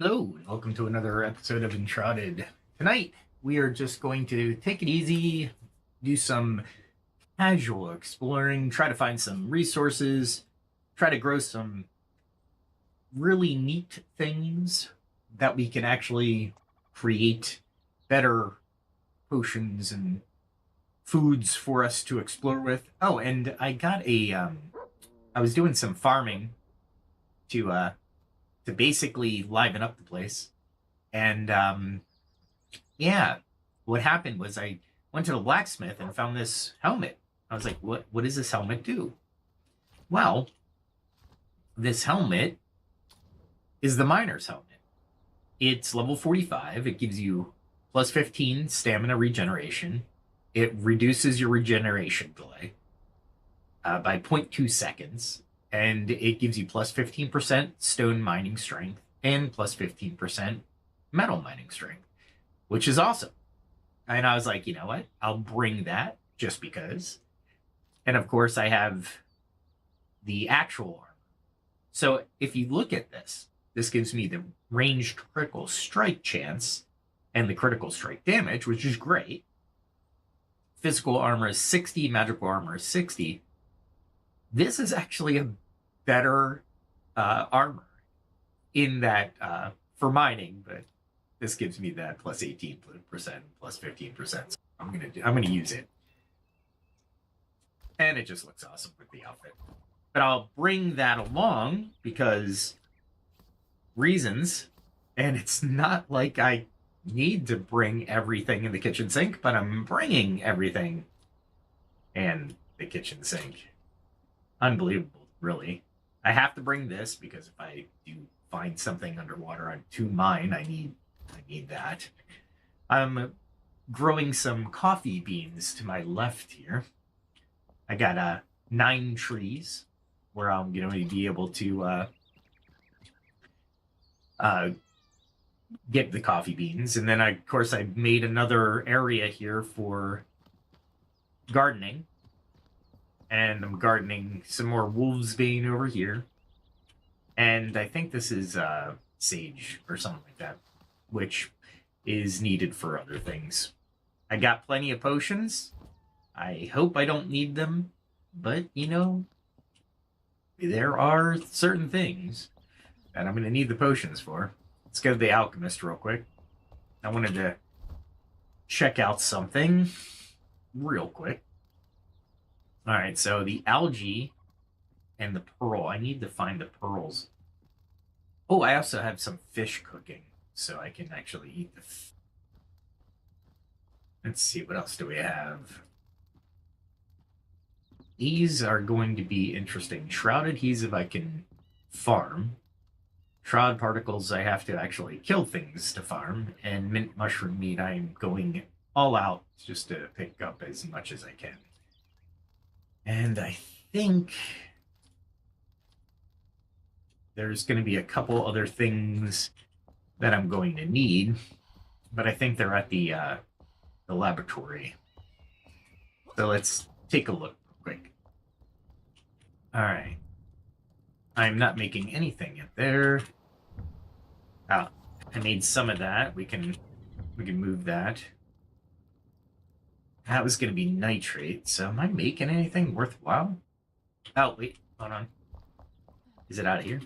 Hello, and welcome to another episode of Enshrouded. Tonight, we are just going to take it easy, do some casual exploring, try to find some resources, try to grow some really neat things that we can actually create better potions and foods for us to explore with. Oh, and I got I was doing some farming to basically liven up the place. And yeah, what happened was I went to the blacksmith and found this helmet. I was like, what does this helmet do? Well, this helmet is the miner's helmet. It's level 45. It gives you plus 15 stamina regeneration. It reduces your regeneration delay by 0.2 seconds. And it gives you plus 15% stone mining strength and plus 15% metal mining strength, which is awesome. And I was like, you know what? I'll bring that just because. And of course, I have the actual armor. So if you look at this, this gives me the ranged critical strike chance and the critical strike damage, which is great. Physical armor is 60, magical armor is 60. This is actually a better armor in that for mining, but this gives me that plus 18%, plus 15%. So I'm gonna use it, and it just looks awesome with the outfit. But I'll bring that along because reasons, and it's not like I need to bring everything in the kitchen sink, but I'm bringing everything and the kitchen sink. Unbelievable, really. I have to bring this because if I do find something underwater to mine, I need that. I'm growing some coffee beans to my left here. I got 9 trees where I'm going to be able to get the coffee beans, and then of course I made another area here for gardening. And I'm gardening some more wolfsbane over here. And I think this is sage or something like that, which is needed for other things. I got plenty of potions. I hope I don't need them. But, you know, there are certain things that I'm going to need the potions for. Let's go to the alchemist real quick. I wanted to check out something real quick. All right, so the algae and the pearl. I need to find the pearls. Oh, I also have some fish cooking, so I can actually eat the Let's see, what else do we have? These are going to be interesting. Shrouded adhesive I can farm. Shroud particles I have to actually kill things to farm. And mint mushroom meat I'm going all out just to pick up as much as I can. And I think there's going to be a couple other things that I'm going to need, but I think they're at the laboratory. So let's take a look quick. All right. I'm not making anything in there. Oh, I made some of that. We can move that. That was going to be nitrate, so am I making anything worthwhile? Oh, wait, hold on. Is it out of here?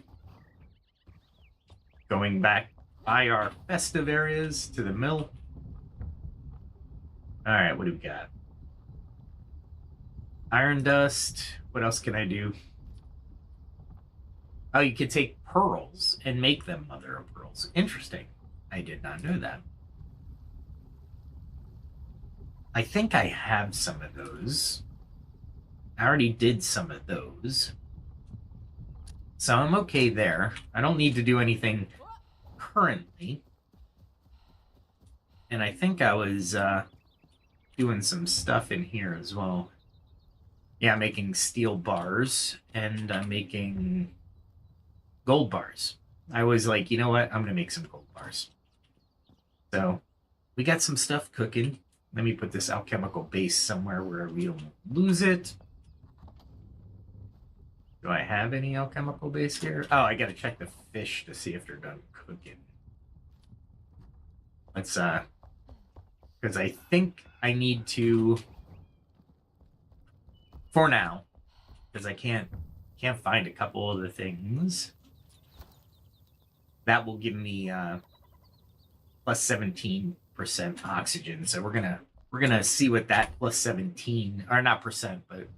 Going back by our festive areas to the mill. Alright, what do we got? Iron dust. What else can I do? Oh, you could take pearls and make them mother of pearls. Interesting. I did not know that. I think I have some of those. I already did some of those. So I'm okay there. I don't need to do anything currently. And I think I was doing some stuff in here as well. Yeah, I'm making steel bars, and I'm making gold bars. I was like, you know what? I'm going to make some gold bars. So we got some stuff cooking. Let me put this alchemical base somewhere where we don't lose it. Do I have any alchemical base here? Oh, I gotta check the fish to see if they're done cooking. Let's because I think I need to, for now, because I can't find a couple of the things that will give me plus 17% oxygen. So we're gonna see what that plus 17, or not percent, but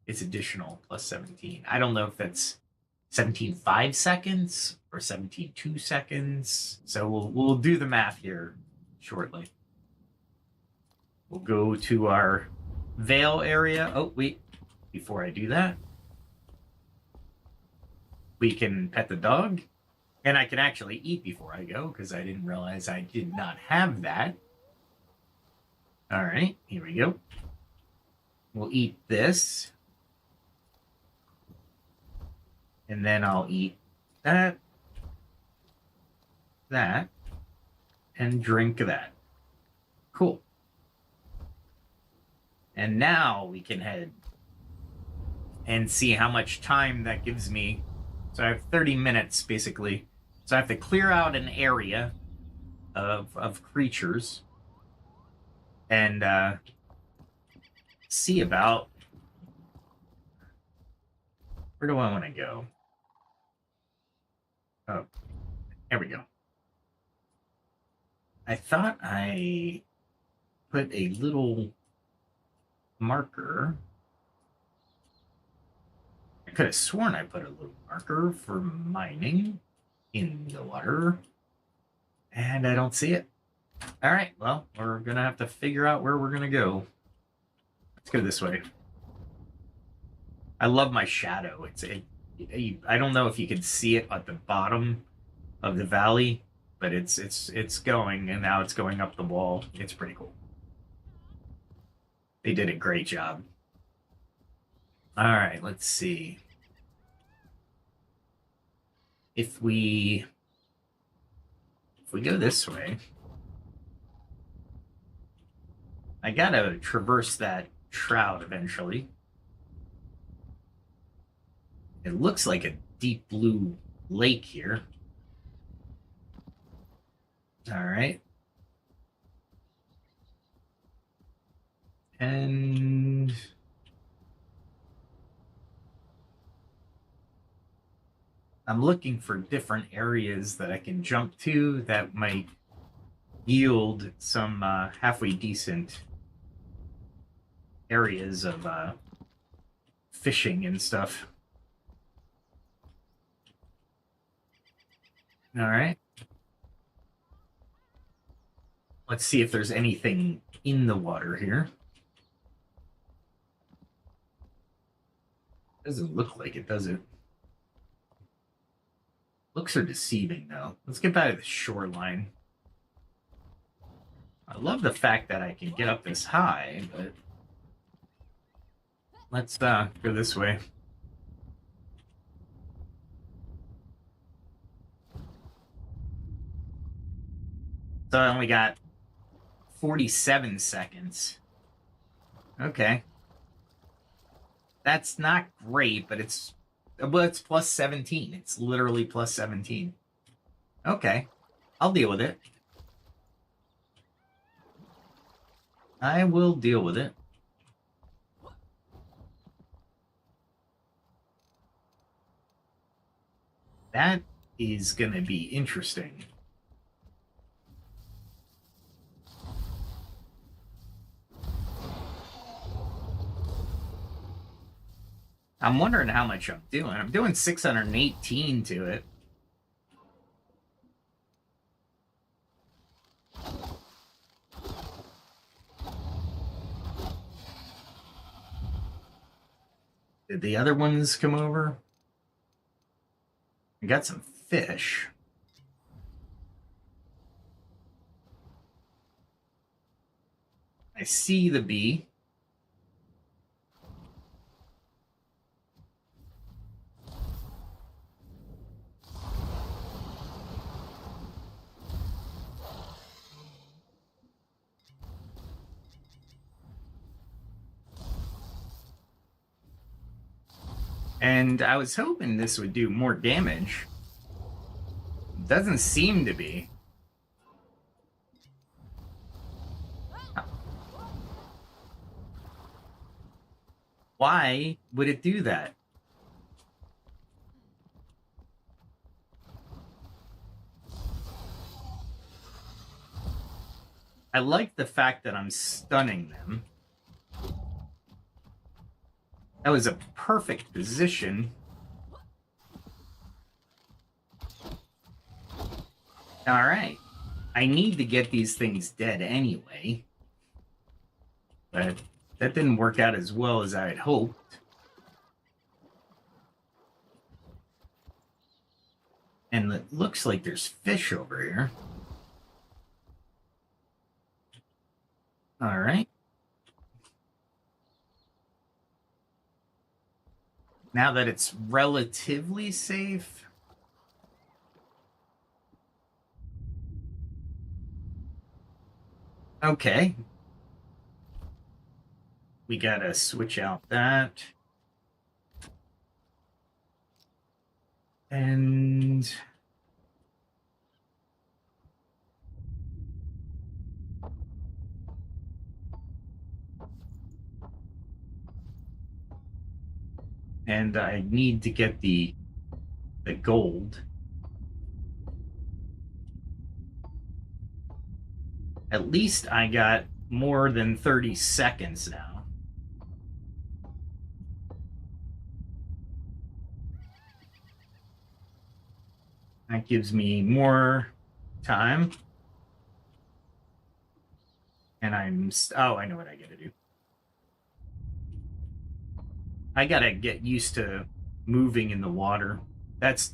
it's additional plus 17. I don't know if that's 17.5 seconds or 17.2 seconds. So we'll do the math here shortly. We'll go to our Veil area. Oh, wait, before I do that, we can pet the dog. And I can actually eat before I go, because I didn't realize I did not have that. All right, here we go. We'll eat this. And then I'll eat that, and drink that. Cool. And now we can head and see how much time that gives me. So I have 30 minutes, basically. So I have to clear out an area of creatures and see about, where do I want to go? Oh, there we go. I thought I put a little marker. I could have sworn I put a little marker for mining in the water, and I don't see it. All right, well, we're gonna have to figure out where we're gonna go. Let's go this way. I love my shadow. I don't know if you can see it at the bottom of the valley, but it's going, and now it's going up the wall. It's pretty cool. They did a great job. All right, let's see. If we go this way, I gotta traverse that shroud eventually. It looks like a deep blue lake here. All right. And I'm looking for different areas that I can jump to that might yield some halfway decent areas of fishing and stuff. All right. Let's see if there's anything in the water here. Doesn't look like it, does it? Looks are deceiving, though. Let's get back to the shoreline. I love the fact that I can get up this high, but let's go this way. So I only got 47 seconds. Okay. That's not great, but it's plus 17. It's literally plus 17. Okay. I'll deal with it. I will deal with it. That is going to be interesting. I'm wondering how much I'm doing. I'm doing 618 to it. Did the other ones come over? I got some fish. I see the bee. And I was hoping this would do more damage. Doesn't seem to be. Why would it do that? I like the fact that I'm stunning them. That was a perfect position. All right. I need to get these things dead anyway. But that didn't work out as well as I had hoped. And it looks like there's fish over here. All right. Now that it's relatively safe. Okay. We gotta switch out that. And I need to get the gold. At least I got more than 30 seconds now. That gives me more time. And oh, I know what I gotta do. I gotta get used to moving in the water. That's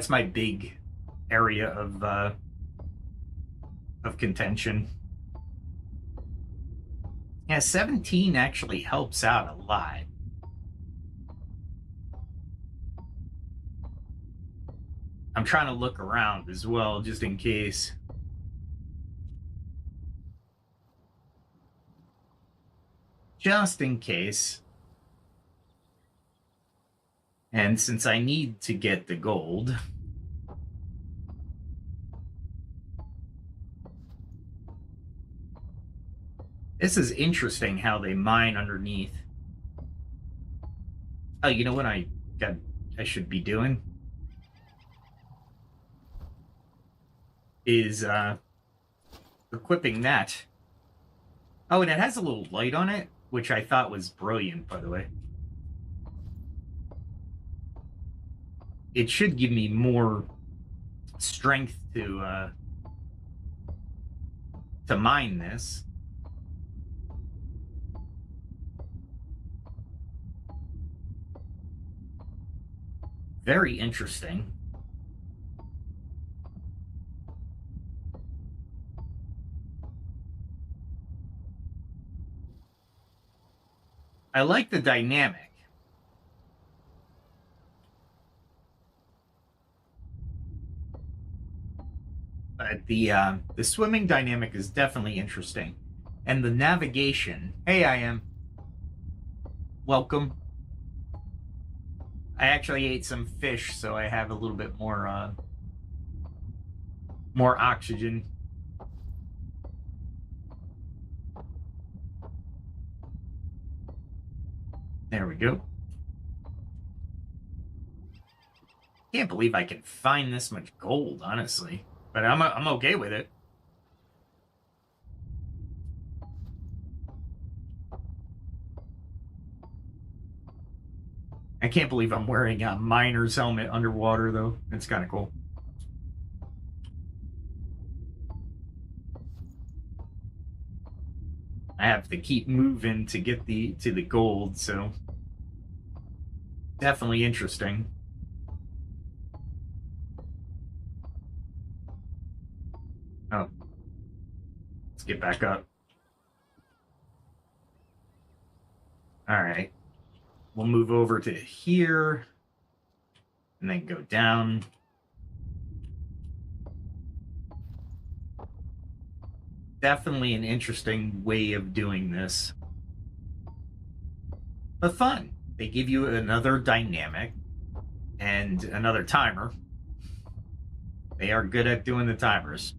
my big area of contention. Yeah, 17 actually helps out a lot. I'm trying to look around as well, just in case. Just in case. And since I need to get the gold, this is interesting how they mine underneath. Oh, you know what I should be doing? Is equipping that. Oh, and it has a little light on it, which I thought was brilliant, by the way. It should give me more strength to mine this. Very interesting. I like the dynamic. But the swimming dynamic is definitely interesting. And the navigation. Hey, I am. Welcome. I actually ate some fish, so I have a little bit more oxygen. There we go. Can't believe I can find this much gold, honestly. But I'm okay with it. I can't believe I'm wearing a miner's helmet underwater, though. It's kind of cool. I have to keep moving to get to the gold, so definitely interesting. Oh, let's get back up. All right, we'll move over to here and then go down. Definitely an interesting way of doing this, but fun. They give you another dynamic and another timer. They are good at doing the timers.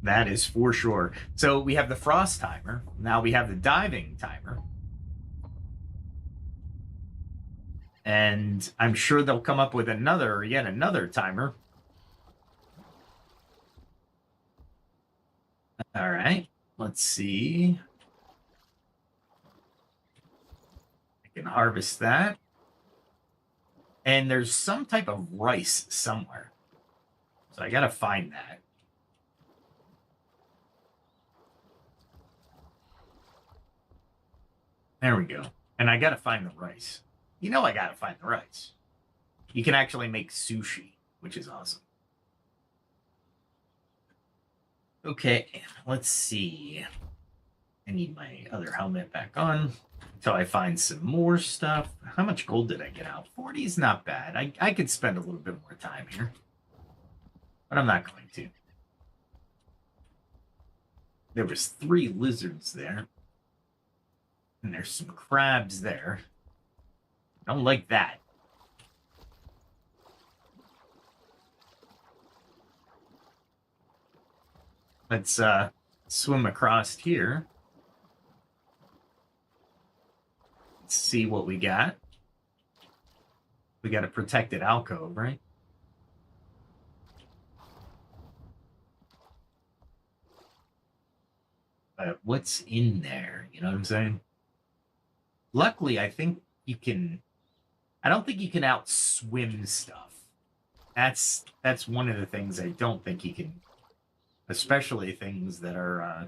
That is for sure. So we have the frost timer. Now we have the diving timer. And I'm sure they'll come up with yet another timer. All right, let's see. I can harvest that. And there's some type of rice somewhere. So I gotta find that. There we go. And I gotta find the rice. You know I gotta find the rice. You can actually make sushi, which is awesome. Okay, let's see. I need my other helmet back on until I find some more stuff. How much gold did I get out? 40 is not bad. I could spend a little bit more time here, but I'm not going to. There was 3 lizards there, and there's some crabs there. I don't like that. Let's swim across here. Let's see what we got. We got a protected alcove, right? But what's in there? You know what I'm saying? Luckily, I think you can... I don't think you can outswim stuff. That's one of the things I don't think you can... Especially things that are...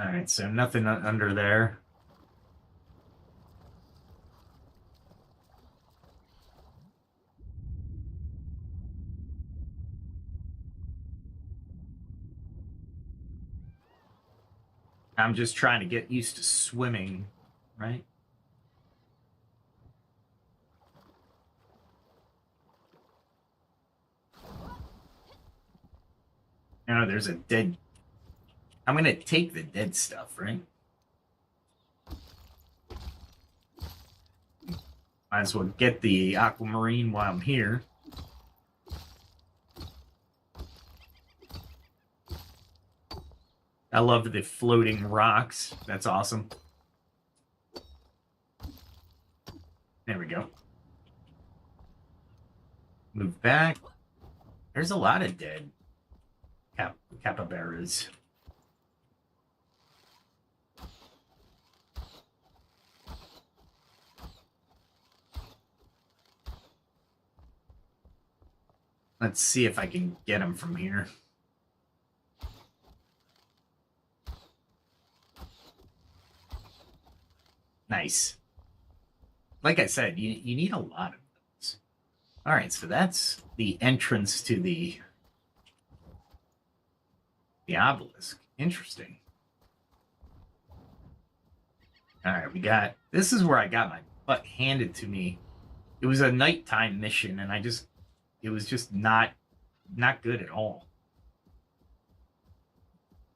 Alright, so nothing under there. I'm just trying to get used to swimming, right? Now there's a dead... I'm going to take the dead stuff, right? Might as well get the aquamarine while I'm here. I love the floating rocks. That's awesome. There we go. Move back. There's a lot of dead capybaras. Let's see if I can get them from here. Nice. Like I said, you need a lot of those. All right, so that's the entrance to the obelisk. Interesting. All right, we got... This is where I got my butt handed to me. It was a nighttime mission, and it was just not good at all.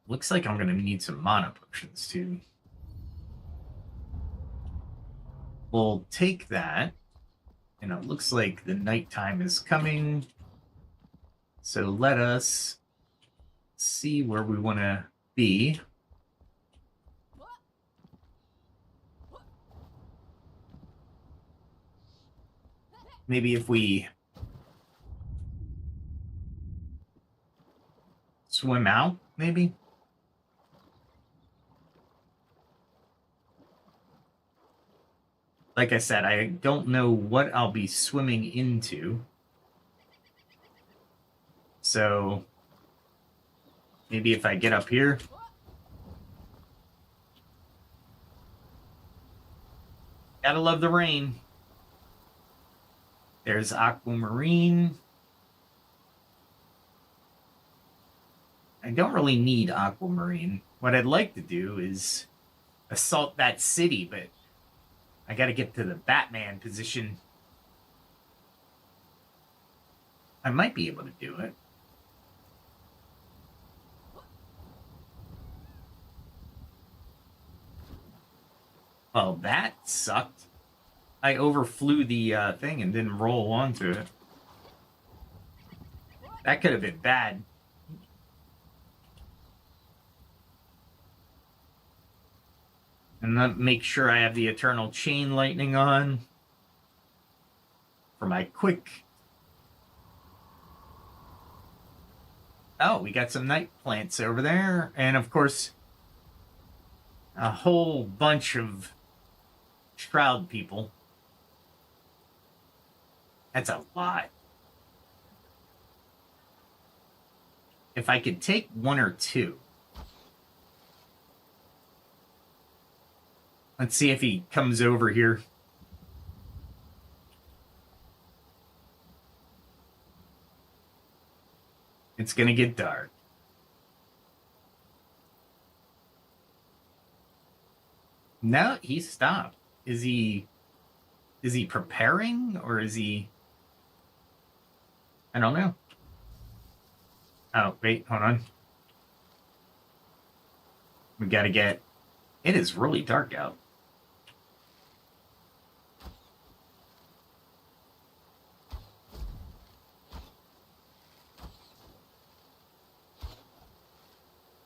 Looks like I'm going to need some mana potions, too. We'll take that. And it looks like the nighttime is coming. So let us see where we want to be. Maybe if we swim out, maybe? Like I said, I don't know what I'll be swimming into. So maybe if I get up here. Gotta love the rain. There's aquamarine. I don't really need aquamarine. What I'd like to do is assault that city, but I gotta get to the Batman position. I might be able to do it. Well, that sucked. I overflew the thing and didn't roll onto it. That could have been bad. And then make sure I have the eternal chain lightning on for my quick. Oh, we got some night plants over there. And of course, a whole bunch of Shroud people. That's a lot. If I could take one or two. Let's see if he comes over here. It's gonna get dark. No, he stopped. Is he preparing, or is he... I don't know. Oh, wait, hold on. We gotta get... It is really dark out.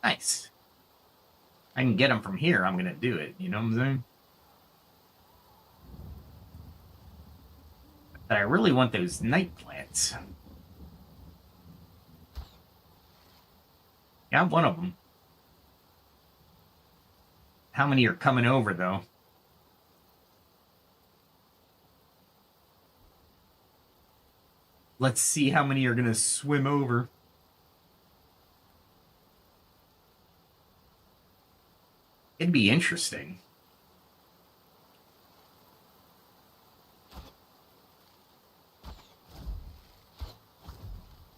Nice. I can get him from here, I'm gonna do it. You know what I'm saying? But I really want those night plants. Got one of them. How many are coming over, though? Let's see how many are gonna swim over. It'd be interesting.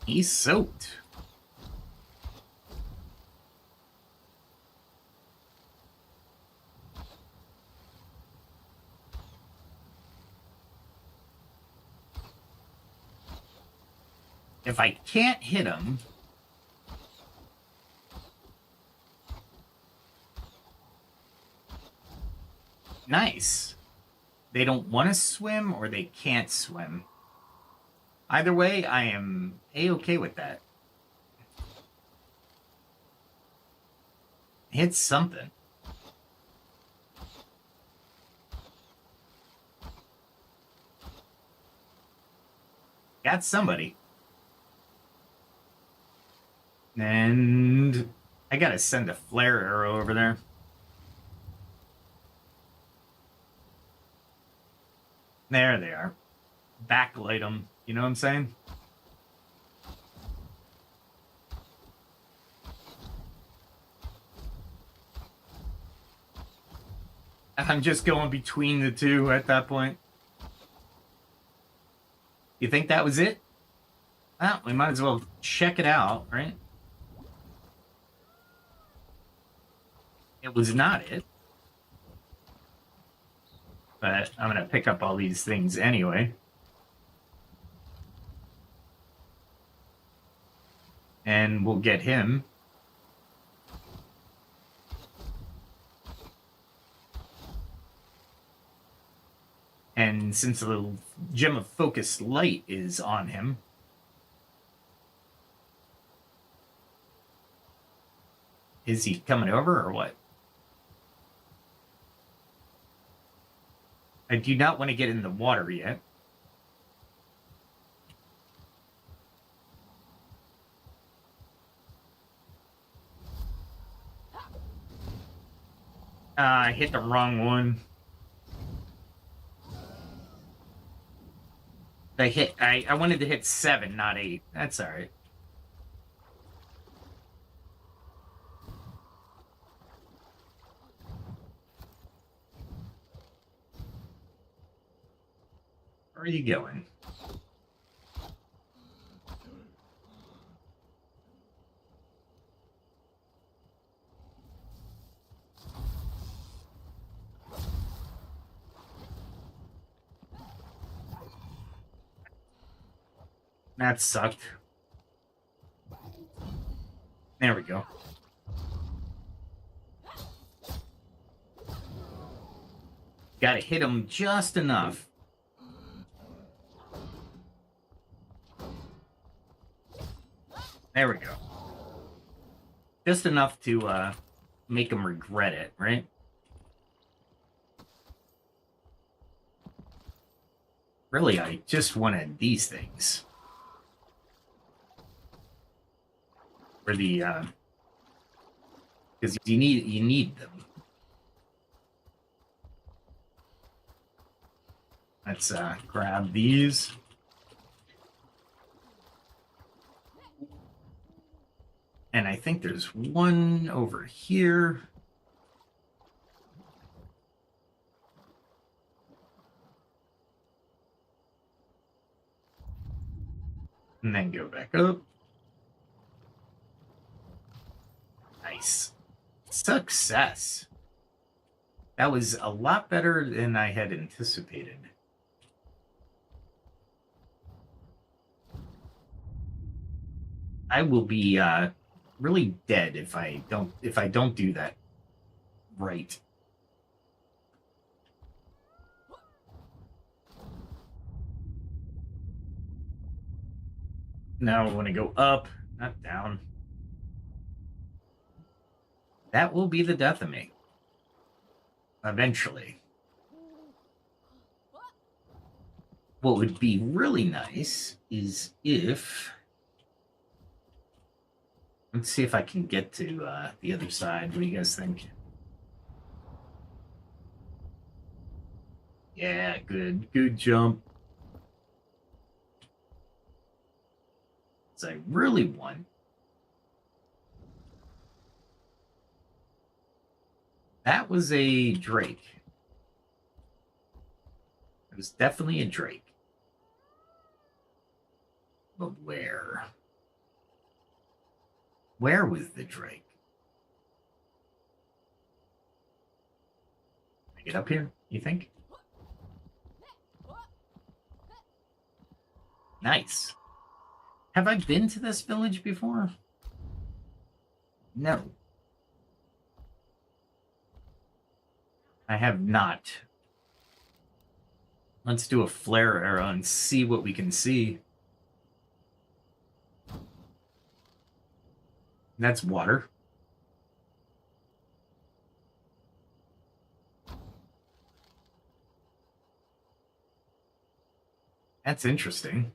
He's soaked. If I can't hit him... Nice. They don't want to swim or they can't swim. Either way, I am A-okay with that. Hit something. Got somebody. And I gotta send a flare arrow over there. There they are. Backlight them. You know what I'm saying? I'm just going between the two at that point. You think that was it? Well, we might as well check it out, right? It was not it. But I'm going to pick up all these things anyway. And we'll get him. And since the gem of focused light is on him, is he coming over or what? I do not want to get in the water yet. I hit the wrong one. I wanted to hit 7, not 8. That's all right. Where are you going? That sucked. There we go. Gotta hit him just enough. There we go. Just enough to make him regret it, right? Really, I just wanted these things. For the, because you need them. Let's grab these. And I think there's one over here. And then go back up. Nice. Success. That was a lot better than I had anticipated. I will be really dead if I don't do that right. Now I want to go up, not down. That will be the death of me. Eventually. What would be really nice is if... Let's see if I can get to the other side. What do you guys think? Yeah, good. Good jump. So I really want... That was a drake. It was definitely a drake. But where? Where was the drake? Can I get up here, you think? Nice. Have I been to this village before? No. I have not. Let's do a flare arrow and see what we can see. That's water. That's interesting.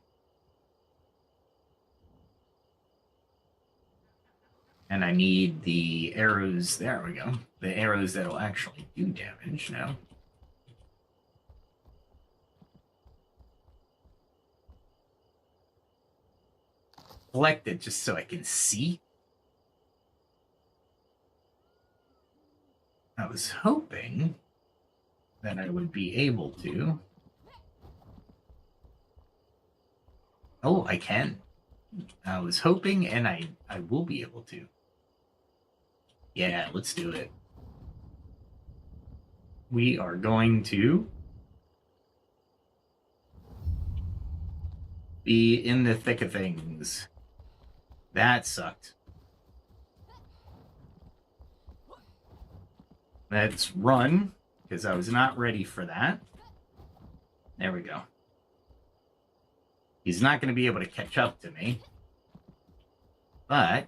And I need the arrows. There we go. The arrows that'll actually do damage now. Collect it just so I can see. I was hoping that I would be able to. Oh, I can. I was hoping, and I will be able to. Yeah, let's do it. We are going to be in the thick of things. That sucked. Let's run, because I was not ready for that. There we go. He's not going to be able to catch up to me. But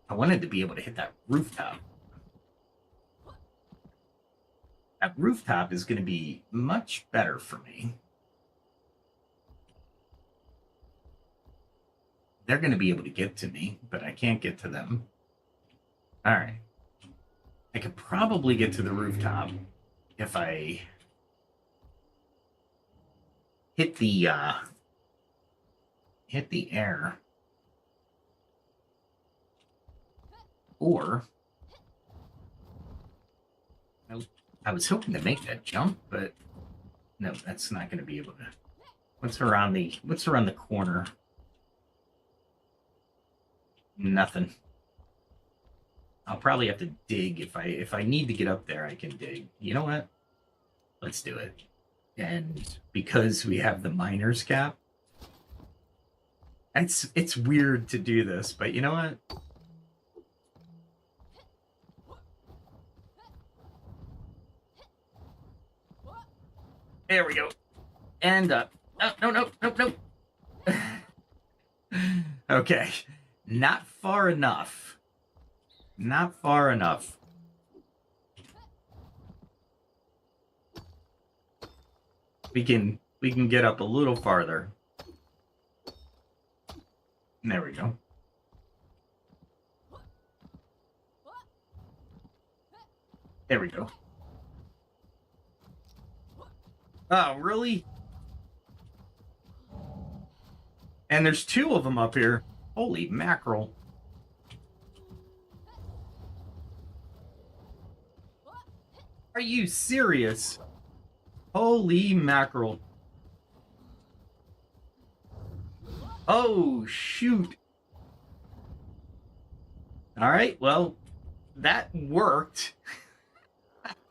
I wanted to be able to hit that rooftop. That rooftop is going to be much better for me. They're going to be able to get to me, but I can't get to them. All right. I could probably get to the rooftop if I hit the air. Or I was hoping to make that jump, but no, that's not going to be able to. What's around the corner? Nothing. I'll probably have to dig if I need to get up there. I can dig. You know what? Let's do it. And because we have the miner's cap, it's weird to do this, but you know what? There we go. And up. Oh, no. Okay. Not far enough. Not far enough. We can we can get up a little farther. There we go. There we go. Oh, really? And there's 2 of them up here. Holy mackerel. Are you serious? Holy mackerel. Oh, shoot. All right, well, that worked.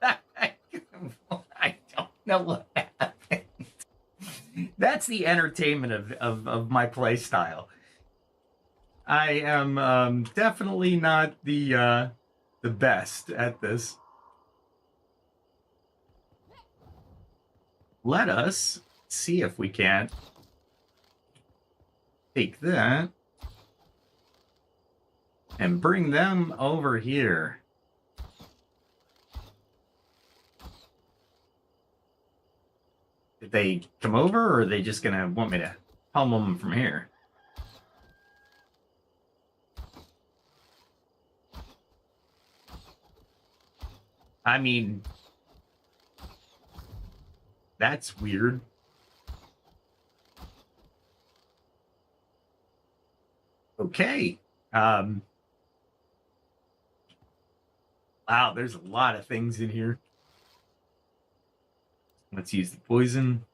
I don't know what happened. That's the entertainment of my play style. I am definitely not the best at this. Let us see if we can take that and bring them over here. Did they come over, or are they just gonna want me to pummel them from here? I mean, that's weird. Okay. Wow, there's a lot of things in here. Let's use the poison.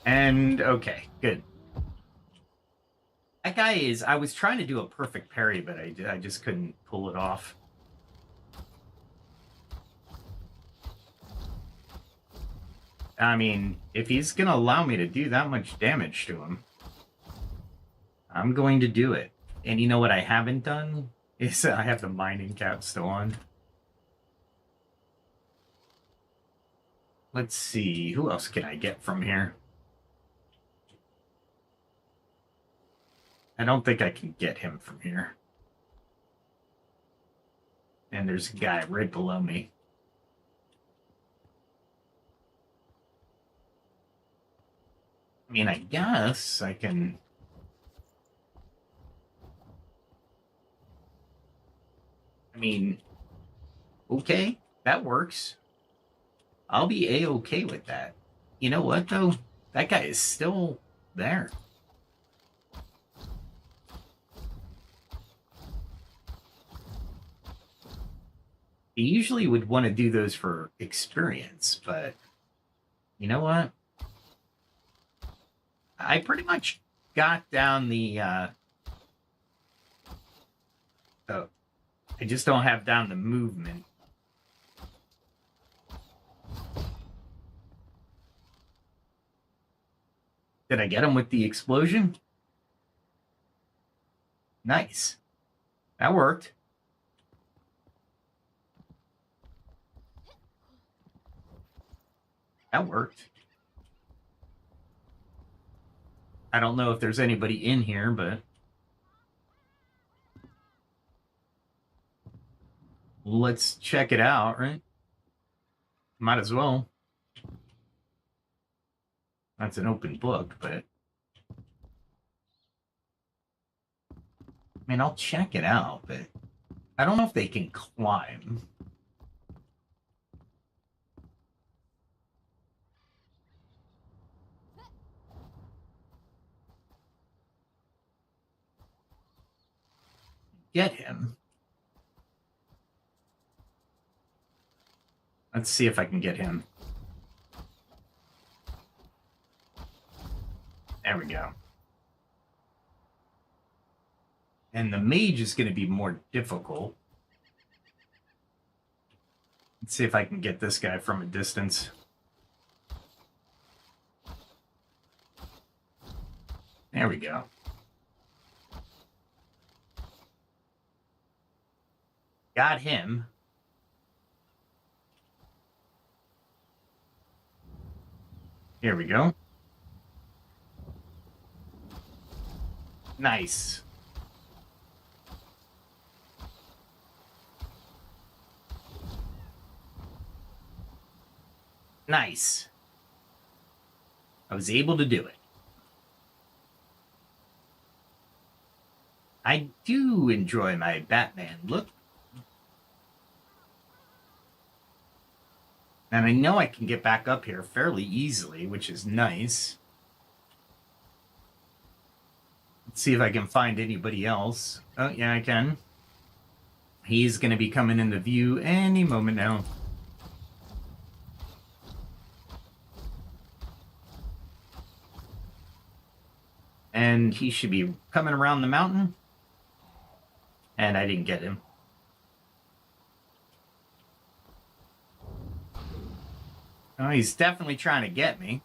And okay, good. That guy is, I was trying to do a perfect parry, but I just couldn't pull it off. I mean, if he's going to allow me to do that much damage to him, I'm going to do it. And you know what I haven't done? Is I have the mining cap still on. Let's see, who else can I get from here? I don't think I can get him from here. And there's a guy right below me. I mean, I guess I can... I mean, okay, that works. I'll be A-okay with that. You know what, though? That guy is still there. You usually would want to do those for experience, but you know what? I pretty much got down the... Oh, I just don't have down the movement. Did I get him with the explosion? Nice. That worked. That worked. I don't know if there's anybody in here, but... let's check it out, right? Might as well. That's an open book, but... I mean, I'll check it out, but... I don't know if they can climb. Get him. Let's see if I can get him. There we go. And the mage is going to be more difficult. Let's see if I can get this guy from a distance. There we go. Got him. Here we go. Nice. Nice. I was able to do it. I do enjoy my Batman look. And I know I can get back up here fairly easily, which is nice. Let's see if I can find anybody else. Oh, yeah, I can. He's going to be coming into view any moment now. And he should be coming around the mountain. And I didn't get him. Oh, he's definitely trying to get me.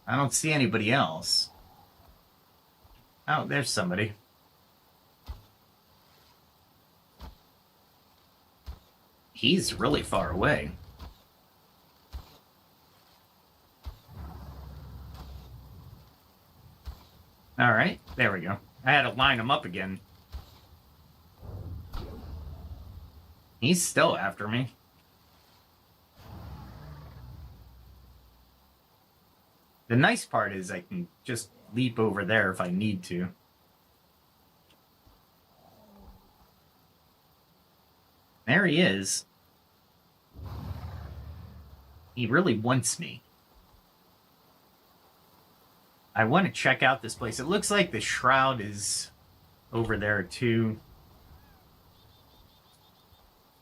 I don't see anybody else. Oh, there's somebody. He's really far away. All right, there we go. I had to line him up again. He's still after me. The nice part is I can just leap over there if I need to. There he is. He really wants me. I want to check out this place. It looks like the Shroud is over there too.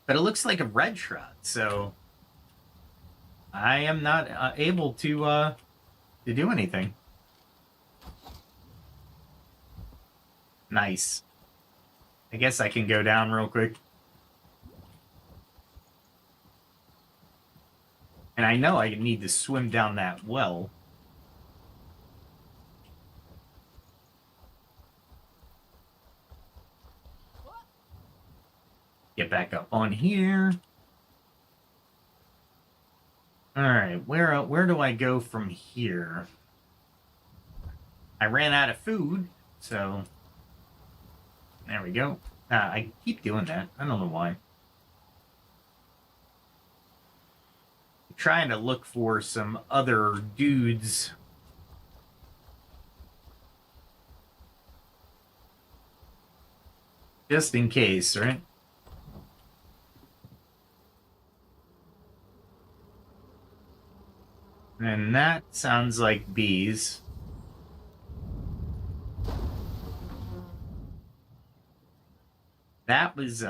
But it looks like a red Shroud, so I am not able to do anything. Nice. I guess I can go down real quick. And I know I need to swim down that well. Get back up on here. All right, where do I go from here? I ran out of food, so there we go. I keep doing that. I don't know why. I'm trying to look for some other dudes. Just in case, right? And that sounds like bees. That was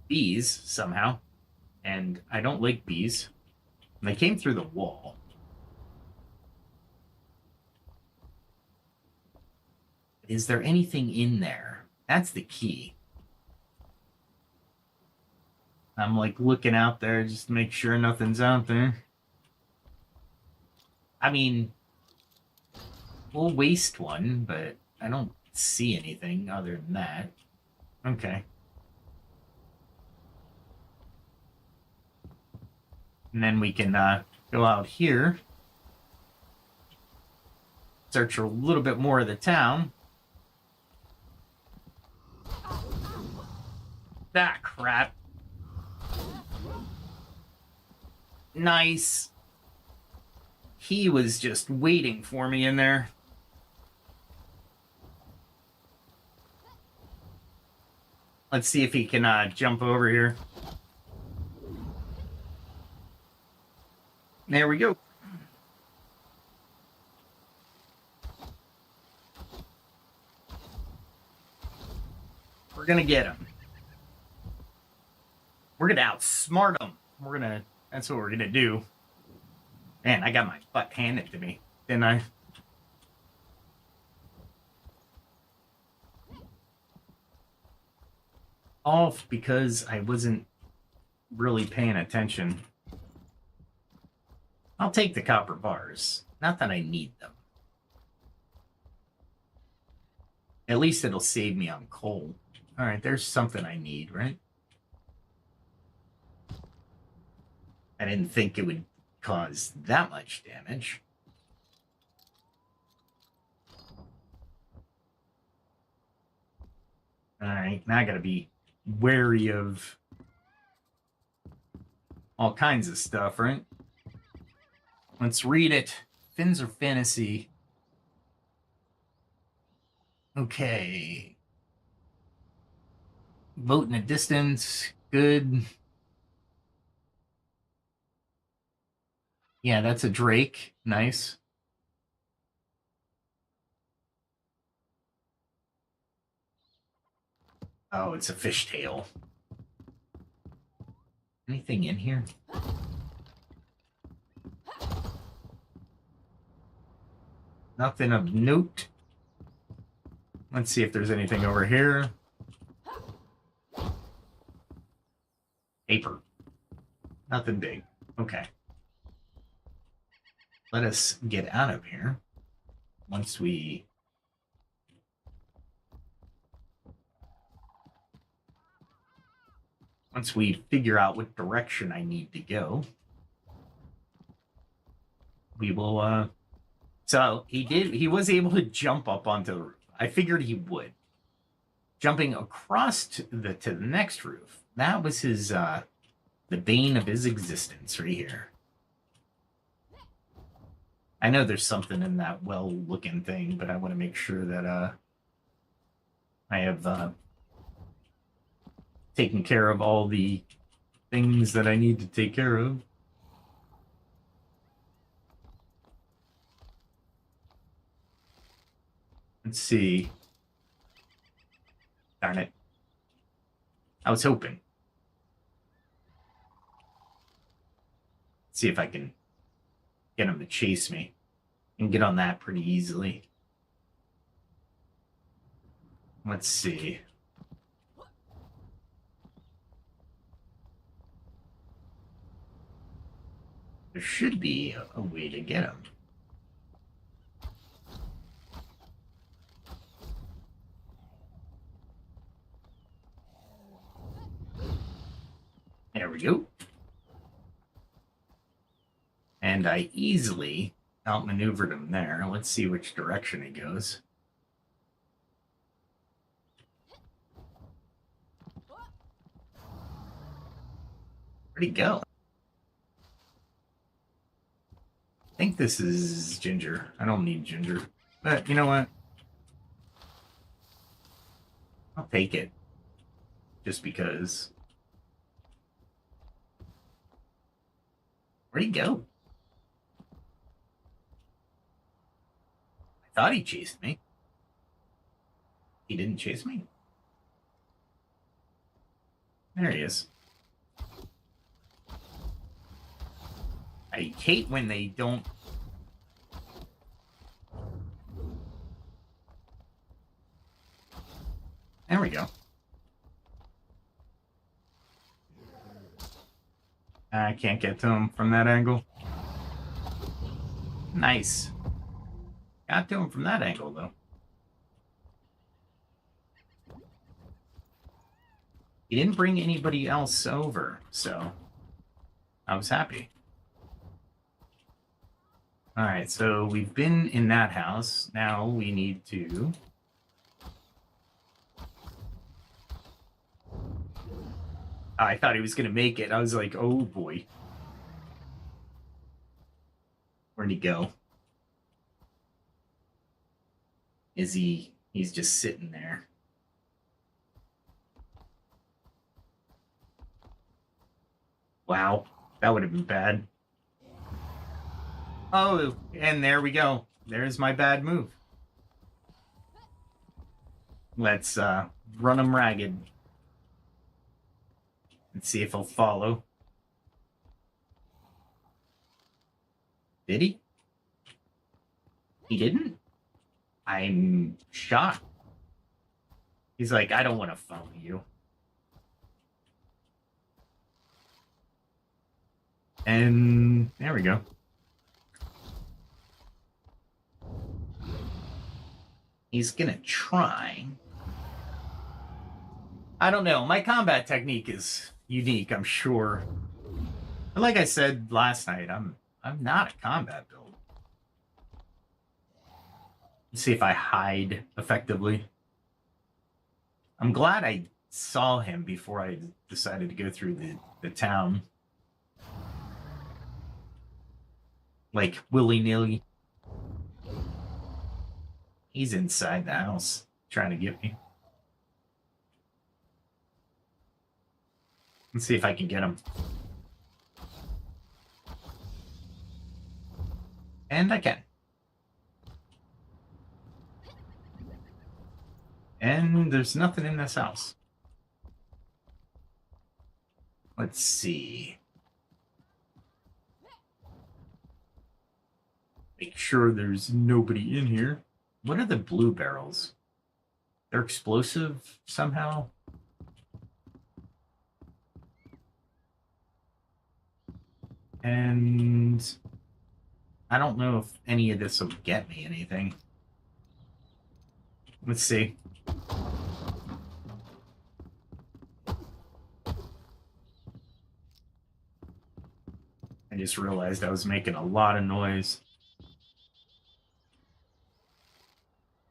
bees somehow. And I don't like bees. And they came through the wall. Is there anything in there? That's the key. I'm like looking out there just to make sure nothing's out there. I mean, we'll waste one, but I don't see anything other than that. Okay. And then we can go out here. Search a little bit more of the town. That crap. Nice. He was just waiting for me in there. Let's see if he can jump over here. There we go. We're gonna get him. We're gonna outsmart him. That's what we're gonna do. Man, I got my butt handed to me, didn't I? Off because I wasn't really paying attention. I'll take the copper bars. Not that I need them. At least it'll save me on coal. All right, there's something I need, right? I didn't think it would cause that much damage. Alright, now I gotta be wary of all kinds of stuff, right? Let's read it. Fins are fantasy. Okay. Boat in a distance. Good. Yeah, that's a drake. Nice. Oh, it's a fishtail. Anything in here? Nothing of note. Let's see if there's anything over here. Paper. Nothing big. Okay. Let us get out of here. Once we figure out what direction I need to go, we will so he was able to jump up onto the roof. I figured he would. Jumping across to the next roof. That was his the bane of his existence right here. I know there's something in that well-looking thing, but I want to make sure that I have taken care of all the things that I need to take care of. Let's see. Darn it. I was hoping. Let's see if I can get him to chase me and get on that pretty easily. Let's see. There should be a way to get him. There we go. And I easily outmaneuvered him there. Let's see which direction he goes. Where'd he go? I think this is ginger. I don't need ginger. But you know what? I'll take it. Just because. Where'd he go? I thought he chased me. He didn't chase me. There he is. I hate when they don't. There we go. I can't get to him from that angle. Nice. Got to him from that angle, though. He didn't bring anybody else over, so I was happy. All right, so we've been in that house. Now we need to... I thought he was going to make it. I was like, oh boy. Where'd he go? Is he... He's just sitting there. Wow, that would have been bad. Oh, and there we go. There's my bad move. Let's run him ragged. Let's see if he'll follow. Did he? He didn't? I'm shocked. He's like, I don't want to follow you. And there we go. He's gonna try. I don't know. My combat technique is unique, I'm sure. But like I said last night, I'm not a combat build. Let's see if I hide effectively. I'm glad I saw him before I decided to go through the town. Like, willy-nilly. He's inside the house, trying to get me. Let's see if I can get him. And I can. And there's nothing in this house. Let's see. Make sure there's nobody in here. What are the blue barrels? They're explosive somehow? And I don't know if any of this will get me anything. Let's see. I just realized I was making a lot of noise.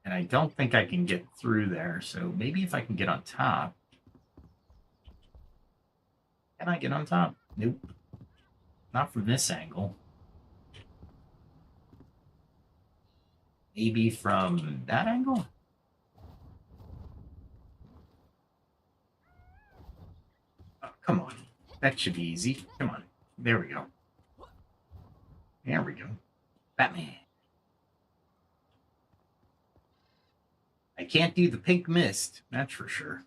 And I don't think I can get through there, so maybe if I can get on top. Can I get on top? Nope. Not from this angle. Maybe from that angle? Oh, come on. That should be easy. Come on. There we go. There we go. Batman. I can't do the pink mist, that's for sure.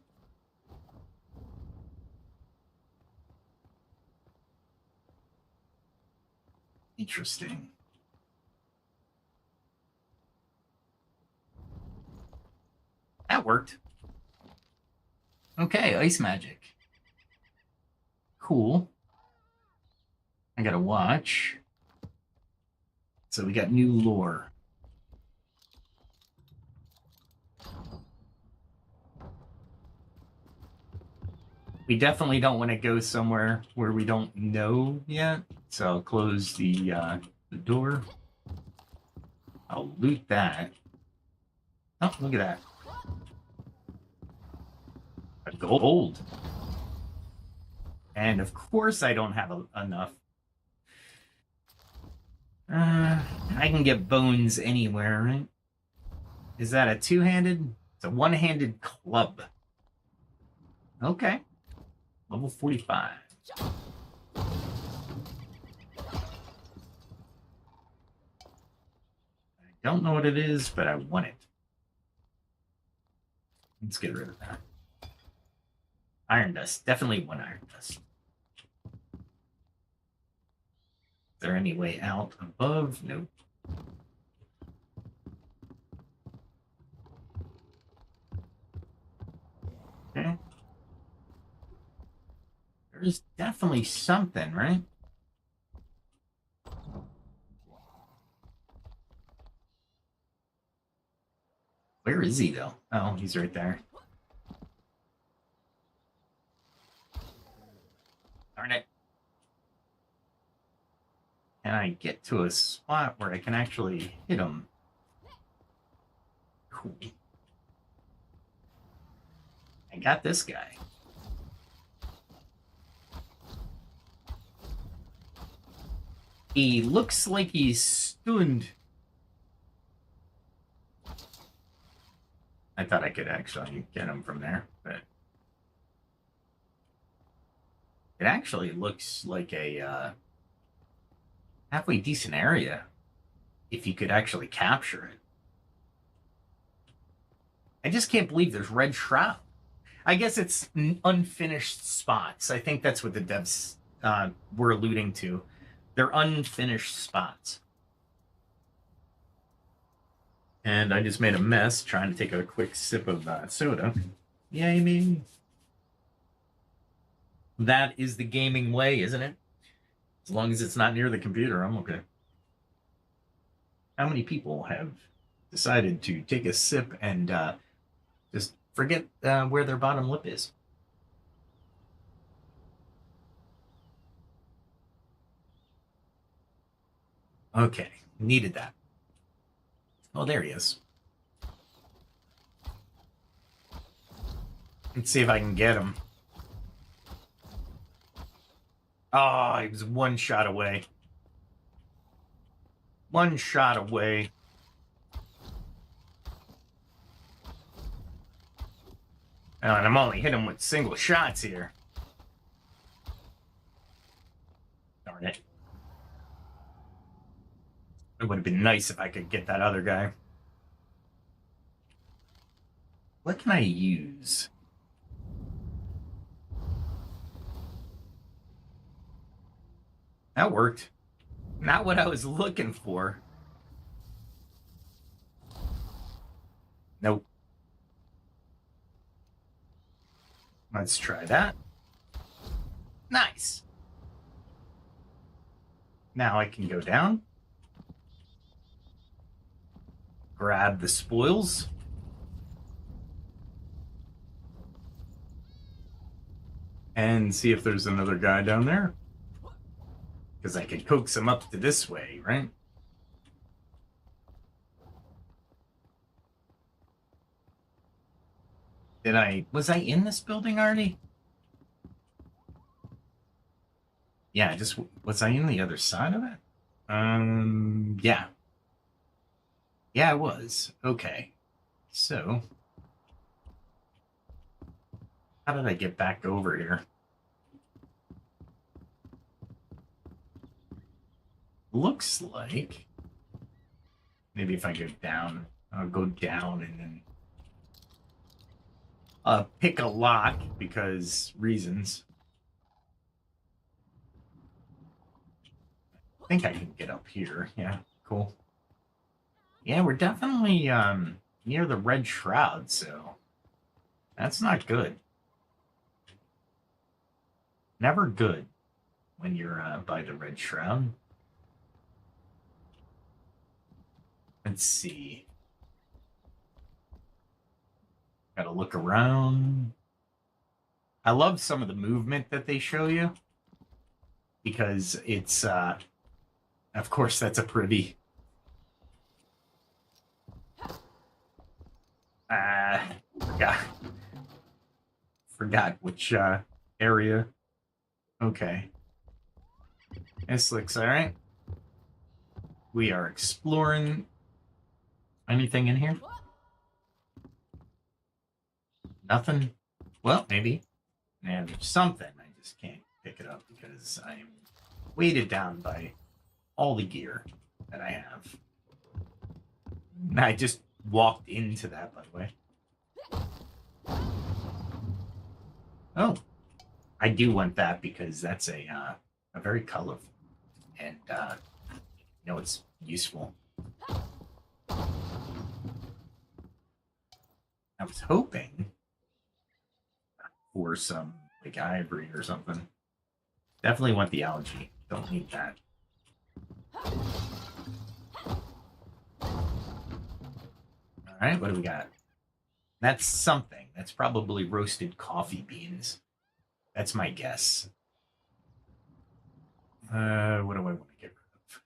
Interesting. That worked. Okay, ice magic. Cool. I gotta watch. So we got new lore. We definitely don't want to go somewhere where we don't know yet. So I'll close the door. I'll loot that. Oh, look at that. A gold. And of course I don't have enough. I can get bones anywhere, right? Is that a two-handed? It's a one-handed club. Okay. Level 45. I don't know what it is, but I want it. Let's get rid of that. Iron dust. Definitely want iron dust. Is there any way out above? Nope. Okay. There's definitely something, right? Where is he, though? Oh, he's right there. Darn it. Can I get to a spot where I can actually hit him? Cool. I got this guy. He looks like he's stunned. I thought I could actually get him from there, but it actually looks like a halfway decent area if you could actually capture it. I just can't believe there's red shroud. I guess it's unfinished spots. I think that's what the devs were alluding to. They're unfinished spots. And I just made a mess trying to take a quick sip of soda. Yay me. That is the gaming way, isn't it? As long as it's not near the computer, I'm okay. How many people have decided to take a sip and just forget where their bottom lip is? Okay, needed that. Oh, there he is. Let's see if I can get him. Oh, he was one shot away. One shot away. Oh, and I'm only hitting him with single shots here. Darn it. It would have been nice if I could get that other guy. What can I use? That worked. Not what I was looking for. Nope. Let's try that. Nice. Now I can go down. Grab the spoils. And see if there's another guy down there. Because I can coax him up to this way, right? Was I in this building already? Yeah, was I in the other side of it? Yeah. Yeah, I was. Okay. So, how did I get back over here? Looks like maybe if I go down, I'll go down and then pick a lock because reasons. I think I can get up here. Yeah, cool. Yeah, we're definitely near the red shroud, so that's not good. Never good when you're by the red shroud. Let's see. Gotta look around. I love some of the movement that they show you because it's, of course, that's a privy. Forgot which area. Okay. This looks all right. We are exploring. Anything in here? Nothing? Well, maybe. And there's something. I just can't pick it up because I'm weighted down by all the gear that I have. I just walked into that, by the way. Oh. I do want that because that's a very colorful. And, it's useful. I was hoping for some, like, ivory or something. Definitely want the algae. Don't need that. Alright, what do we got? That's something. That's probably roasted coffee beans. That's my guess. What do I want to get rid of?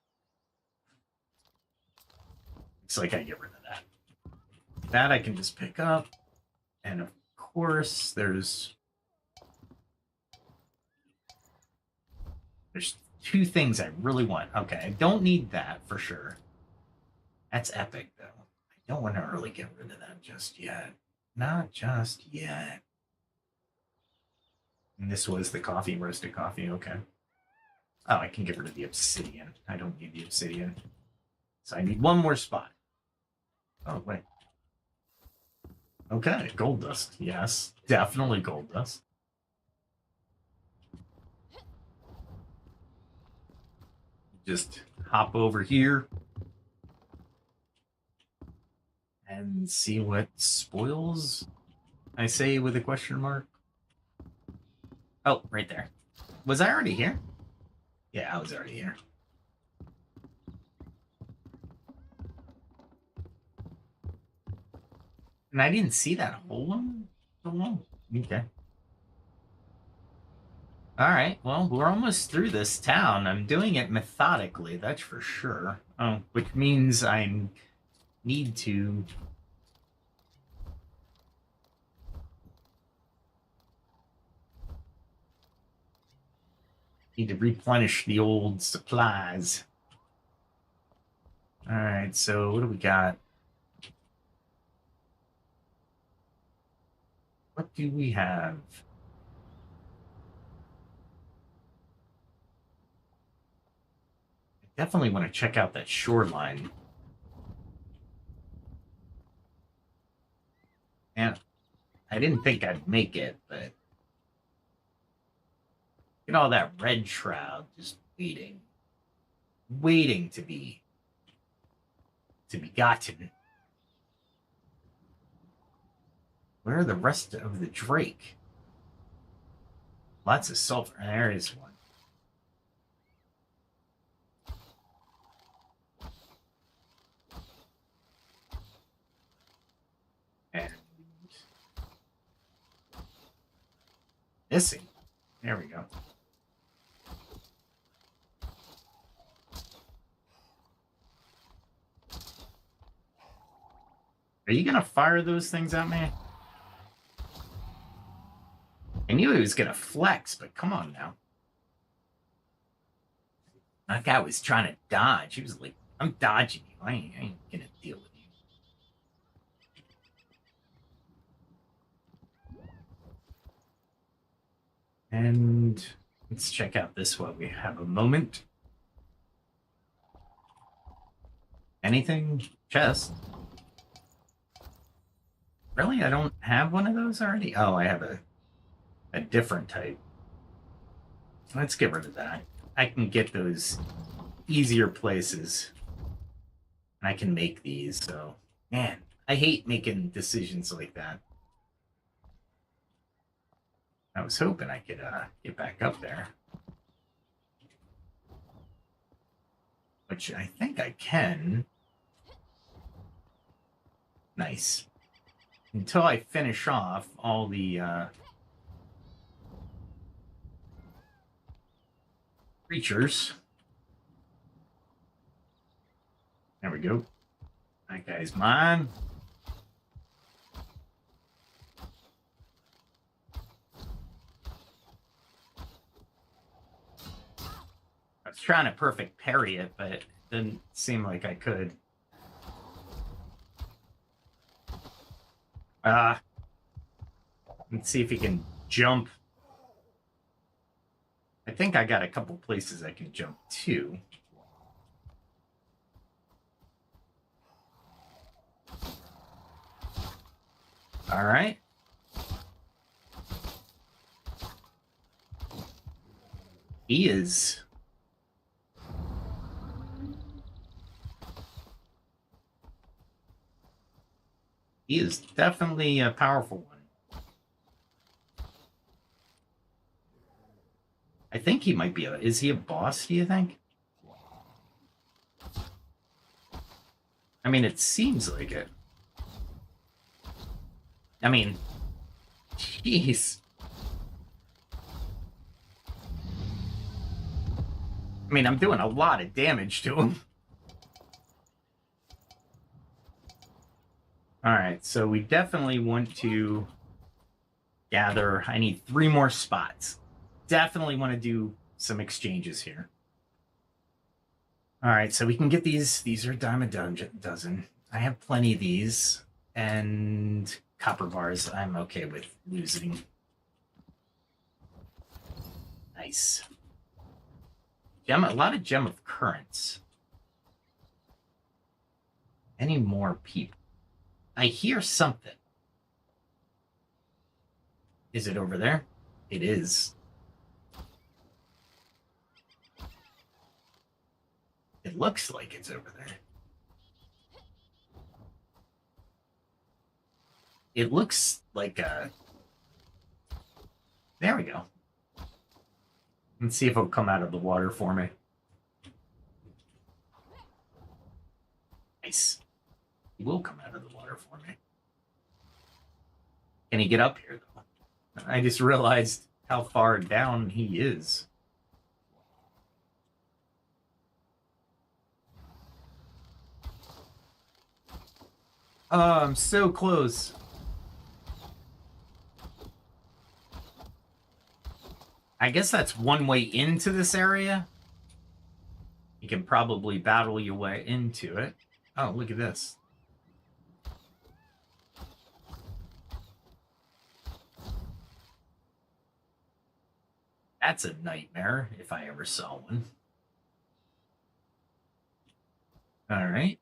Looks like I get rid of that. That I can just pick up. And of course, there's two things I really want. Okay, I don't need that for sure. That's epic, though. I don't want to really get rid of that just yet. Not just yet. And this was the coffee, roasted coffee. Okay. Oh, I can get rid of the obsidian. I don't need the obsidian. So I need one more spot. Oh, wait. Okay, gold dust. Yes, definitely gold dust. Just hop over here and see what spoils I say with a question mark. Oh, right there. Was I already here? Yeah, I was already here. And I didn't see that hole in the wall. Okay. All right. Well, we're almost through this town. I'm doing it methodically, that's for sure. Oh, which means I need to Need to replenish the old supplies. All right, so what do we got? What do we have? I definitely want to check out that shoreline. And I didn't think I'd make it, but look at all that red shroud just waiting to be gotten. Where are the rest of the Drake? Lots of sulfur. There is one. And missing. There we go. Are you gonna fire those things at me? I knew he was gonna flex, but come on now. That guy was trying to dodge. He was like, I'm dodging you. I ain't gonna deal with you. And let's check out this while we have a moment. Anything? Chest. Really? I don't have one of those already? Oh, I have a different type. Let's get rid of that. I can get those easier places. And I can make these, so... Man, I hate making decisions like that. I was hoping I could get back up there. Which I think I can. Nice. Until I finish off all the creatures. There we go. That guy's mine. I was trying to perfect parry it, but it didn't seem like I could. Let's see if he can jump. I think I got a couple places I can jump to. All right. He is... He is definitely a powerful one. I think he might be a... Is he a boss, do you think? I mean, it seems like it. I mean, jeez. I mean, I'm doing a lot of damage to him. All right, so we definitely want to gather... I need 3 more spots. Definitely want to do some exchanges here. All right, so we can get these. These are a dime a dozen. I have plenty of these. And copper bars, I'm okay with losing. Nice. A lot of gem of currents. Any more people? I hear something. Is it over there? It is. It looks like it's over there. It looks like a... There we go. Let's see if it'll come out of the water for me. Nice. He will come out of the water for me. Can he get up here, though? I just realized how far down he is. Oh, I'm so close. I guess that's one way into this area. You can probably battle your way into it. Oh, look at this. That's a nightmare, if I ever saw one. All right.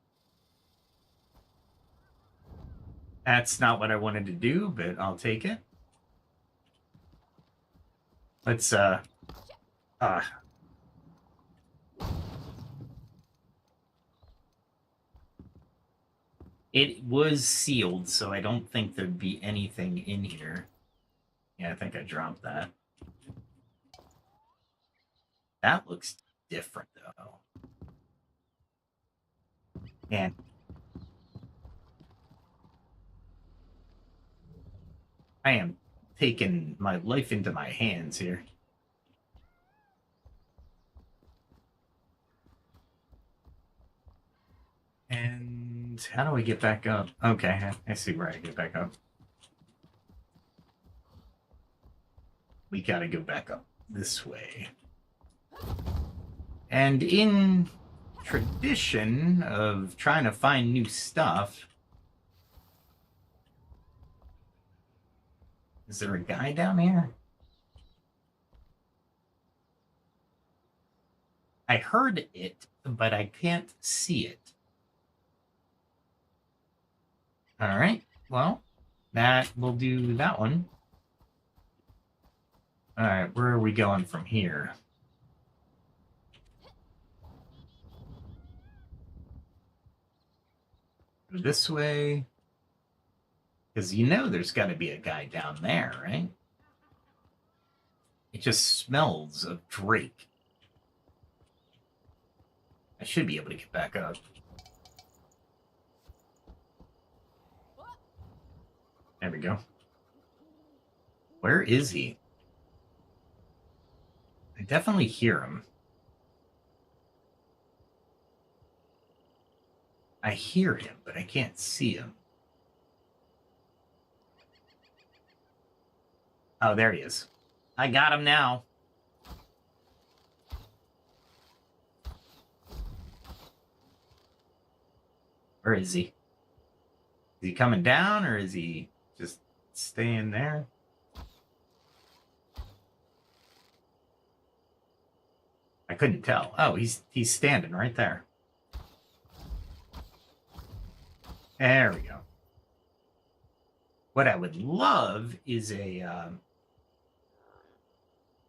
That's not what I wanted to do, but I'll take it. Let's, it was sealed, so I don't think there'd be anything in here. Yeah, I think I dropped that. That looks different, though. And I am taking my life into my hands here. And how do I get back up? Okay, I see where I get back up. We gotta go back up this way. And in tradition of trying to find new stuff, is there a guy down here? I heard it, but I can't see it. All right, well, that will do that one. All right, where are we going from here? Go this way. Because you know there's got to be a guy down there, right? It just smells of Drake. I should be able to get back up. There we go. Where is he? I definitely hear him. I hear him, but I can't see him. Oh, there he is. I got him now. Where is he? Is he coming down or is he just staying there? I couldn't tell. Oh, he's standing right there. There we go. What I would love is a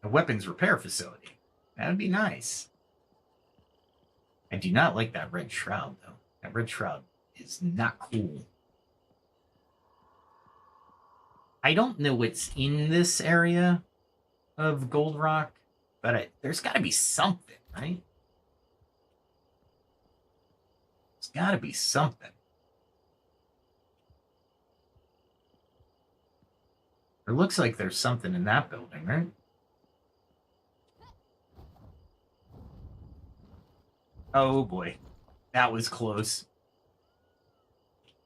weapons repair facility. That would be nice. I do not like that red shroud, though. That red shroud is not cool. I don't know what's in this area of Gold Rock, but there's got to be something, right? There's got to be something. It looks like there's something in that building, right? Oh boy, that was close.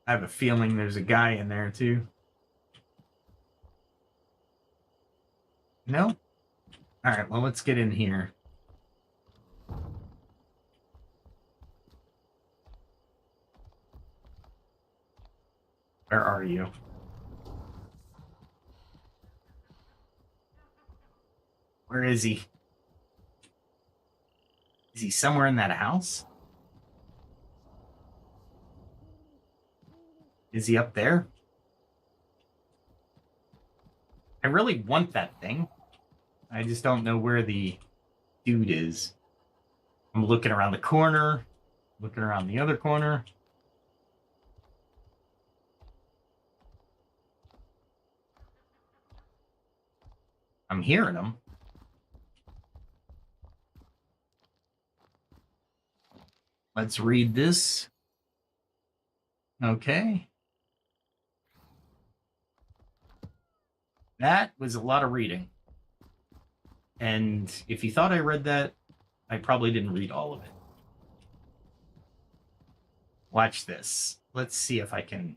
I have a feeling there's a guy in there too. No? All right, well, let's get in here. Where are you? Where is he? Is he somewhere in that house? Is he up there? I really want that thing. I just don't know where the dude is. I'm looking around the corner, looking around the other corner. I'm hearing him. Let's read this. Okay. That was a lot of reading. And if you thought I read that, I probably didn't read all of it. Watch this. Let's see if I can...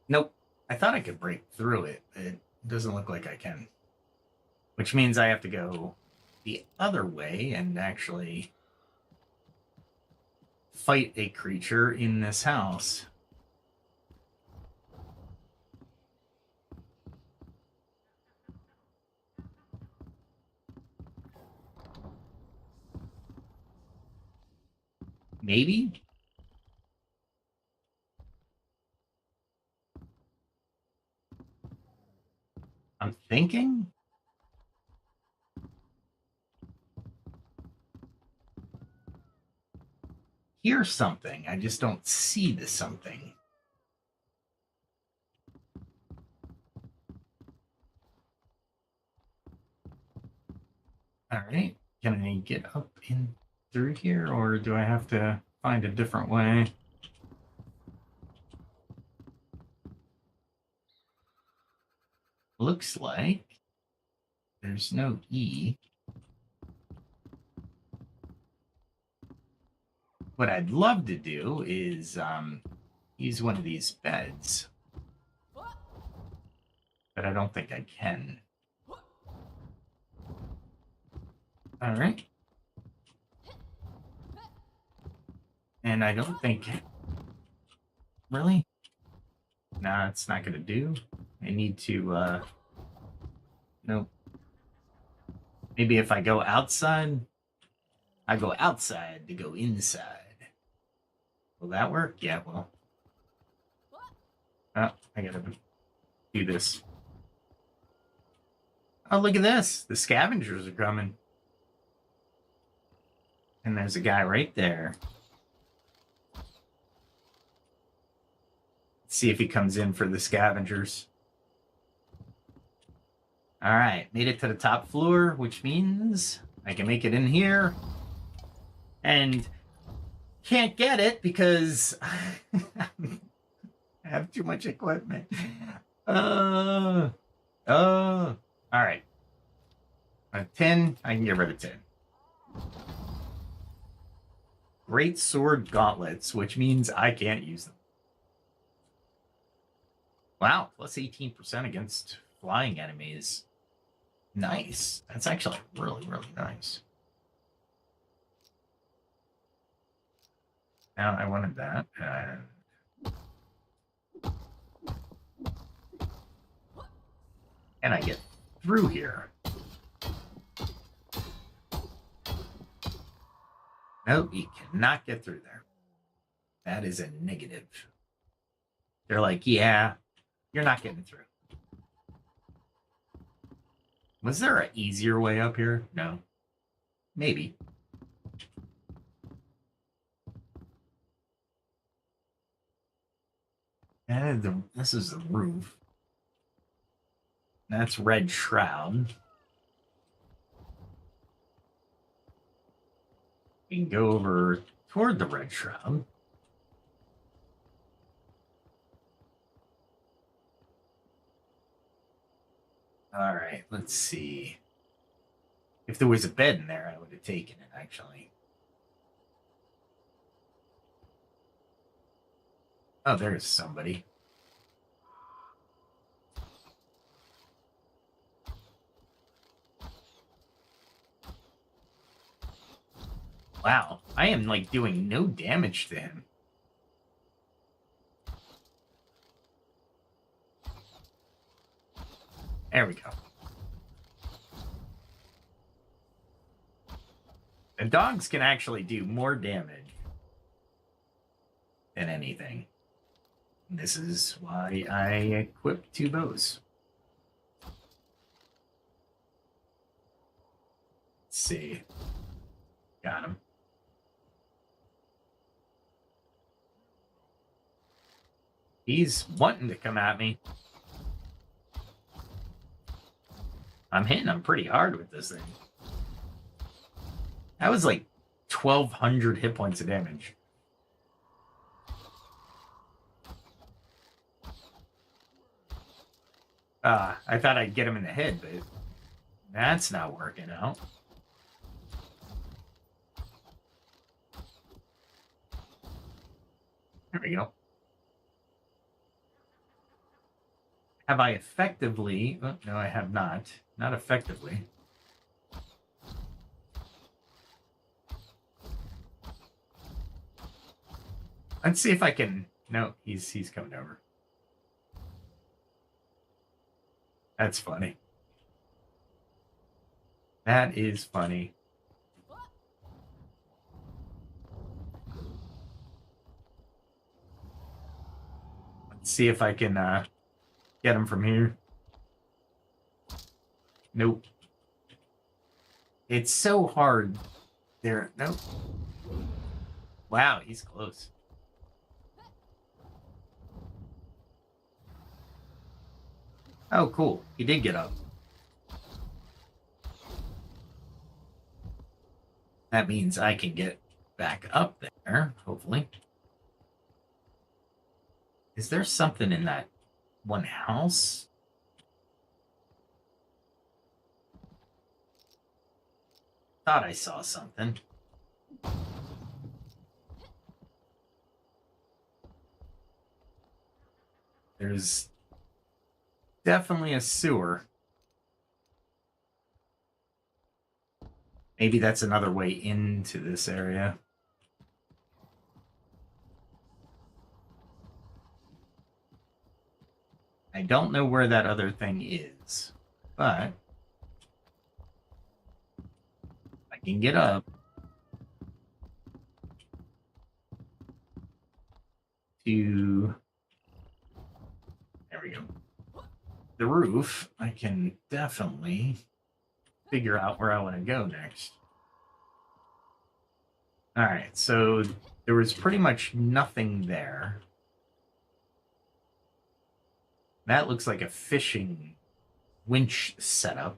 Nope. I thought I could break through it. It doesn't look like I can. Which means I have to go the other way and actually fight a creature in this house. Maybe? I'm thinking? Here's something. I just don't see the something. All right. Can I get up in through here, or do I have to find a different way? Looks like there's no E. What I'd love to do is use one of these beds, but I don't think I can. All right. And I don't think... Really? Nah, it's not going to do. I need to... Nope. Maybe if I go outside... I go outside to go inside. Will that work? Yeah, well. Oh, I gotta do this. Oh, look at this. The scavengers are coming. And there's a guy right there. Let's see if he comes in for the scavengers. All right, made it to the top floor, which means I can make it in here. And can't get it because I have too much equipment. All right. 10, I can get rid of 10. Great sword gauntlets, which means I can't use them. Wow, plus 18% against flying enemies. Nice. That's actually really, really nice. Now I wanted that. And I get through here. Nope, you cannot get through there. That is a negative. They're like, yeah, you're not getting through. Was there an easier way up here? No. Maybe. This is the roof. That's Red Shroud. We can go over toward the Red Shroud. All right, let's see. If there was a bed in there, I would have taken it, actually. Oh, there's somebody. Wow, I am, like, doing no damage to him. There we go. The dogs can actually do more damage than anything. This is why I equipped 2 bows. Let's see. Got him. He's wanting to come at me. I'm hitting him pretty hard with this thing. That was like 1,200 hit points of damage. I thought I'd get him in the head, but that's not working out. There we go. Have I effectively... Oh, no, I have not. Not effectively. Let's see if I can... No, he's coming over. That's funny. That is funny. Let's see if I can get him from here. Nope. It's so hard. There. Nope. Wow, he's close. Oh, cool. He did get up. That means I can get back up there, hopefully. Is there something in that one house? Thought I saw something. There's definitely a sewer. Maybe that's another way into this area. I don't know where that other thing is, but I can get up to... There we go. The roof, I can definitely figure out where I want to go next. All right, so there was pretty much nothing there. That looks like a fishing winch setup.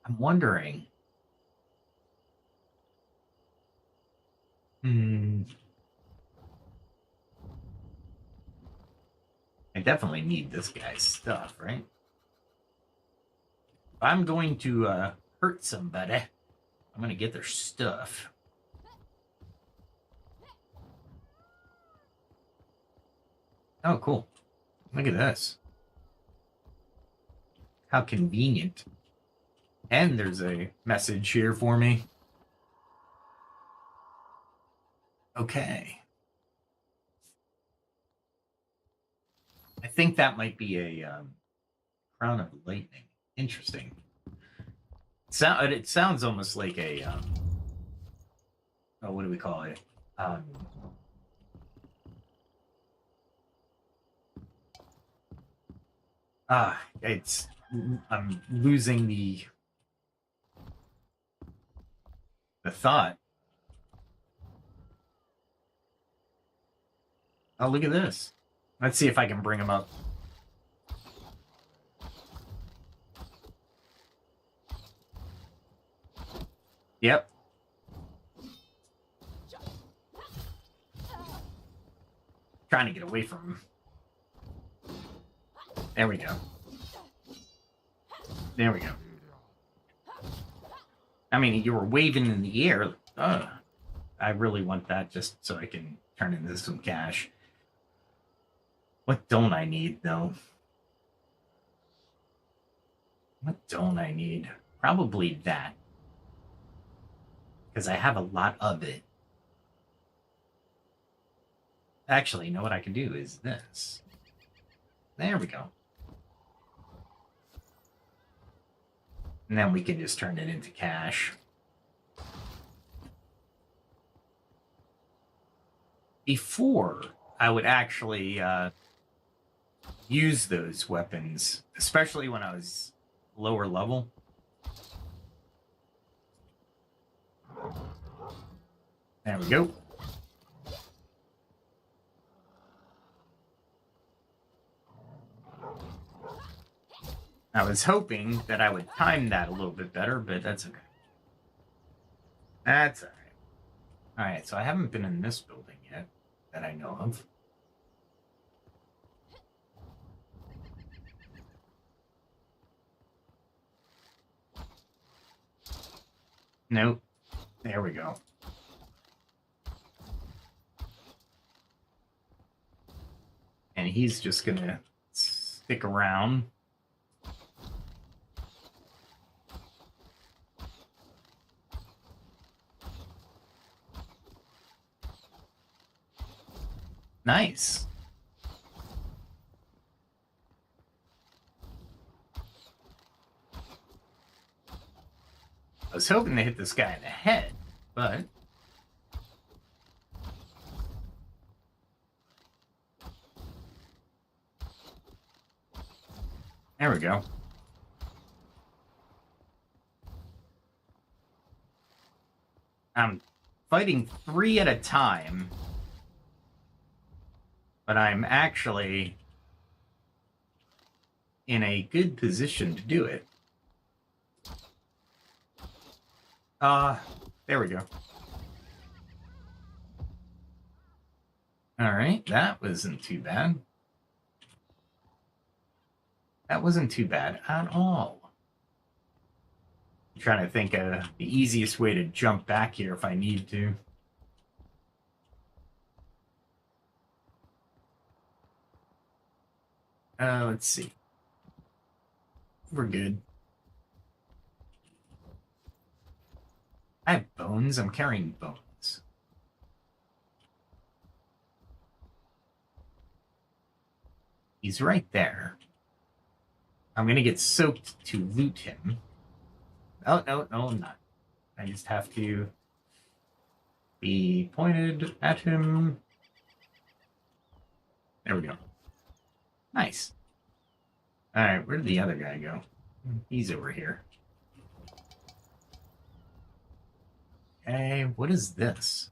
I'm wondering. I definitely need this guy's stuff, right? If I'm going to hurt somebody, I'm going to get their stuff. Oh, cool. Look at this. How convenient. And there's a message here for me. Okay. I think that might be a crown of lightning. Interesting. It sounds almost like a... oh, what do we call it? It's... I'm losing the thought. Oh, look at this. Let's see if I can bring him up. Yep. Trying to get away from him. There we go. There we go. I mean, you were waving in the air. I really want that just so I can turn into some cash. What don't I need, though? What don't I need? Probably that. Because I have a lot of it. Actually, you know what I can do is this. There we go. And then we can just turn it into cash. Before, I would actually use those weapons, especially when I was lower level. There we go. I was hoping that I would time that a little bit better, but that's okay. That's all right. All right, so I haven't been in this building yet that I know of. Nope. There we go. And he's just gonna stick around. Nice. I was hoping to hit this guy in the head, but there we go. I'm fighting 3 at a time, but I'm actually in a good position to do it. There we go. All right, that wasn't too bad. That wasn't too bad at all. I'm trying to think of the easiest way to jump back here if I need to. Let's see. We're good. I have bones. I'm carrying bones. He's right there. I'm going to get soaked to loot him. Oh, no, I'm not. I just have to be pointed at him. There we go. Nice. All right, where did the other guy go? He's over here. Okay, what is this?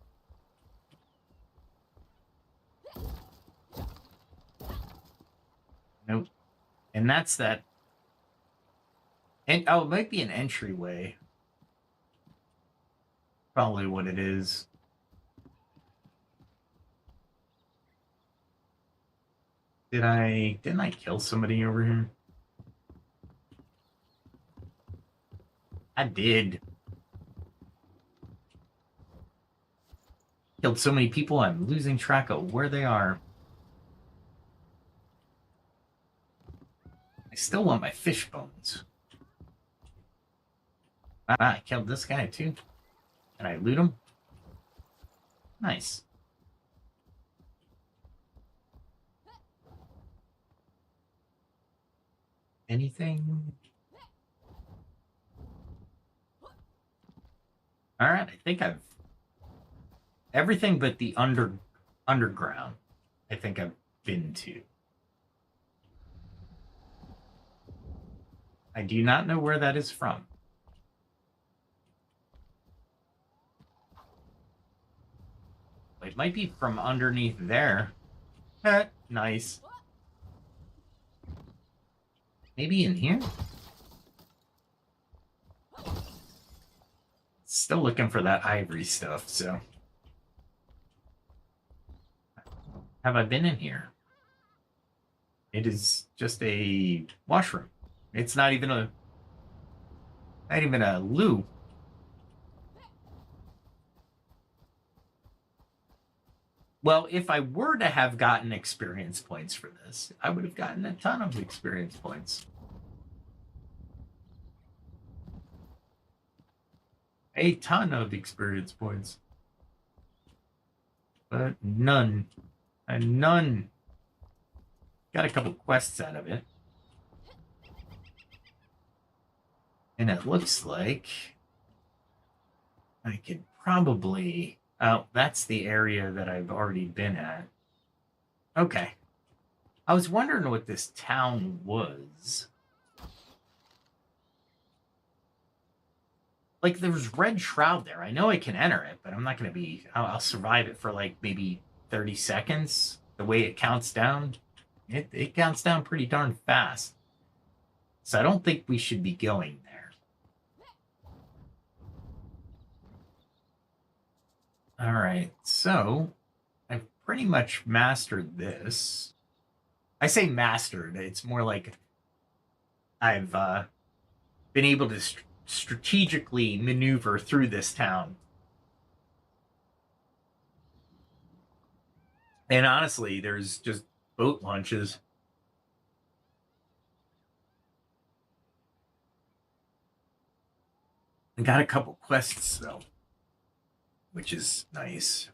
Nope. And that's that. And oh, it might be an entryway. Probably what it is. Didn't I kill somebody over here? I did. Killed so many people, I'm losing track of where they are. I still want my fish bones. I killed this guy too. Can I loot him? Nice. Anything? All right, I think I've everything but the underground. I think I've been to. I do not know where that is from. It might be from underneath there. Nice. Maybe in here? Still looking for that ivory stuff, so. Have I been in here? It is just a washroom. It's not even a loo. Well, if I were to have gotten experience points for this, I would have gotten a ton of experience points. A ton of experience points. But none. And none. Got a couple quests out of it. And it looks like I could probably... Oh, that's the area that I've already been at. Okay. I was wondering what this town was. Like, there's Red Shroud there. I know I can enter it, but I'm not going to be... I'll survive it for, like, maybe 30 seconds. The way it counts down. It counts down pretty darn fast. So I don't think we should be going there. All right, so I've pretty much mastered this. I say mastered. It's more like I've been able to strategically maneuver through this town. And honestly, there's just boat launches. I got a couple quests, though, which is nice.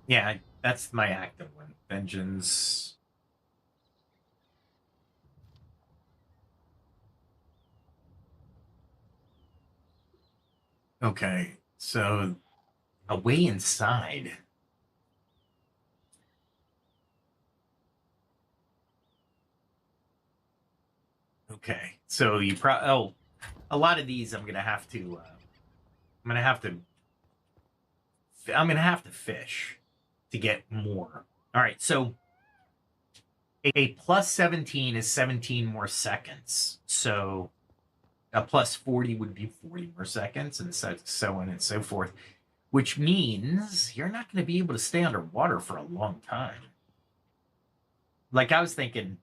Yeah, that's my active one. Vengeance. Okay, so a way inside. Okay, so you a lot of these I'm gonna have to I'm gonna have to fish to get more. All right, so a plus 17 is 17 more seconds. So a plus 40 would be 40 more seconds, and so on and so forth, which means you're not going to be able to stay underwater for a long time. Like, I was thinking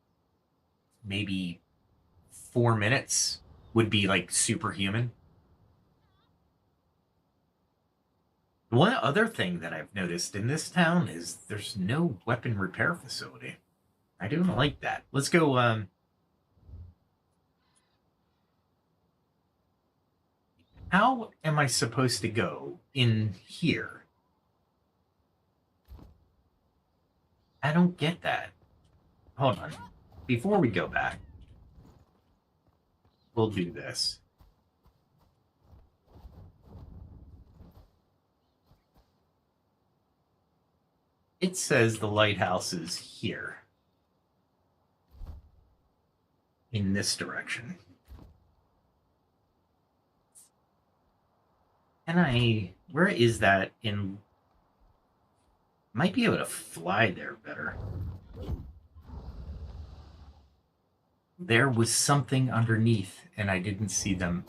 maybe 4 minutes would be like superhuman. One other thing that I've noticed in this town is there's no weapon repair facility. I don't like that. Let's go. How am I supposed to go in here? I don't get that. Hold on. Before we go back, we'll do this. It says the lighthouse is here. In this direction. Where is that in? Might be able to fly there better. There was something underneath and I didn't see them.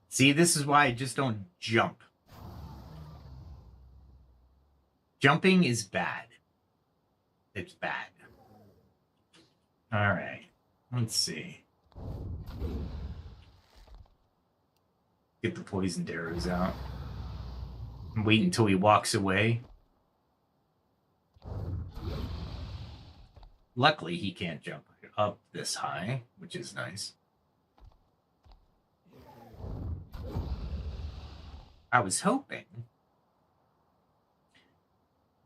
See, this is why I just don't jump. Jumping is bad. It's bad. All right. Let's see. Get the poisoned arrows out. And wait until he walks away. Luckily, he can't jump up this high, which is nice. I was hoping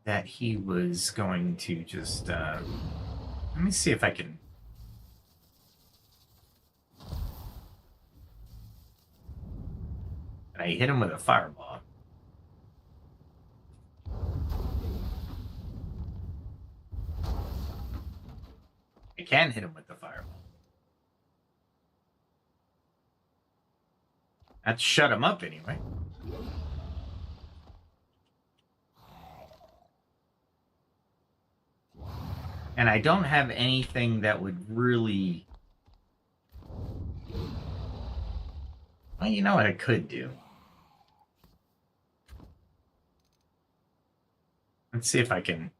that he was going to just... let me see if I can... I hit him with a fireball. I can hit him with the fireball. That shut him up anyway. And I don't have anything that would really... Well, you know what I could do? Let's see if I can...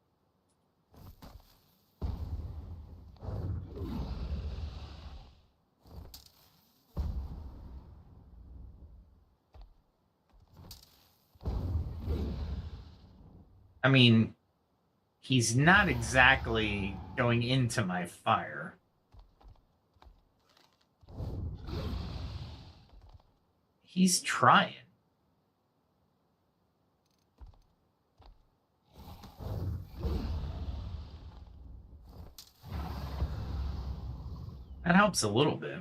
I mean, he's not exactly going into my fire. He's trying. That helps a little bit.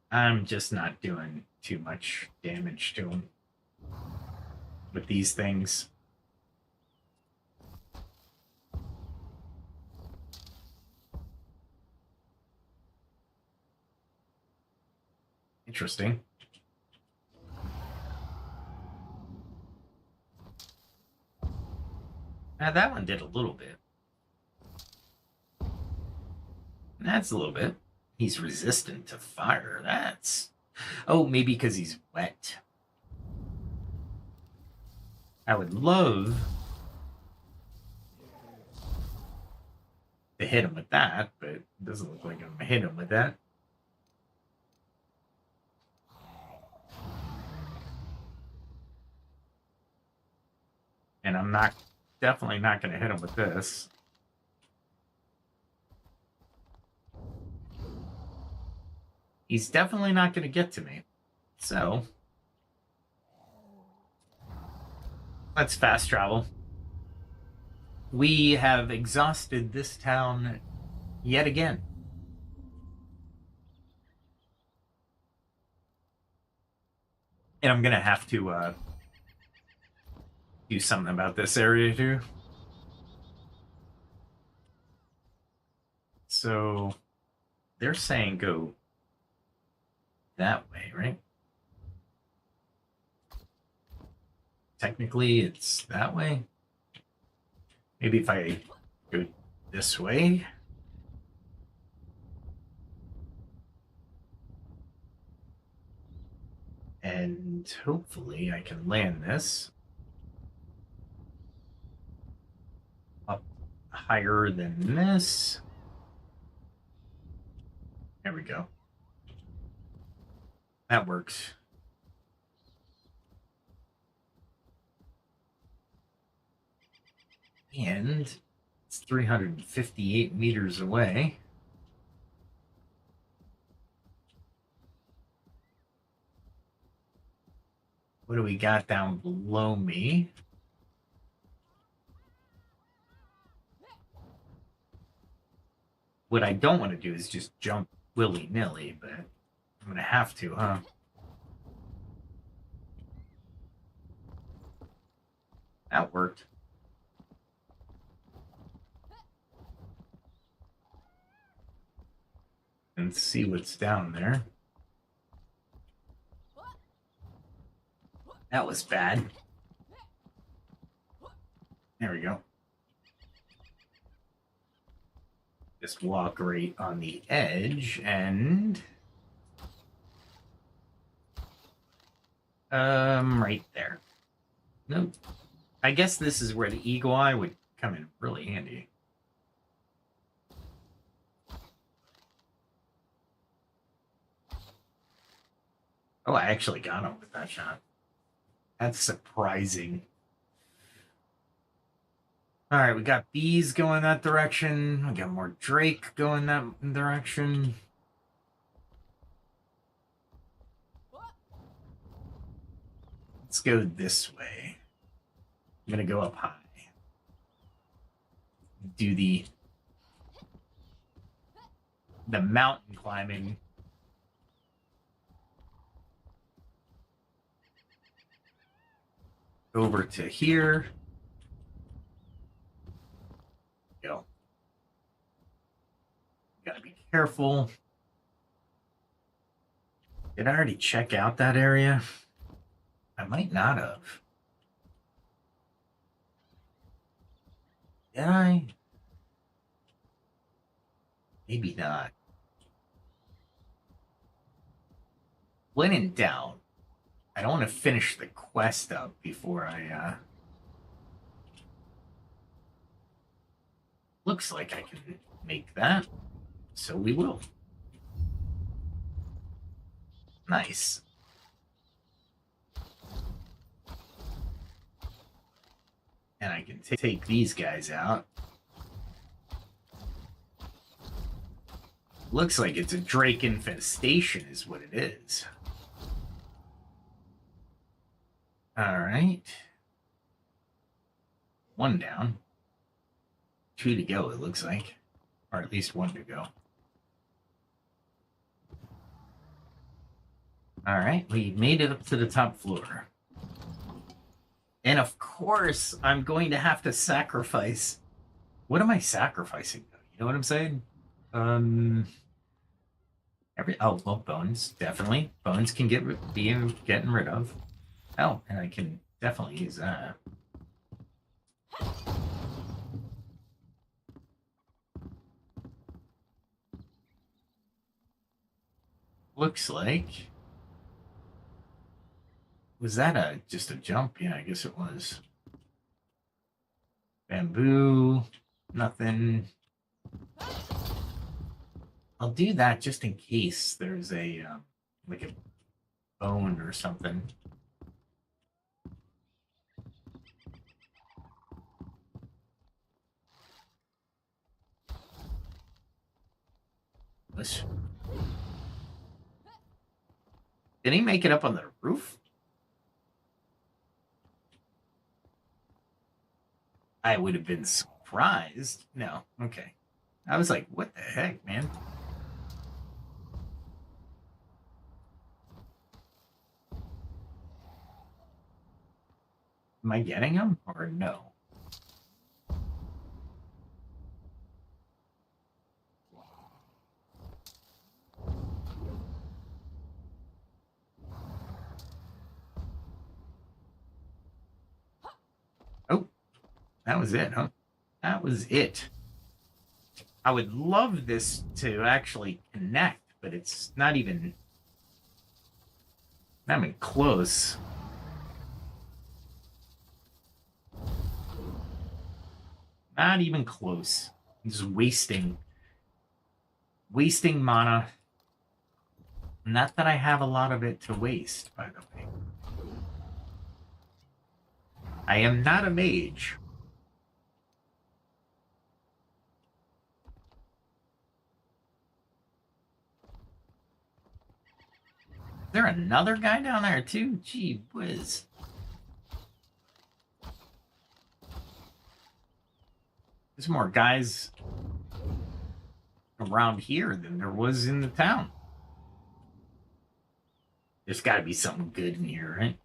I'm just not doing too much damage to him with these things. Interesting. Now that one did a little bit. That's a little bit. He's resistant to fire. That's... Oh, maybe because he's wet. I would love to hit him with that, but it doesn't look like I'm going to hit him with that. And I'm definitely not going to hit him with this. He's definitely not going to get to me. So, let's fast travel. We have exhausted this town yet again. And I'm going to have to do something about this area too. So, they're saying go that way, right? Technically, it's that way. Maybe if I go this way. And hopefully I can land this up higher than this. There we go. That works. And it's 358 meters away. What do we got down below me? What I don't want to do is just jump willy-nilly, but I'm going to have to, huh? That worked. And see what's down there. That was bad. There we go. Just walk right on the edge and... right there. Nope. I guess this is where the eagle eye would come in really handy. Oh, I actually got him with that shot. That's surprising. All right, we got bees going that direction. We got more drake going that direction. Let's go this way. I'm going to go up high. Do the mountain climbing. Over to here. Go. Gotta be careful. Did I already check out that area? I might not have. Did I? Maybe not. When in doubt, I don't want to finish the quest up before I, Looks like I can make that, so we will. Nice. And I can take these guys out. Looks like it's a drake infestation is what it is. All right. One down. 2 to go, it looks like. Or at least 1 to go. All right, we made it up to the top floor. And of course, I'm going to have to sacrifice. What am I sacrificing? You know what I'm saying? Well, bones, definitely. Bones can be getting rid of. Oh, and I can definitely use that. Looks like... Was that just a jump? Yeah, I guess it was. Bamboo. Nothing. I'll do that just in case there's a, like a bone or something. ridiculous. Did he make it up on the roof? I would have been surprised. No, okay. I was like, what the heck, man? Am I getting him or no? Oh, that was it, huh? That was it. I would love this to actually connect, but it's not even close. Not even close. I'm just wasting mana. Not that I have a lot of it to waste, by the way. I am not a mage. Is there another guy down there too? Gee whiz. There's more guys around here than there was in the town. There's got to be something good in here, right?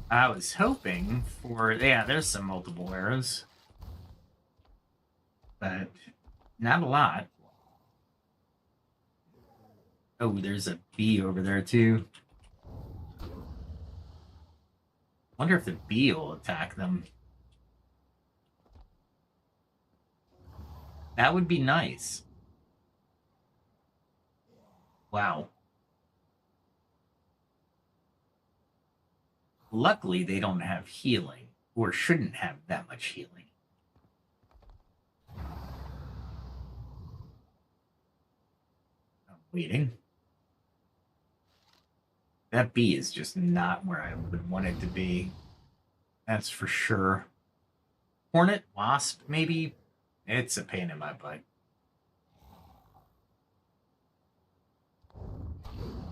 I was hoping for... Yeah, there's some multiple arrows. But not a lot. Oh, there's a bee over there, too. Wonder if the bee will attack them. That would be nice. Wow. Luckily, they don't have healing, or shouldn't have that much healing. I'm waiting. That bee is just not where I would want it to be. That's for sure. Hornet? Wasp? Maybe? It's a pain in my butt.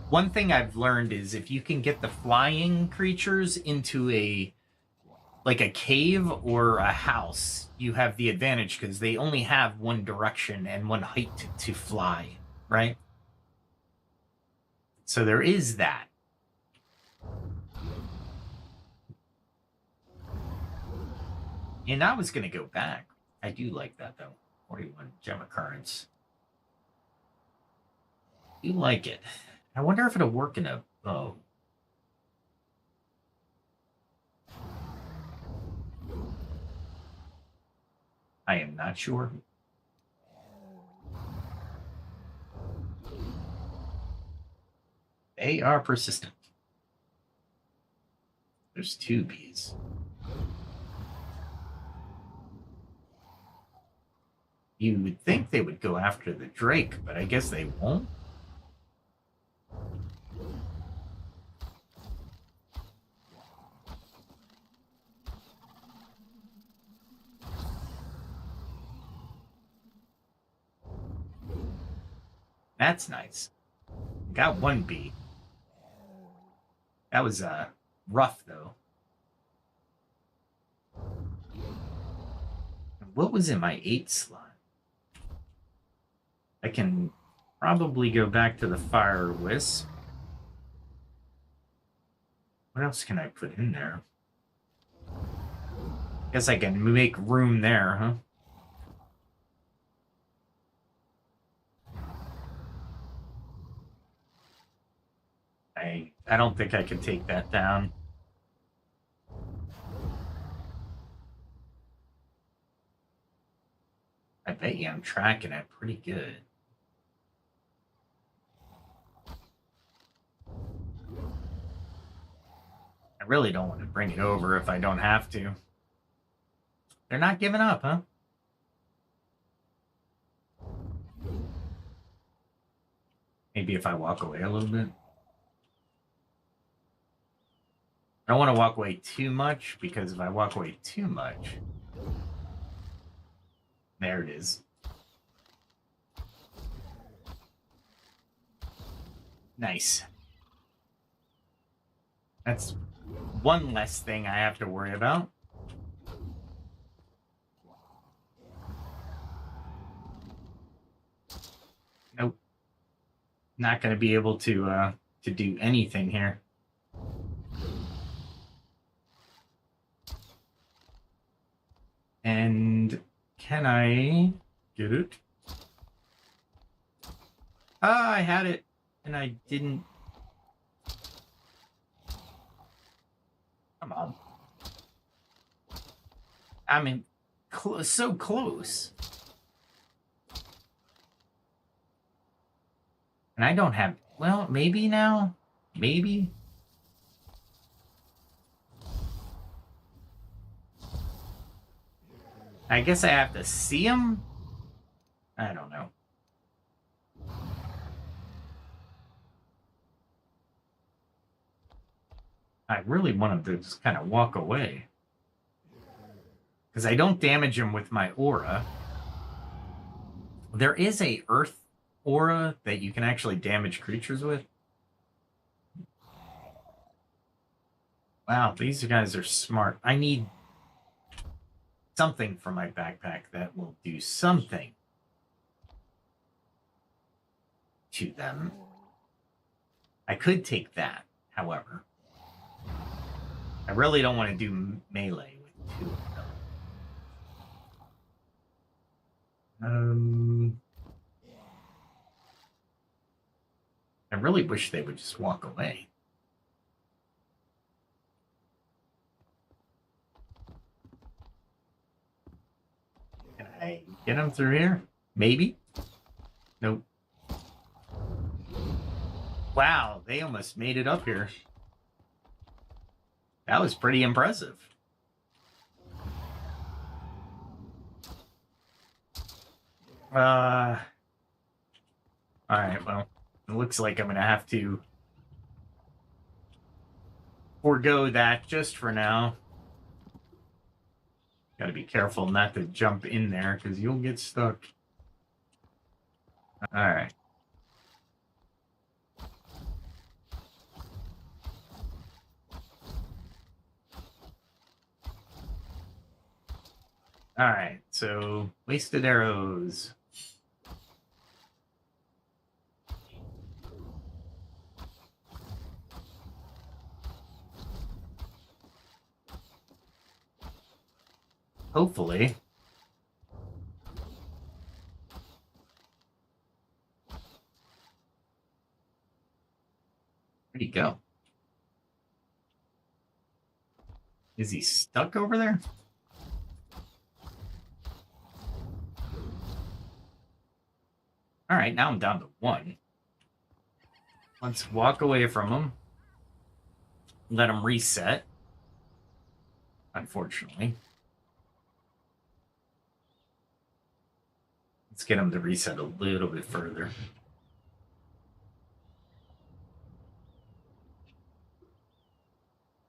One thing I've learned is if you can get the flying creatures into a cave or a house, you have the advantage because they only have one direction and one height to fly, right? So there is that. And I was going to go back. I do like that, though. 41 gem occurrence. You like it. I wonder if it'll work in a bow. I am not sure. They are persistent. There's 2 bees. You would think they would go after the drake, but I guess they won't. That's nice. Got 1 bee. That was rough, though. What was in my 8 slot? I can probably go back to the fire wisp. What else can I put in there? Guess I can make room there, huh? I don't think I can take that down. I bet you I'm tracking it pretty good. I really don't want to bring it over if I don't have to. They're not giving up, huh? Maybe if I walk away a little bit. I don't want to walk away too much, because if I walk away too much... There it is. Nice. That's one less thing I have to worry about. Nope. Not going to be able to do anything here. And can I get it? Ah, I had it, and I didn't. Come on. I mean, so close. And I don't have... Well, maybe now? Maybe? I guess I have to see him? I don't know. I really want him to just kind of walk away. Because I don't damage him with my aura. There is a earth aura that you can actually damage creatures with. Wow, these guys are smart. I need something from my backpack that will do something to them. I could take that, however. I really don't want to do melee with two of them. I really wish they would just walk away. Can I get them through here? Maybe? Nope. Wow, they almost made it up here. That was pretty impressive. Alright, well, it looks like I'm gonna have to forego that just for now. Gotta be careful not to jump in there, because you'll get stuck. Alright. Alright, so wasted arrows. Hopefully. Where'd he go? Is he stuck over there? Alright, now I'm down to 1. Let's walk away from him. Let him reset. Unfortunately. Let's get him to reset a little bit further.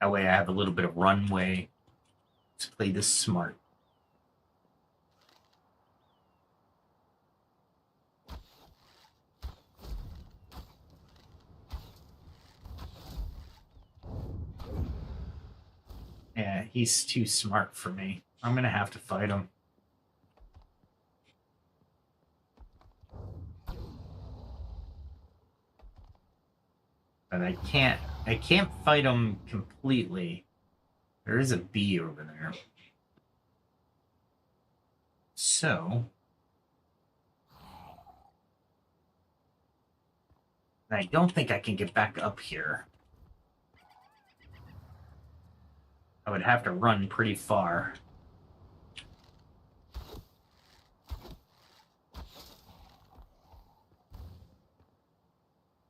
That way I have a little bit of runway to play this smart. Yeah, he's too smart for me. I'm gonna have to fight him. But I can't fight him completely. There is a bee over there. So I don't think I can get back up here. I would have to run pretty far.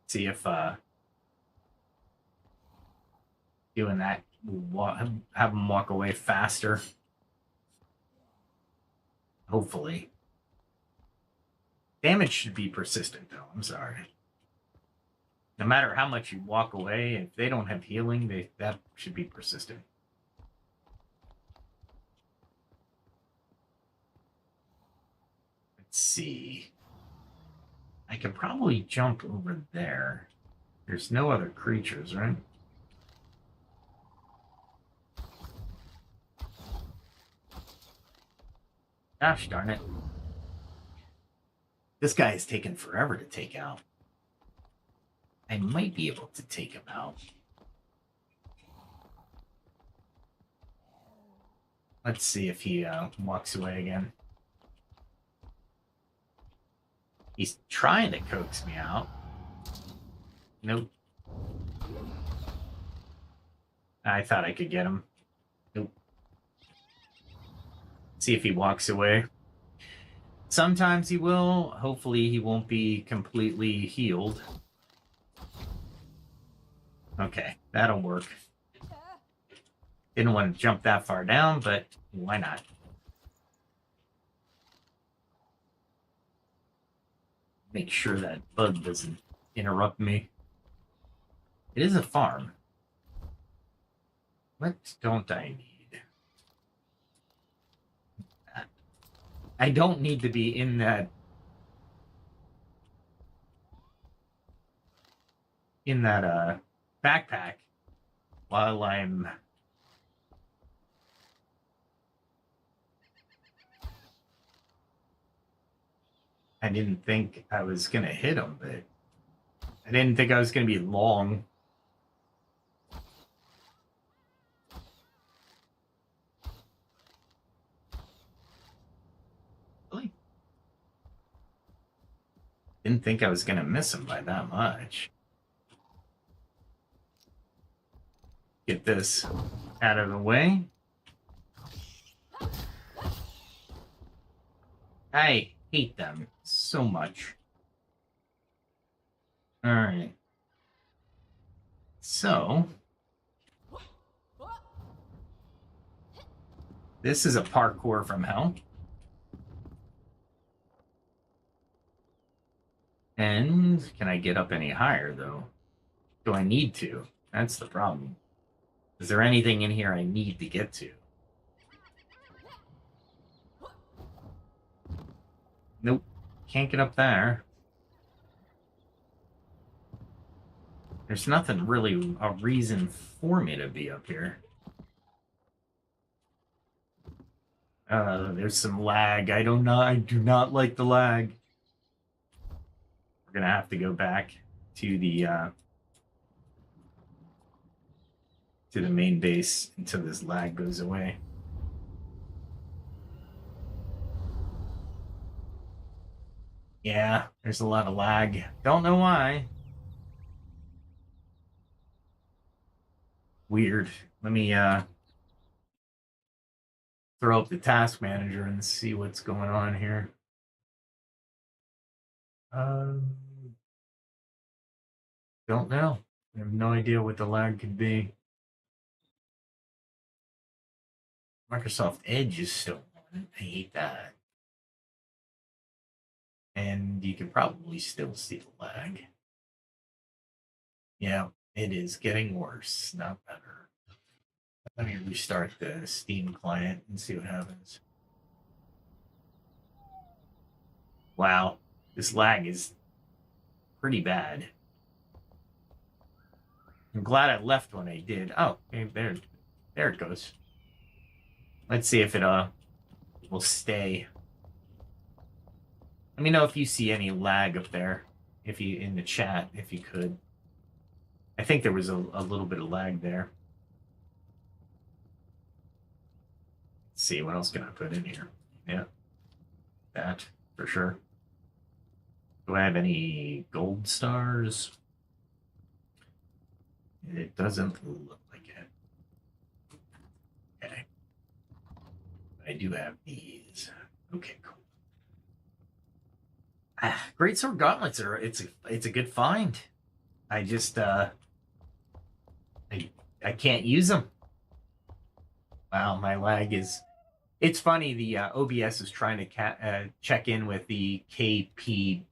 See if doing that will have him walk away faster. Hopefully. Damage should be persistent, though. I'm sorry. No matter how much you walk away, if they don't have healing, that should be persistent. Let's see. I could probably jump over there. There's no other creatures, right? Gosh darn it. This guy is taking forever to take out. I might be able to take him out. Let's see if he walks away again. He's trying to coax me out. Nope. I thought I could get him. Nope. See if he walks away. Sometimes he will. Hopefully he won't be completely healed. Okay, that'll work. Didn't want to jump that far down, but why not? Make sure that bug doesn't interrupt me. It is a farm. What don't I need? I don't need to be in that backpack while I'm I didn't think I was gonna hit him, but I didn't think I was gonna be long. Really? Didn't think I was gonna miss him by that much. Get this out of the way. I hate them so much. All right. So this is a parkour from hell. And can I get up any higher though? Do I need to? That's the problem. Is there anything in here I need to get to? Nope. Can't get up there. There's nothing really a reason for me to be up here. There's some lag. I do not like the lag. We're gonna have to go back to the main base until this lag goes away. Yeah, there's a lot of lag. Don't know why. Weird. Let me throw up the task manager and see what's going on here. Don't know. I have no idea what the lag could be. Microsoft Edge is still on. I hate that. And you can probably still see the lag. Yeah, it is getting worse, not better. Let me restart the Steam client and see what happens. Wow, this lag is pretty bad. I'm glad I left when I did. Oh, okay, there it goes. Let's see if it will stay. Let me know if you see any lag up there, if you in the chat, if you could. I think there was a little bit of lag there. Let's see, what else can I put in here? Yeah, that for sure. Do I have any gold stars? It doesn't look like it. Okay. I do have these. Okay, cool. Great Sword Gauntlets are it's a good find. I just I can't use them. Wow, my lag is. It's funny. The OBS is trying to check in with the KBPSs,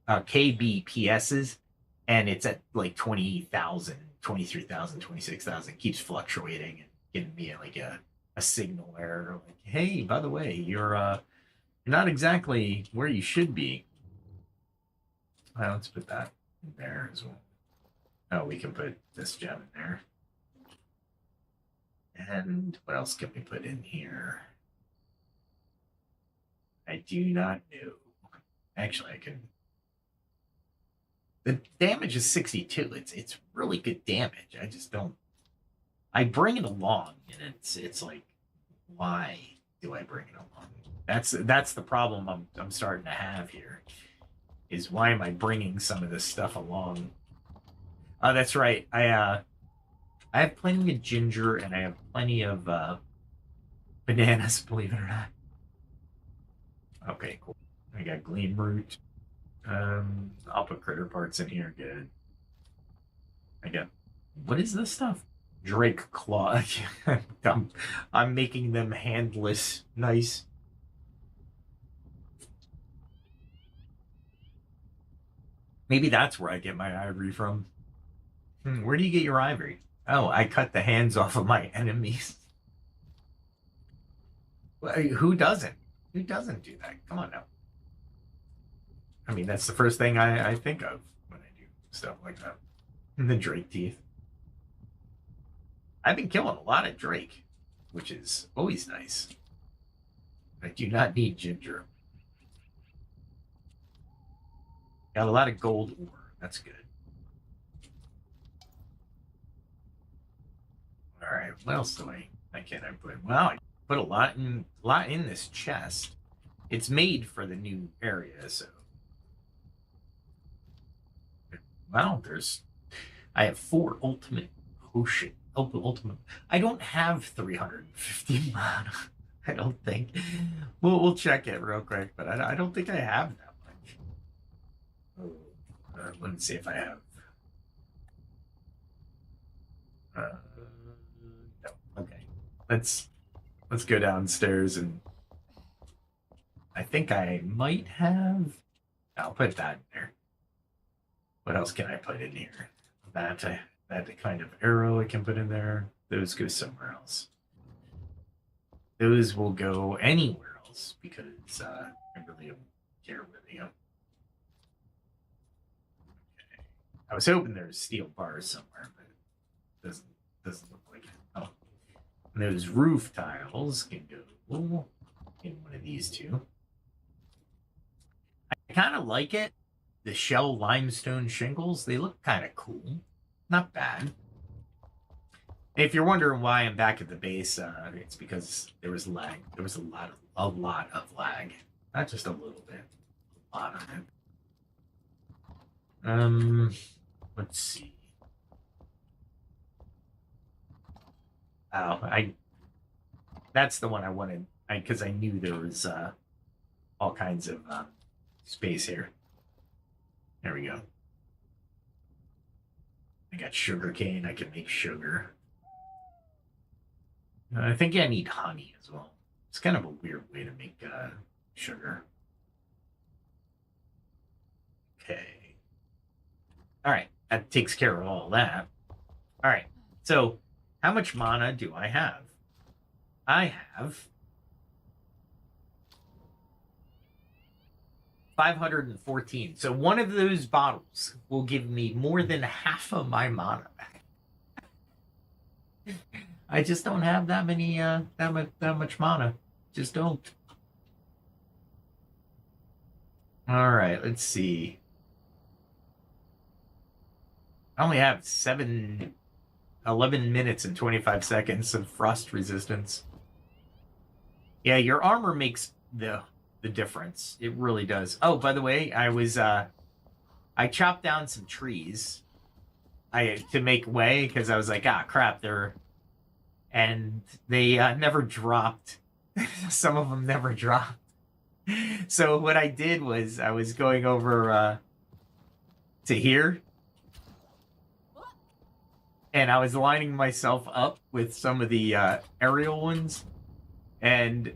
and it's at like 20,000, 23,000, 26,000. Keeps fluctuating and giving me like a signal error, like, hey, by the way, you're not exactly where you should be. Let's put that in there as well. Oh, we can put this gem in there. And what else can we put in here? I do not know. Actually, I can. The damage is 62. It's really good damage. I just don't. I bring it along, and it's like, why do I bring it along? That's the problem I'm starting to have here. Is why am I bringing some of this stuff along? Oh, that's right. I have plenty of ginger and I have plenty of bananas, believe it or not. Okay, cool. I got gleam root. I'll put critter parts in here. Good. I got, what is this stuff? Drake claw. I'm making them handless. Nice. Maybe that's where I get my ivory from. Where do you get your ivory? Oh, I cut the hands off of my enemies. Who doesn't? Who doesn't do that? Come on now. I mean, that's the first thing I think of when I do stuff like that. The Drake teeth. I've been killing a lot of Drake, which is always nice. I do not need ginger. Got a lot of gold ore. That's good. All right, what else do I can I put? Well, I put a lot in this chest. It's made for the new area, so. Well, I have 4 ultimate potion. Ultimate. I don't have 350 mana. I don't think. We'll check it real quick, but I don't think I have that much. Oh, let me see if I have. No. Okay. Let's go downstairs and I think I might have. I'll put that in there. What else can I put in here? That kind of arrow I can put in there. Those go somewhere else. Those will go anywhere else because I really don't care where they go. Okay. I was hoping there was steel bars somewhere, but it doesn't look like it. Oh, and those roof tiles can go in one of these two. I kind of like it. The shell limestone shingles, they look kind of cool. Not bad. If you're wondering why I'm back at the base, it's because there was lag. There was a lot of lag. Not just a little bit. A lot of it. Let's see. Oh, that's the one I wanted. Because I knew there was all kinds of space here. There we go. I got sugar cane. I can make sugar. I think I need honey as well. It's kind of a weird way to make sugar. Okay. All right. That takes care of all that. All right. So how much mana do I have? I have 514. So one of those bottles will give me more than half of my mana back. I just don't have that many that much mana. Just don't. All right, let's see. I only have 11 minutes and 25 seconds of frost resistance. Yeah, your armor makes the difference. It really does. Oh, by the way, I chopped down some trees to make way because I was like, crap, and they never dropped. Some of them never dropped. So what I did was I was going over to here and I was lining myself up with some of the aerial ones and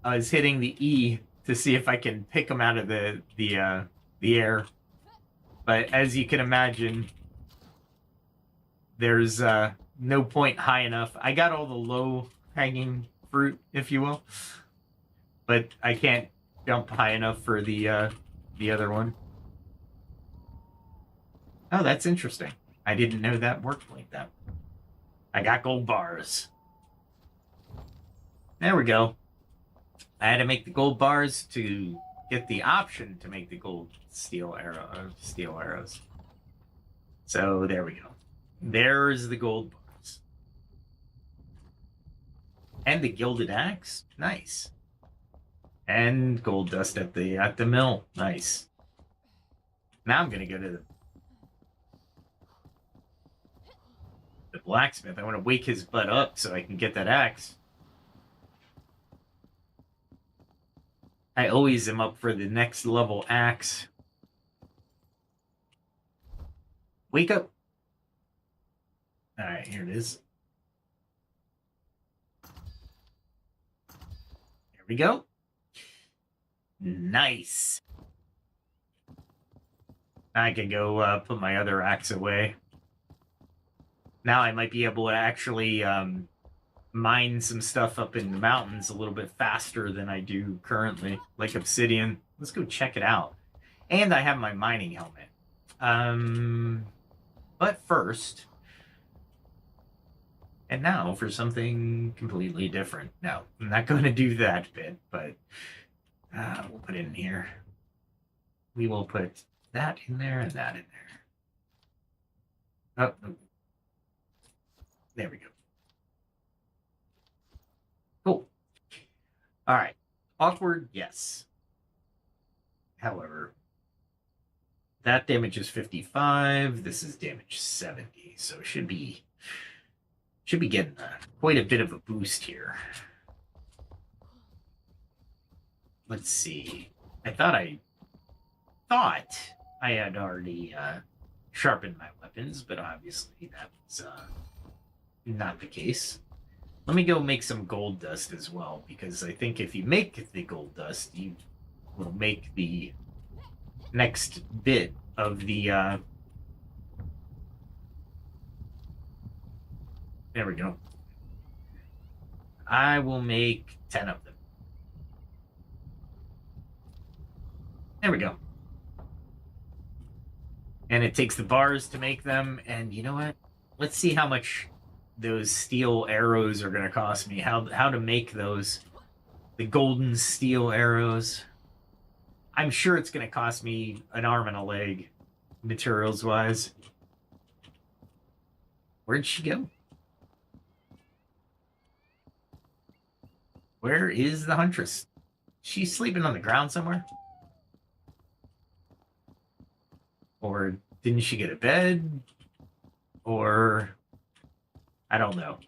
I was hitting the E to see if I can pick them out of the air. But as you can imagine, there's no point high enough. I got all the low-hanging fruit, if you will, but I can't jump high enough for the other one. Oh, that's interesting. I didn't know that worked like that. I got gold bars. There we go. I had to make the gold bars to get the option to make the gold steel arrows. So there we go. There's the gold bars. And the gilded axe. Nice. And gold dust at the mill. Nice. Now I'm gonna go to the blacksmith. I want to wake his butt up so I can get that axe. I always am up for the next level axe. Wake up. Alright, here it is. There we go. Nice. I can go put my other axe away. Now I might be able to actually mine some stuff up in the mountains a little bit faster than I do currently, like obsidian. Let's go check it out. And I have my mining helmet. But first, and now for something completely different. No, I'm not going to do that bit, but we'll put it in here. We will put that in there and that in there. Oh, there we go. Cool. All right. Awkward, yes. However, that damage is 55. This is damage 70, so it should be getting quite a bit of a boost here. Let's see. I thought I had already sharpened my weapons, but obviously that was not the case. Let me go make some gold dust as well, because I think if you make the gold dust, you will make the next bit of the there we go. I will make 10 of them. There we go. And it takes the bars to make them, and you know what? Let's see how much those steel arrows are going to cost me. How to make those. The golden steel arrows. I'm sure it's going to cost me an arm and a leg, materials-wise. Where'd she go? Where is the huntress? She's sleeping on the ground somewhere? Or didn't she get a bed? Or I don't know.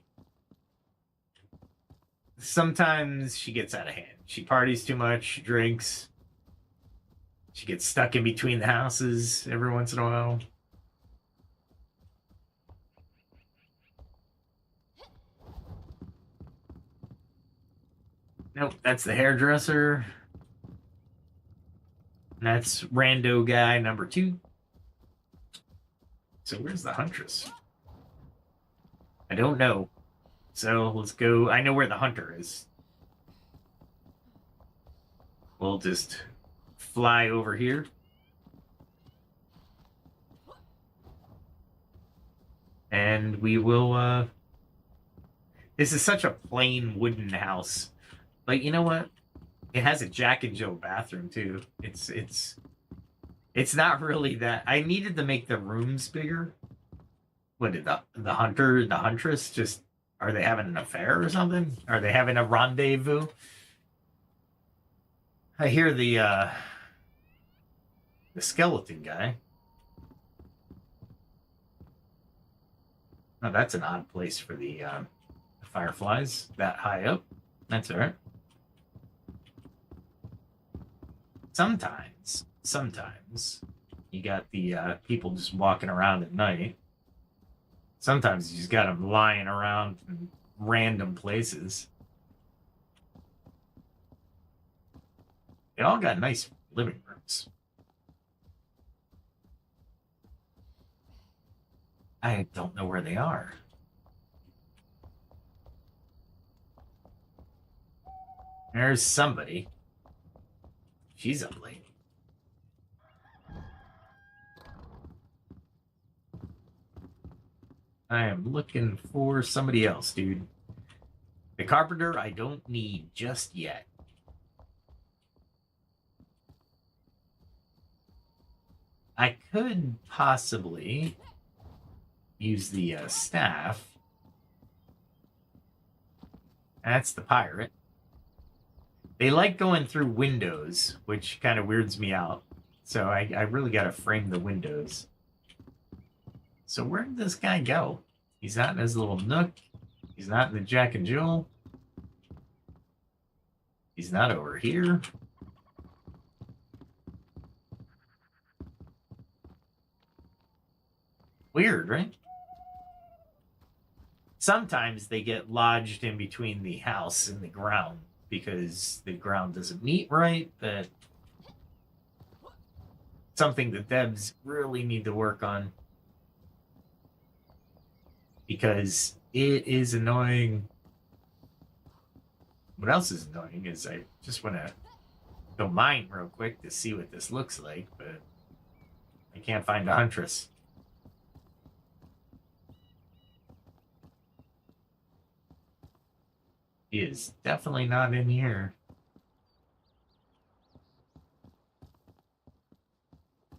Sometimes she gets out of hand. She parties too much, she drinks. She gets stuck in between the houses every once in a while. Nope, that's the hairdresser. That's rando guy number 2. So where's the huntress? I don't know. So let's go. I know where the hunter is. We'll just fly over here. And we will, this is such a plain wooden house. But you know what? It has a Jack and Jill bathroom too. It's not really that. I needed to make the rooms bigger. What did the hunter, the huntress just, are they having an affair or something? Are they having a rendezvous? I hear the skeleton guy. Oh, that's an odd place for the fireflies that high up. That's all right. Sometimes you got the people just walking around at night. Sometimes you just got them lying around in random places. They all got nice living rooms. I don't know where they are. There's somebody. She's up late. I am looking for somebody else, dude. The carpenter I don't need just yet. I could possibly use the staff. That's the pirate. They like going through windows, which kind of weirds me out. So I really got to frame the windows. So where did this guy go? He's not in his little nook. He's not in the Jack and Jill. He's not over here. Weird, right? Sometimes they get lodged in between the house and the ground because the ground doesn't meet right, but something the devs really need to work on because it is annoying. What else is annoying is I just want to go mine real quick to see what this looks like, but I can't find a huntress. He is definitely not in here.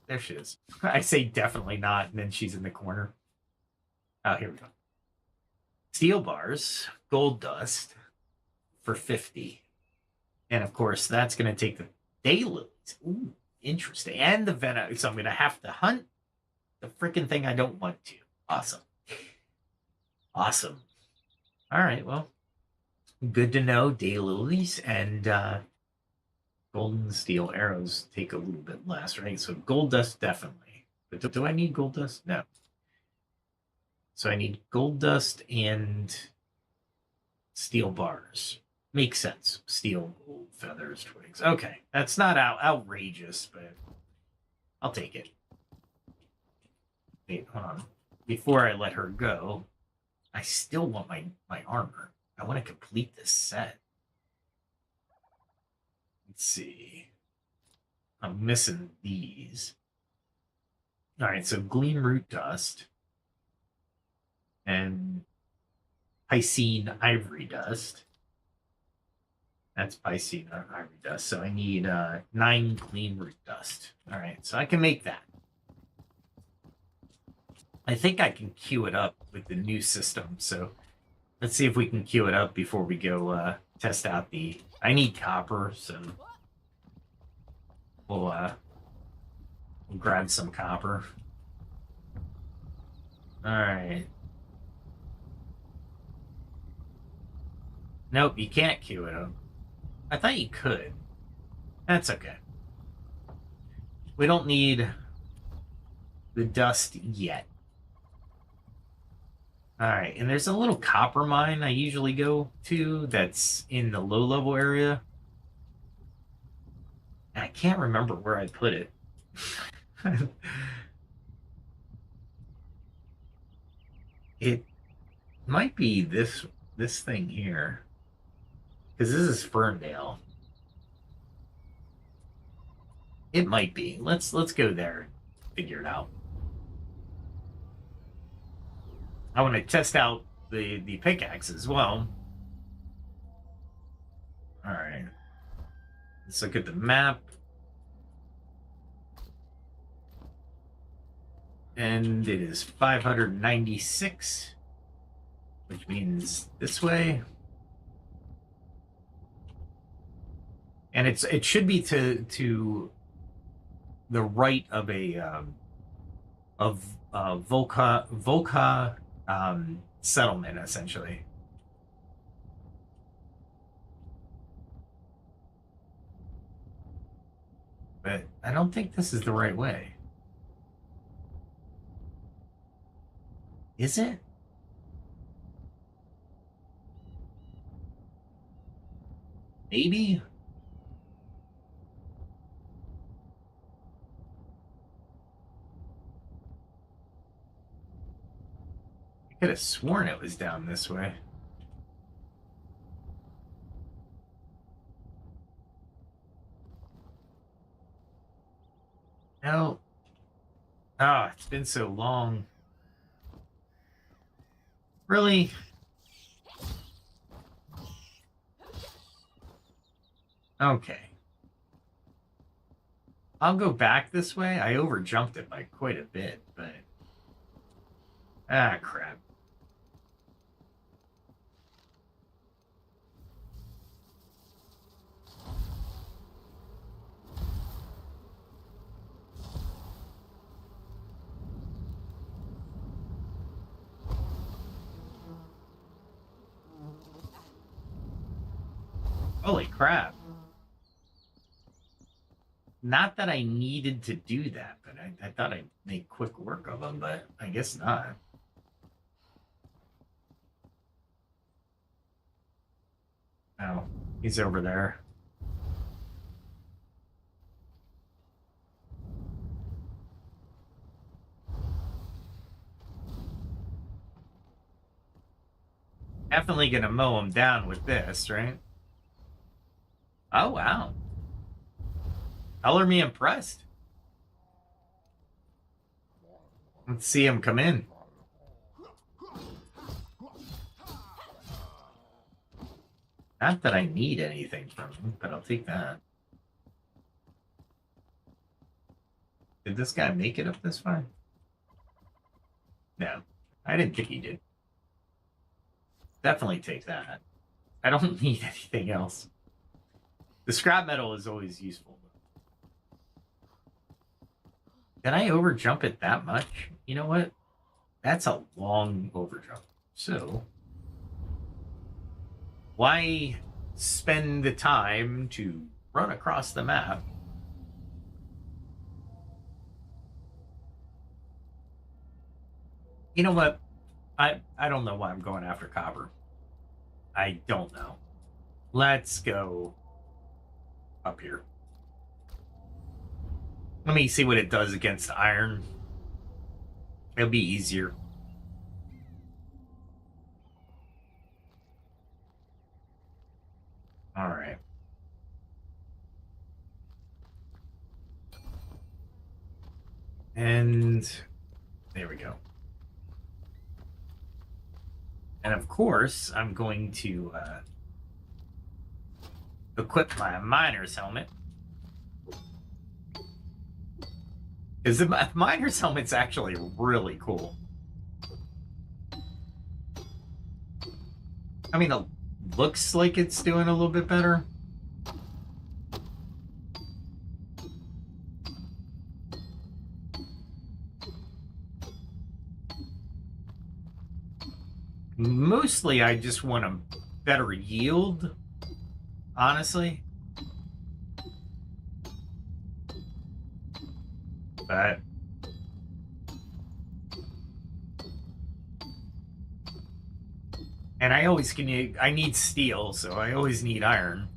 There she is. I say definitely not, and then she's in the corner. Oh, here we go. Steel bars, gold dust for 50. And of course, that's going to take the daylilies. Ooh, interesting. And the venom. So I'm going to have to hunt the freaking thing I don't want to. Awesome. Awesome. All right, well, good to know. Daylilies and golden steel arrows take a little bit less, right? So gold dust, definitely. But do I need gold dust? No. So I need gold dust and steel bars. Makes sense. Steel, gold, feathers, twigs. Okay, that's not outrageous, but I'll take it. Wait, hold on. Before I let her go, I still want my armor. I want to complete this set. Let's see. I'm missing these. All right, so gleam root dust and Piscine ivory dust. That's Piscine ivory dust. So I need 9 gleam root dust. All right, so I can make that. I think I can queue it up with the new system. So let's see if we can queue it up before we go test out the... I need copper, so we'll grab some copper. All right. Nope, you can't queue it up. I thought you could. That's okay. We don't need the dust yet. All right, and there's a little copper mine I usually go to that's in the low-level area. I can't remember where I put it. It might be this thing here. Because this is Ferndale. It might be. Let's go there and figure it out. I want to test out the pickaxe as well. All right. Let's look at the map. And it is 596, which means this way. And it should be to the right of a Volca settlement, essentially. But I don't think this is the right way. Is it? Maybe? I could have sworn it was down this way. No. Oh, it's been so long. Really? Okay. I'll go back this way. I overjumped it by quite a bit, but... Ah, crap. Holy crap. Not that I needed to do that, but I thought I'd make quick work of them, but I guess not. Oh, he's over there. Definitely gonna mow him down with this, right? Oh, wow. Color me impressed. Let's see him come in. Not that I need anything from him, but I'll take that. Did this guy make it up this far? No, I didn't think he did. Definitely take that. I don't need anything else. The scrap metal is always useful. Did I overjump it that much? You know what? That's a long overjump. So, why spend the time to run across the map? You know what? I don't know why I'm going after copper. I don't know. Let's go up here. Let me see what it does against iron. It'll be easier. All right. And there we go. And of course, I'm going to equip my miner's helmet. Because the miner's helmet's actually really cool. I mean, it looks like it's doing a little bit better. Mostly, I just want a better yield, honestly. But and I always I need steel, so I always need iron,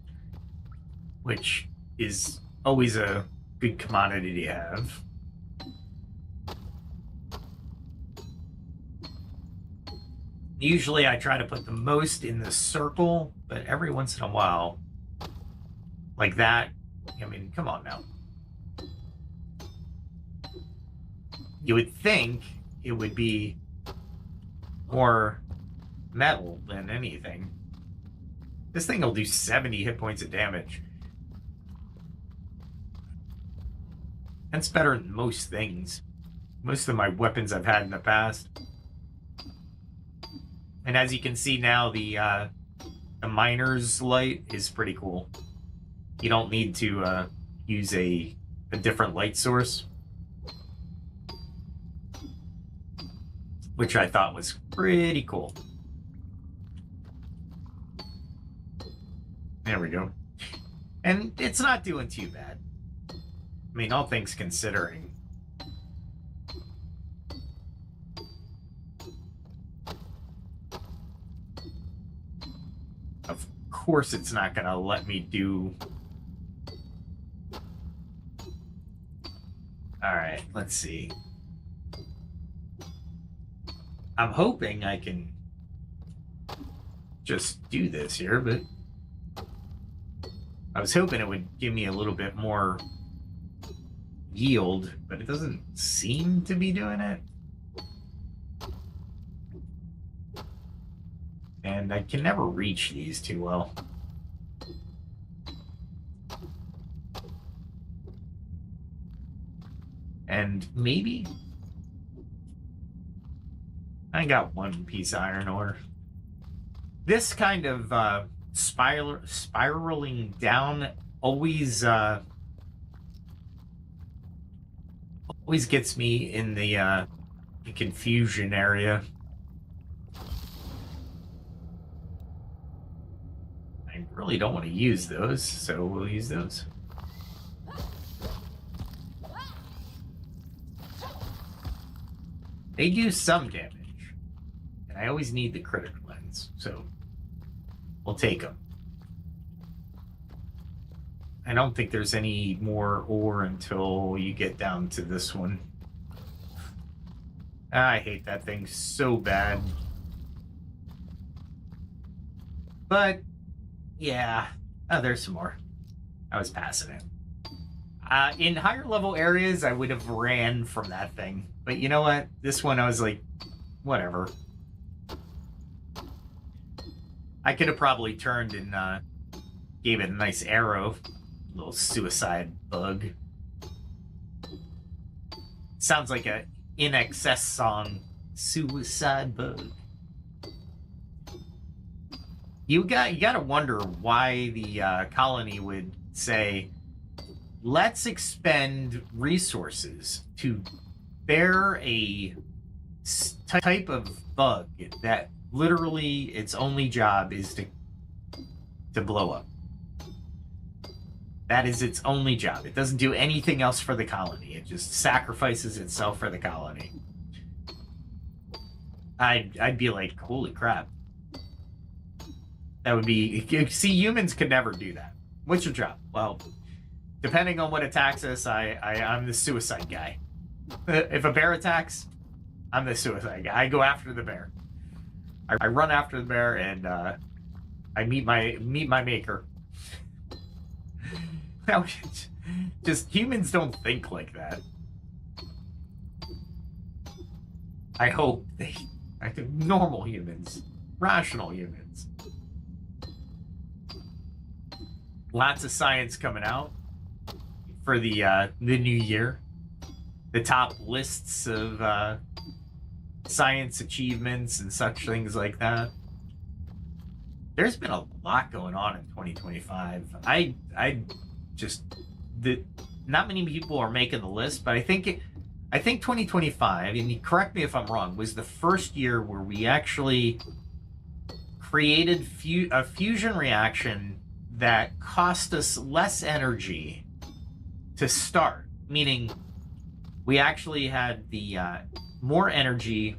which is always a good commodity to have. Usually I try to put the most in the circle, but every once in a while, like that, I mean, come on now. You would think it would be more metal than anything. This thing will do 70 hit points of damage. That's better than most things. Most of my weapons I've had in the past. And as you can see now, the miner's light is pretty cool. You don't need to use a different light source, which I thought was pretty cool. There we go. And it's not doing too bad. I mean, all things considering. Of course it's not going to let me do... Alright, let's see. I'm hoping I can just do this here, but I was hoping it would give me a little bit more yield, but it doesn't seem to be doing it. And I can never reach these too well. And maybe I got one piece of iron ore. This kind of spiraling down always gets me in the confusion area. I really don't want to use those, so we'll use those. They do some damage, and I always need the critical lens, so we'll take them. I don't think there's any more ore until you get down to this one. I hate that thing so bad. But, yeah. Oh, there's some more. I was passing it. In higher level areas, I would have ran from that thing. But you know what? This one, I was like, whatever. I could have probably turned and gave it a nice arrow. Little suicide bug. Sounds like a In Excess song. Suicide bug. You gotta wonder why the colony would say, let's expend resources to bear a type of bug that literally its only job is to blow up. That is its only job. It doesn't do anything else for the colony. It just sacrifices itself for the colony. I'd be like, holy crap. That would be... See, humans could never do that. What's your job? Well, depending on what attacks us, I'm the suicide guy. If a bear attacks, I'm the suicide guy. I go after the bear. I run after the bear, and I meet my maker. Just humans don't think like that. I hope normal humans, rational humans. Lots of science coming out for the new year. The top lists of science achievements and such things like that. There's been a lot going on in 2025. Not many people are making the list, but I think 2025, and correct me if I'm wrong, was the first year where we actually created a fusion reaction that cost us less energy to start, meaning we actually had the more energy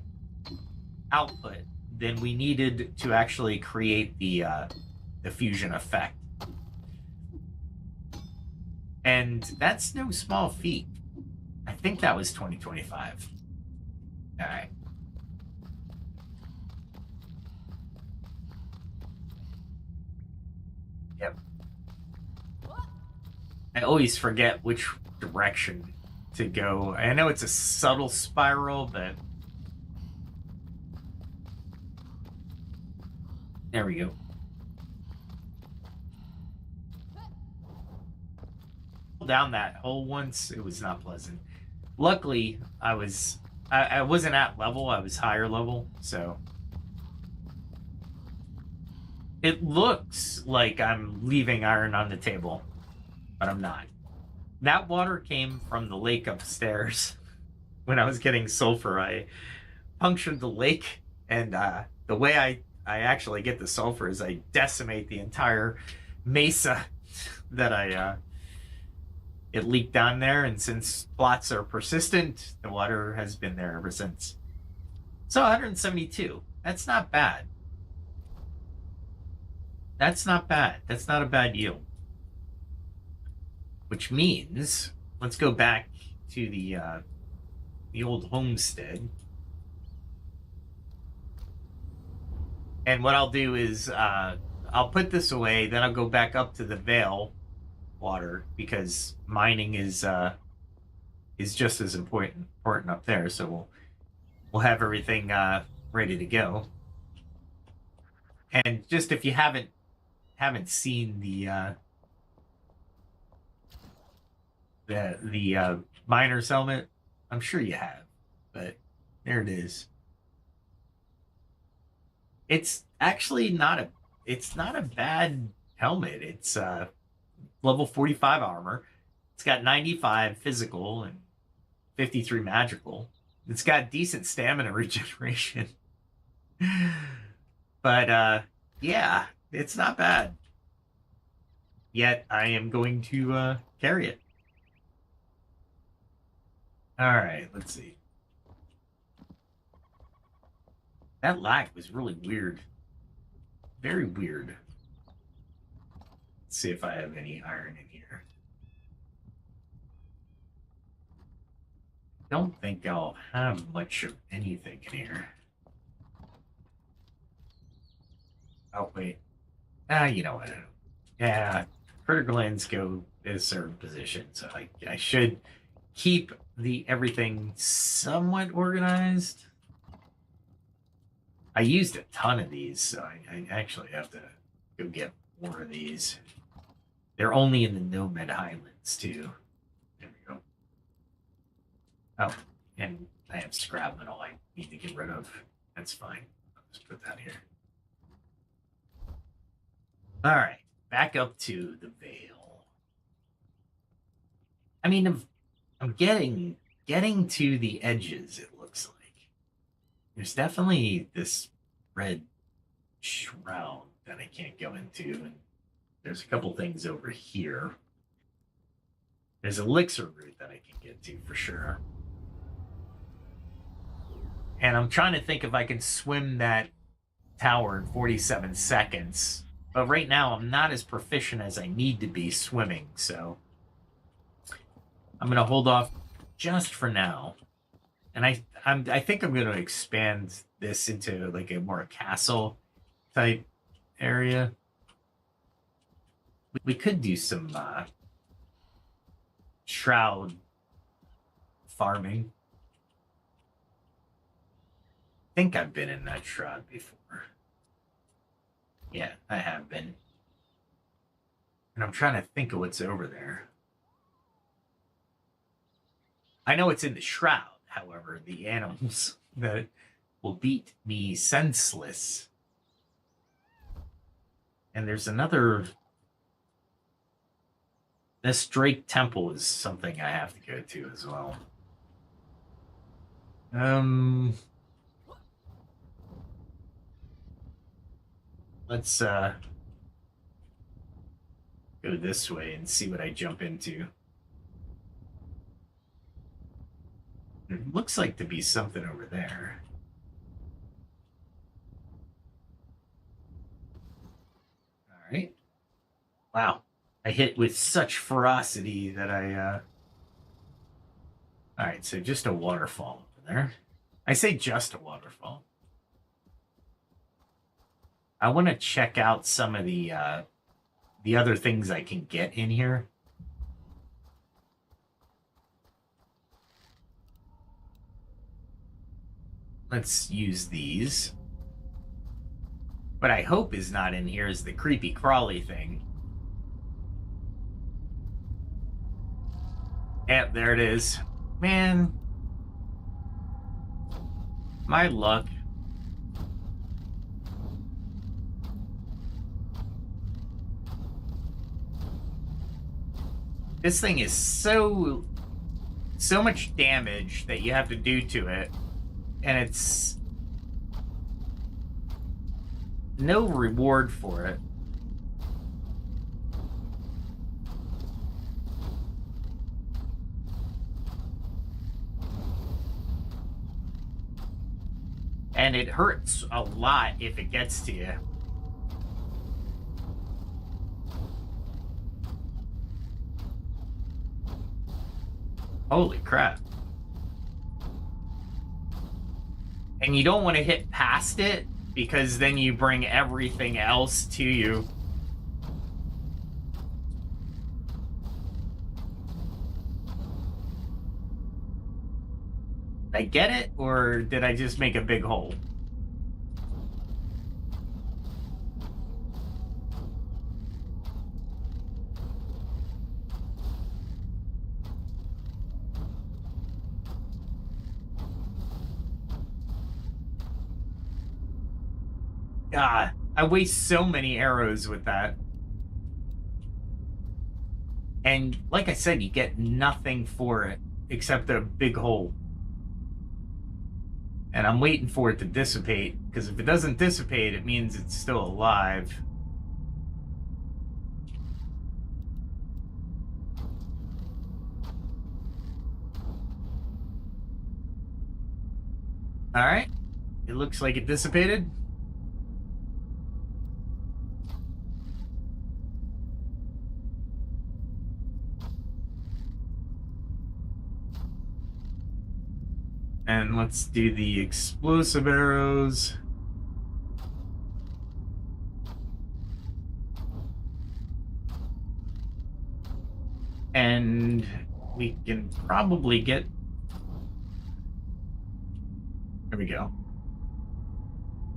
output than we needed to actually create the fusion effect. And that's no small feat. I think that was 2025. All right. Yep. I always forget which direction to go. I know it's a subtle spiral, but there we go. Down that hole once, it was not pleasant. Luckily, I wasn't at level, I was higher level, so it looks like I'm leaving iron on the table, but I'm not. That water came from the lake upstairs. When I was getting sulfur, I punctured the lake, and the way I actually get the sulfur is I decimate the entire mesa that it leaked down there, and since plots are persistent, the water has been there ever since. So 172. That's not bad. That's not bad. That's not a bad yield. Which means, let's go back to the old homestead. And what I'll do is I'll put this away, then I'll go back up to the Veilwater because mining is just as important up there. So we'll have everything ready to go. And just if you haven't seen the miner's helmet, I'm sure you have, but there it is. It's actually not a bad helmet. It's level 45 armor. It's got 95 physical and 53 magical. It's got decent stamina regeneration. But yeah, it's not bad. Yet I am going to carry it. All right, let's see. That lag was really weird. Very weird. Let's see if I have any iron in here. Don't think I'll have much of anything in here. Oh, wait. You know what? Yeah, critical lands go in a certain position, so I should keep everything somewhat organized. I used a ton of these, so I actually have to go get more of these. They're only in the Nomad Highlands, too. There we go. Oh, and I have scrap metal I need to get rid of. That's fine. I'll just put that here. All right, back up to the Veil. I mean, I'm getting to the edges, it looks like. There's definitely this red shroud that I can't go into. And there's a couple things over here. There's elixir route that I can get to for sure. And I'm trying to think if I can swim that tower in 47 seconds. But right now, I'm not as proficient as I need to be swimming, so I'm going to hold off just for now. And I think I'm going to expand this into like a more castle type area. We could do some Shroud farming. I think I've been in that Shroud before. Yeah, I have been. And I'm trying to think of what's over there. I know it's in the Shroud, however, the animals that will beat me senseless. And there's another... This Drake Temple is something I have to go to as well. Let's go this way and see what I jump into. It looks like to be something over there. All right. Wow. I hit with such ferocity that I... All right, so just a waterfall over there. I say just a waterfall. I want to check out some of the other things I can get in here. Let's use these. What I hope is not in here is the creepy crawly thing. Yep, there it is. Man. My luck. This thing is so much damage that you have to do to it, and it's no reward for it. And it hurts a lot if it gets to you. Holy crap. And you don't want to hit past it because then you bring everything else to you. Did I get it, or did I just make a big hole? God, I waste so many arrows with that. And like I said, you get nothing for it except a big hole. And I'm waiting for it to dissipate, because if it doesn't dissipate, it means it's still alive. All right. It looks like it dissipated. And let's do the explosive arrows. And we can probably get... There we go.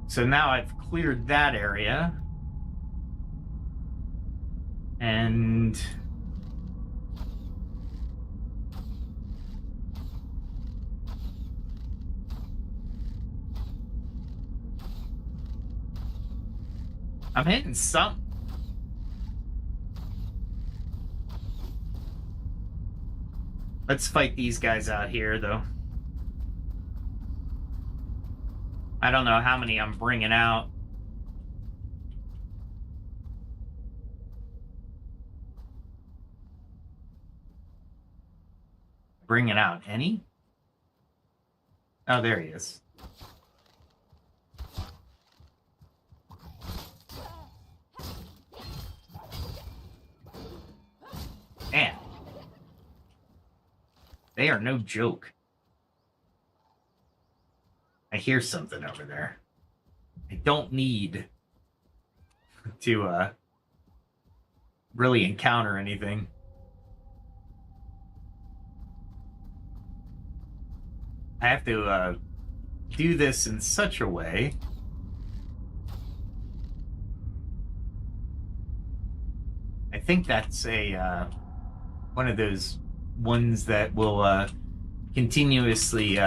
So now I've cleared that area. And... I'm hitting some. Let's fight these guys out here, though. I don't know how many I'm bringing out. Bringing out any? Oh, there he is. Man, they are no joke. I hear something over there. I don't need to really encounter anything. I have to do this in such a way I think that's a one of those ones that will continuously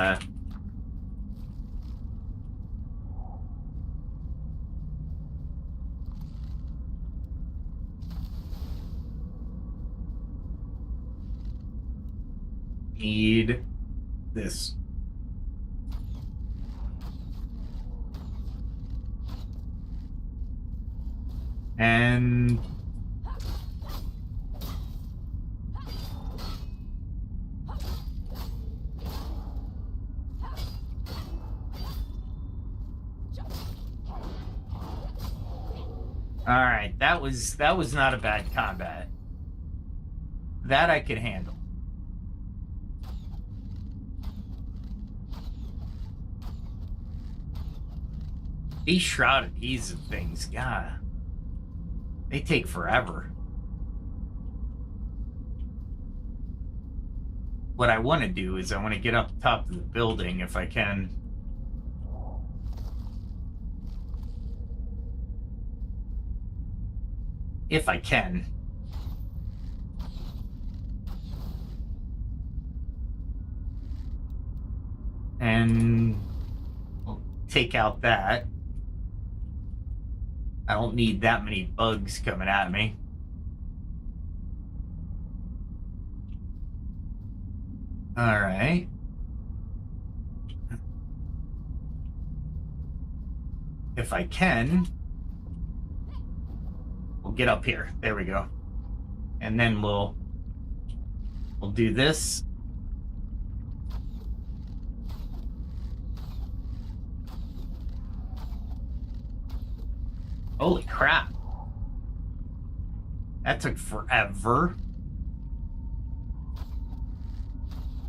need this. And all right, that was not a bad combat. That I could handle. These shrouded keys and things, God, they take forever. What I want to do is I want to get up top of the building if I can. If I can. And we'll take out that. I don't need that many bugs coming at me. All right. If I can, we'll get up here. There we go. And then we'll do this. Holy crap. That took forever.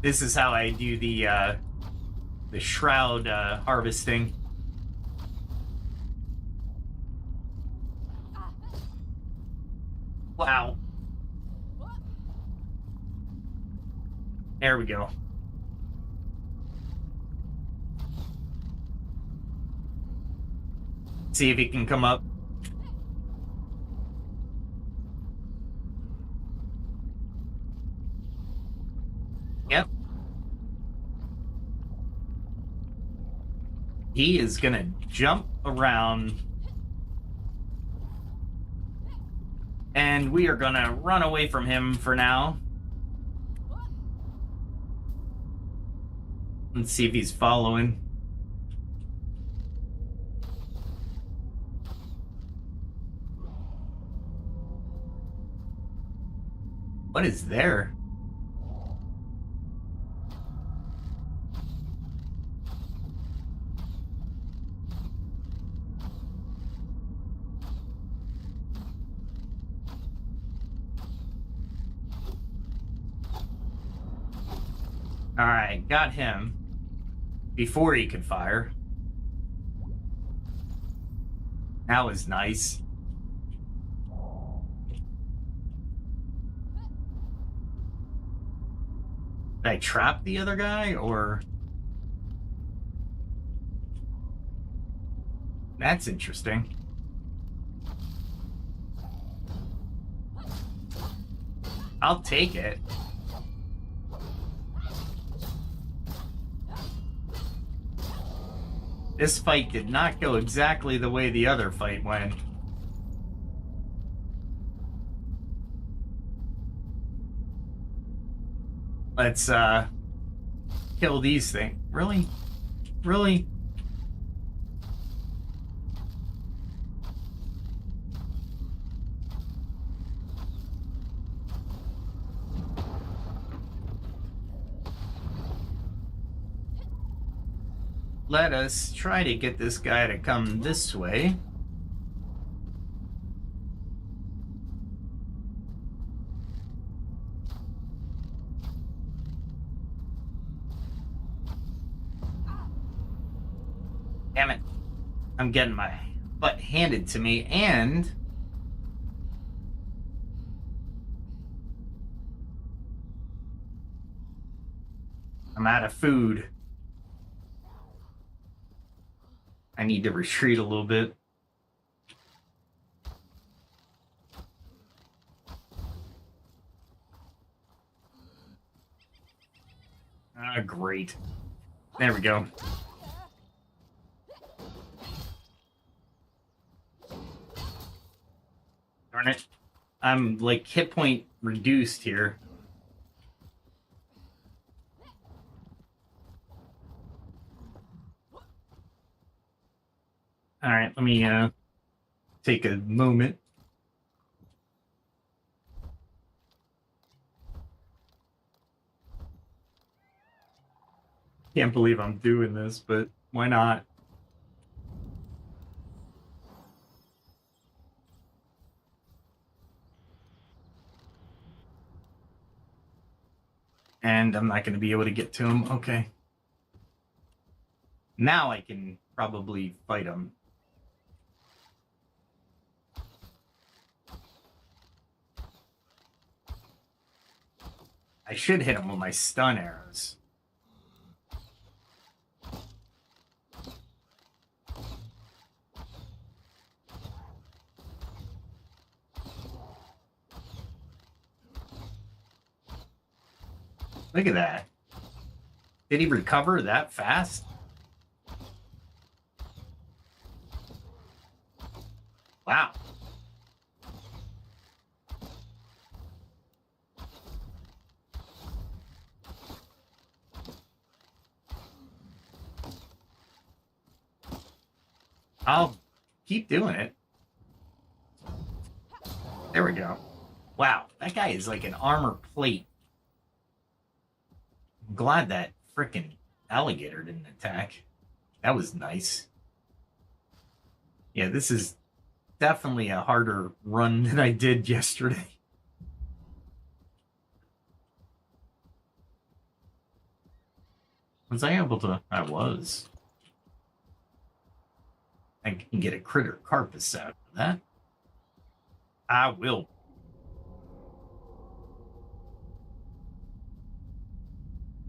This is how I do the Shroud harvesting. Wow. There we go. See if he can come up. Yep. He is gonna jump around. And we are gonna run away from him for now. Let's see if he's following. What is there? All right, got him before he could fire. That was nice. Did I trap the other guy, or... That's interesting. I'll take it. This fight did not go exactly the way the other fight went. Let's kill these things. Really? Really? Let us try to get this guy to come this way. Damn it. I'm getting my butt handed to me, and I'm out of food. I need to retreat a little bit. Ah, great. There we go. Darn it. I'm like hit point reduced here. All right, let me take a moment. Can't believe I'm doing this, but why not? And I'm not going to be able to get to him. Okay. Now I can probably fight him. I should hit him with my stun arrows. Look at that. Did he recover that fast? Wow. I'll keep doing it. There we go. Wow, that guy is like an armor plate. I'm glad that frickin' alligator didn't attack. That was nice. Yeah, this is definitely a harder run than I did yesterday. Was I able to? I was. I can get a critter carpus out of that. I will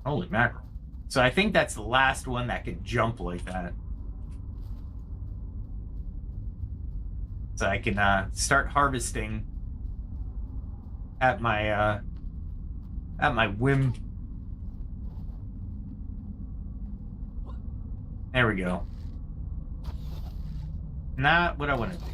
Holy mackerel. So I think that's the last one that could jump like that. So I can start harvesting at my whim. There we go. Not what I want to do.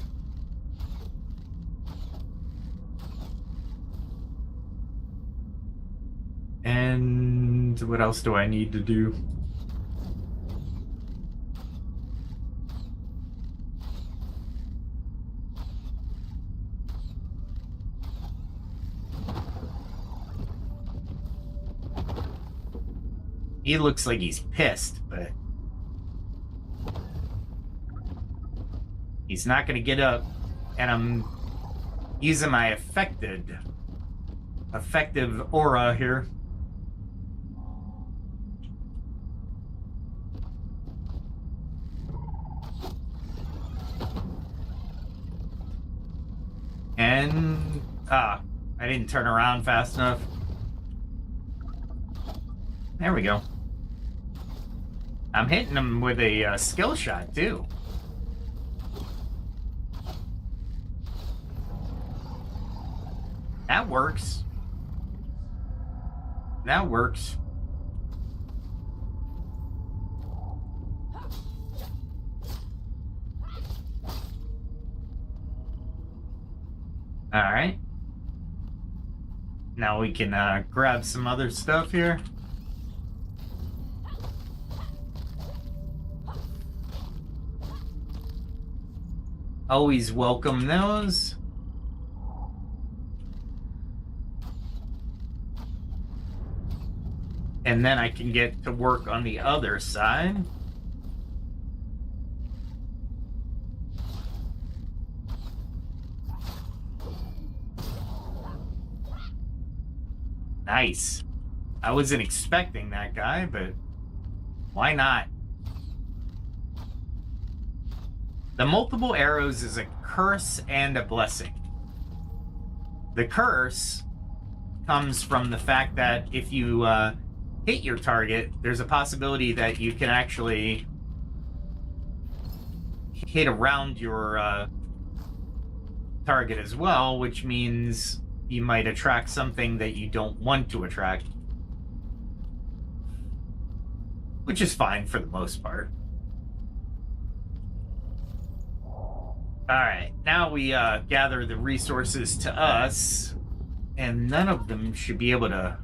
And what else do I need to do? He looks like he's pissed, but he's not going to get up. And I'm using my effective aura here. And I didn't turn around fast enough. There we go. I'm hitting him with a skill shot too. That works. That works. All right. Now we can grab some other stuff here. Always welcome those. And then I can get to work on the other side. Nice. I wasn't expecting that guy, but why not? The multiple arrows is a curse and a blessing. The curse comes from the fact that if you hit your target, there's a possibility that you can actually hit around your target as well, which means you might attract something that you don't want to attract. Which is fine for the most part. Alright, now we gather the resources to us, and none of them should be able to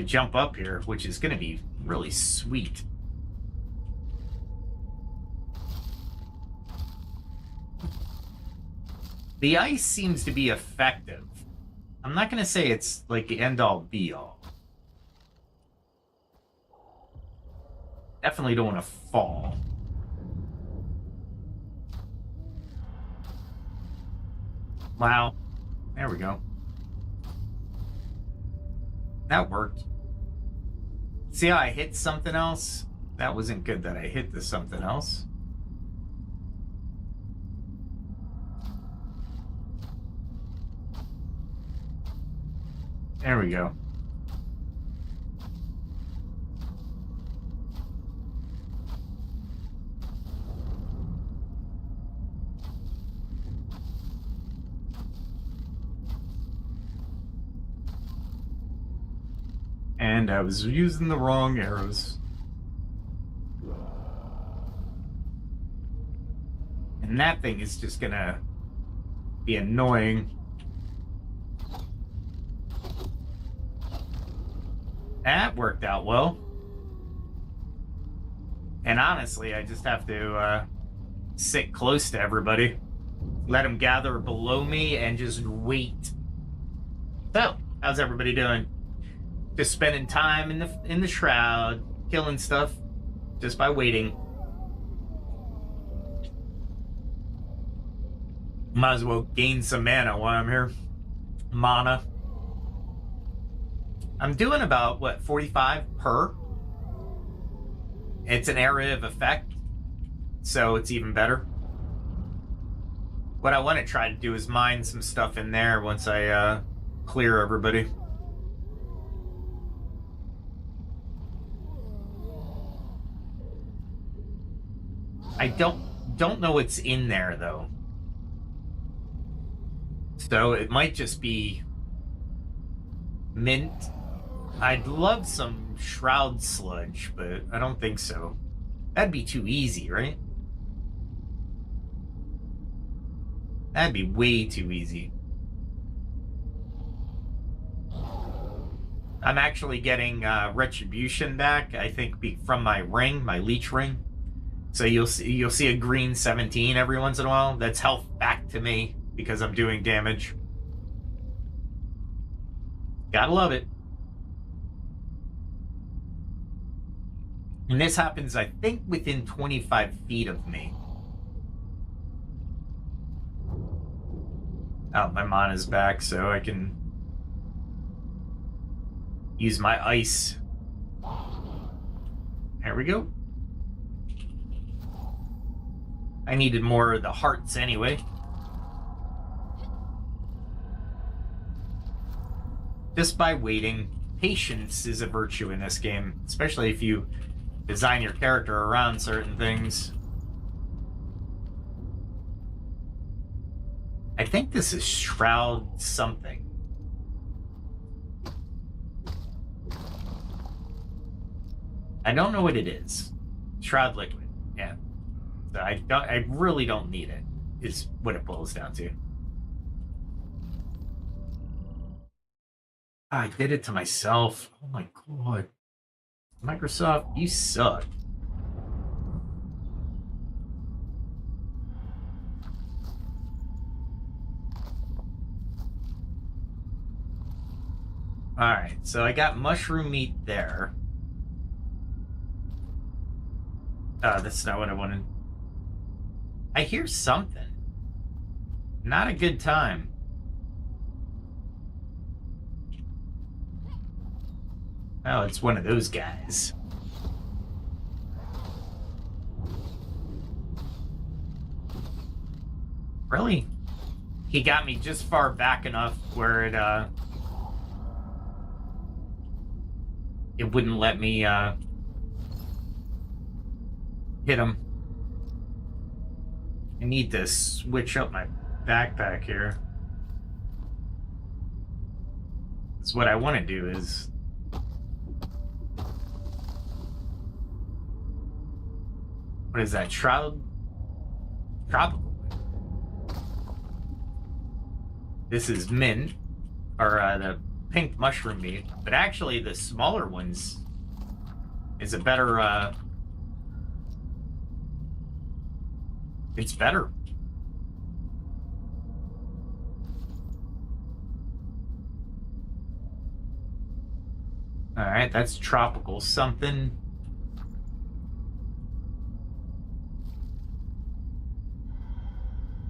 jump up here, which is going to be really sweet. The ice seems to be effective. I'm not going to say it's like the end-all be-all. Definitely don't want to fall. Wow. There we go. That worked. See how I hit something else? That wasn't good that I hit this something else. There we go. And I was using the wrong arrows. And that thing is just gonna be annoying. That worked out well. And honestly, I just have to sit close to everybody. Let them gather below me and just wait. So, how's everybody doing? Just spending time in the shroud, killing stuff just by waiting. Might as well gain some mana while I'm here. Mana. I'm doing about, what, 45 per? It's an area of effect, so it's even better. What I want to try to do is mine some stuff in there once I clear everybody. I don't know what's in there though. So it might just be mint. I'd love some Shroud sludge, but I don't think so. That'd be too easy, right? That'd be way too easy. I'm actually getting retribution back, I think, from my ring, my leech ring. So you'll see a green 17 every once in a while. That's health back to me because I'm doing damage. Gotta love it. And this happens, I think, within 25 feet of me. Oh, my mana's back, so I can use my ice. There we go. I needed more of the hearts anyway. Just by waiting. Patience is a virtue in this game, especially if you design your character around certain things. I think this is Shroud something. I don't know what it is. Shroud liquid, yeah. So I really don't need it, is what it boils down to. I did it to myself. Oh my god. Microsoft, you suck. Alright, so I got mushroom meat there. Oh, that's not what I wanted. I hear something. Not a good time. Oh, it's one of those guys. Really? He got me just far back enough where it wouldn't let me hit him. I need to switch up my backpack here. That's what I want to do is... What is that? Shroud? Tropical. This is mint, or the pink mushroom meat. But actually, the smaller ones is a better... It's better. Alright, that's tropical something.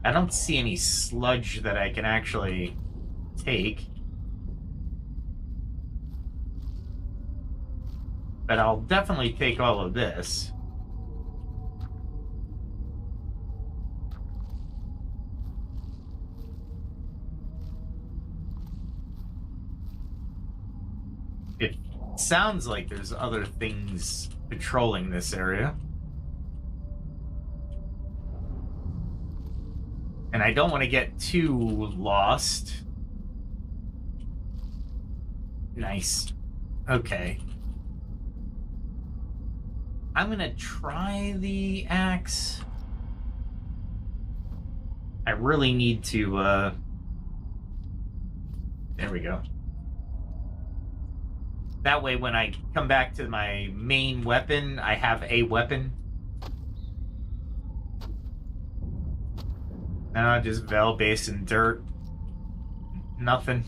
I don't see any sludge that I can actually take. But I'll definitely take all of this. It sounds like there's other things patrolling this area. And I don't want to get too lost. Nice. Okay. I'm gonna try the axe. I really need to, there we go. That way when I come back to my main weapon, I have a weapon. No, just Veilwater Basin dirt. Nothing.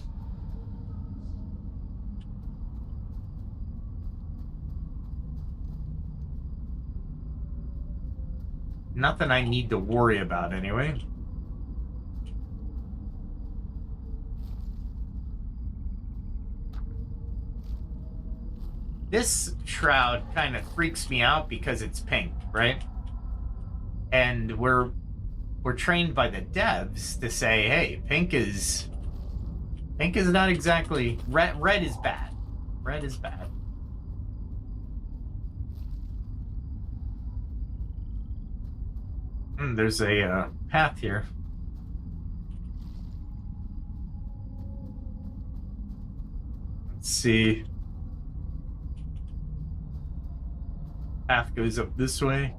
Nothing I need to worry about anyway. This shroud kind of freaks me out because it's pink, right? And we're trained by the devs to say, hey, pink is not exactly red is bad. Red is bad. There's a path here. Let's see. Path goes up this way.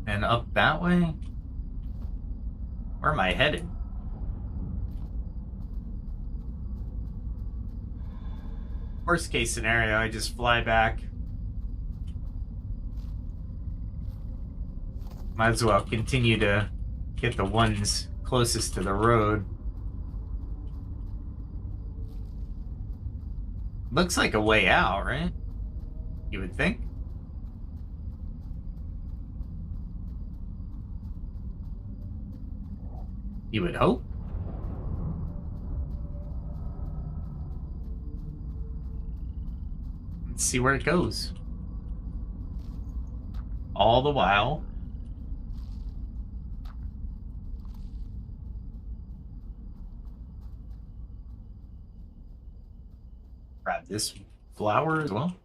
And up that way? Where am I headed? Worst case scenario, I just fly back. Might as well continue to get the ones closest to the road. Looks like a way out, right? You would think. You would hope. Let's see where it goes. All the while, grab this flower as well.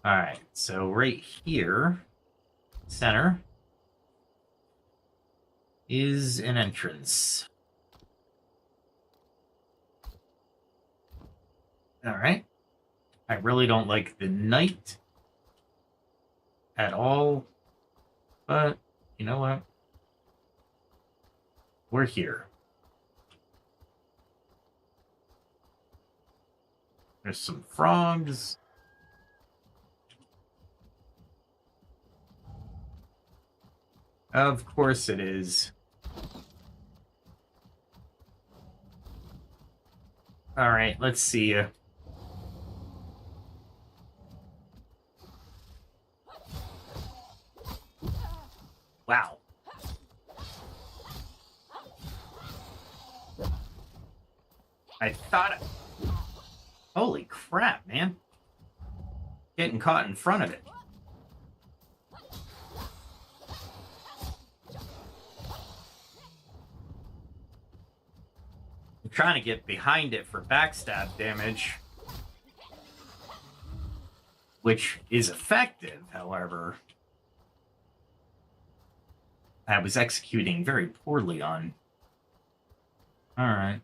All right, so right here, center, is an entrance. All right. I really don't like the night at all, but you know what? We're here. There's some frogs. Of course it is. All right, let's see. Wow. I thought... Holy crap, man. Getting caught in front of it. I'm trying to get behind it for backstab damage, which is effective, however. I was executing very poorly on. Alright.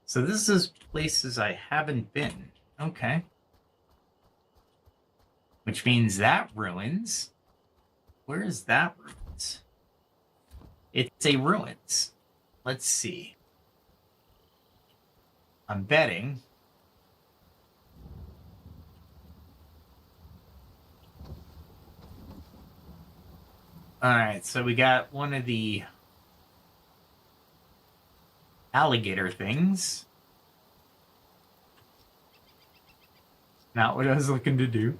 So this is places I haven't been. Okay. Which means that ruins. Where is that ruins? It's a ruins. Let's see. I'm betting. Alright, so we got one of the alligator things. Not what I was looking to do.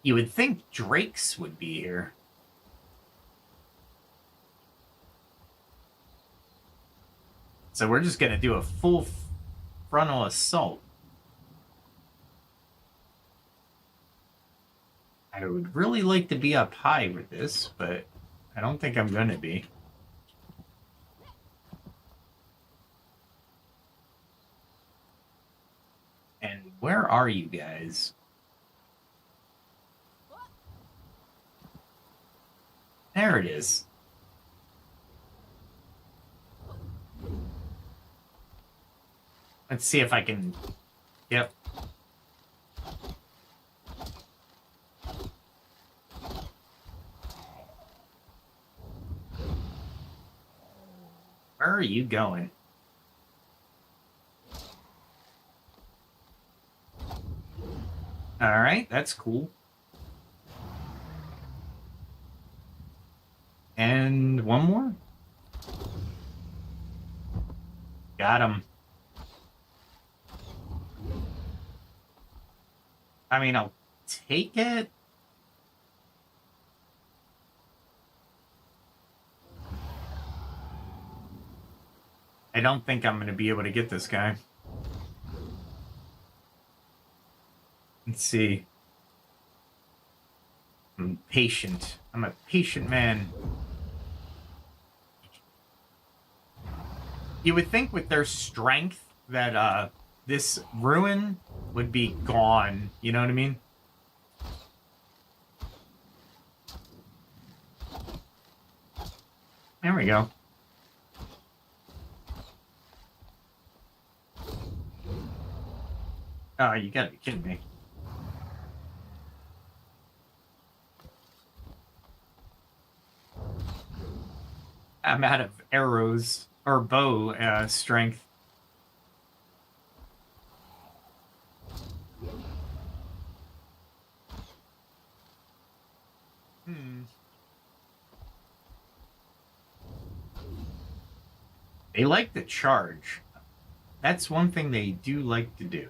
You would think drakes would be here. So we're just going to do a full frontal assault. I would really like to be up high with this, but I don't think I'm going to be. And where are you guys? There it is. Let's see if I can... Yep. Where are you going? Alright, that's cool. And one more? Got him. I mean, I'll take it. I don't think I'm going to be able to get this guy. Let's see. I'm patient. I'm a patient man. You would think with their strength that this ruin would be gone. You know what I mean? There we go. Oh, you gotta be kidding me. I'm out of arrows or bow strength. They like to charge. That's one thing they do like to do.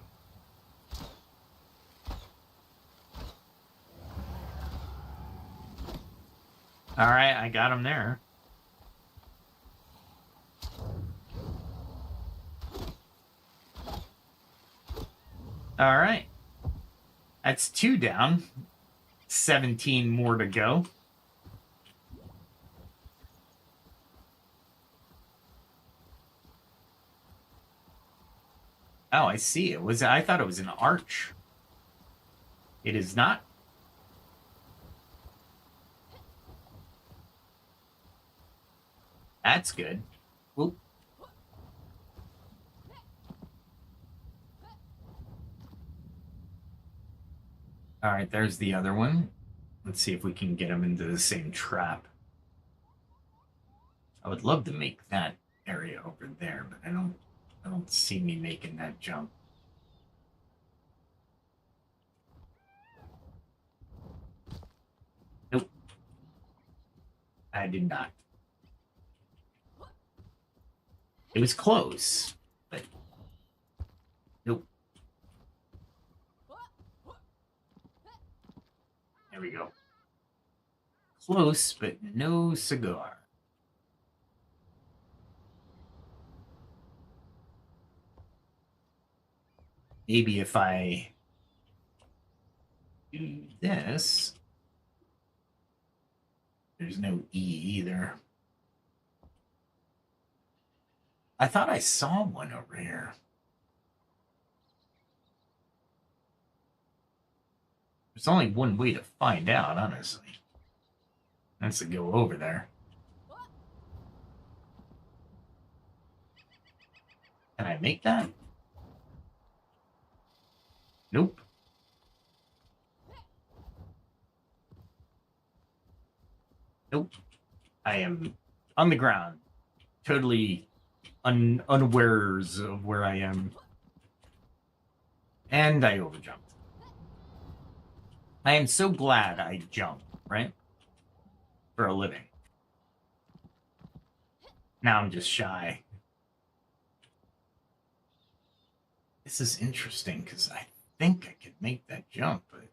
All right, I got him there. All right. That's 2 down. 17 more to go. Oh, I see. I thought it was an arch. It is not. That's good. Oop. All right, there's the other one. Let's see if we can get him into the same trap. I would love to make that area over there, but I don't see me making that jump. Nope. I did not. It was close, but nope. There we go. Close, but no cigar. Maybe if I do this, there's no E either. I thought I saw one over here. There's only one way to find out, honestly. That's to go over there. Can I make that? Nope. Nope. I am on the ground, totally unawares of where I am. And I overjumped. I am so glad I jumped, right? For a living. Now I'm just shy. This is interesting because I think I could make that jump, but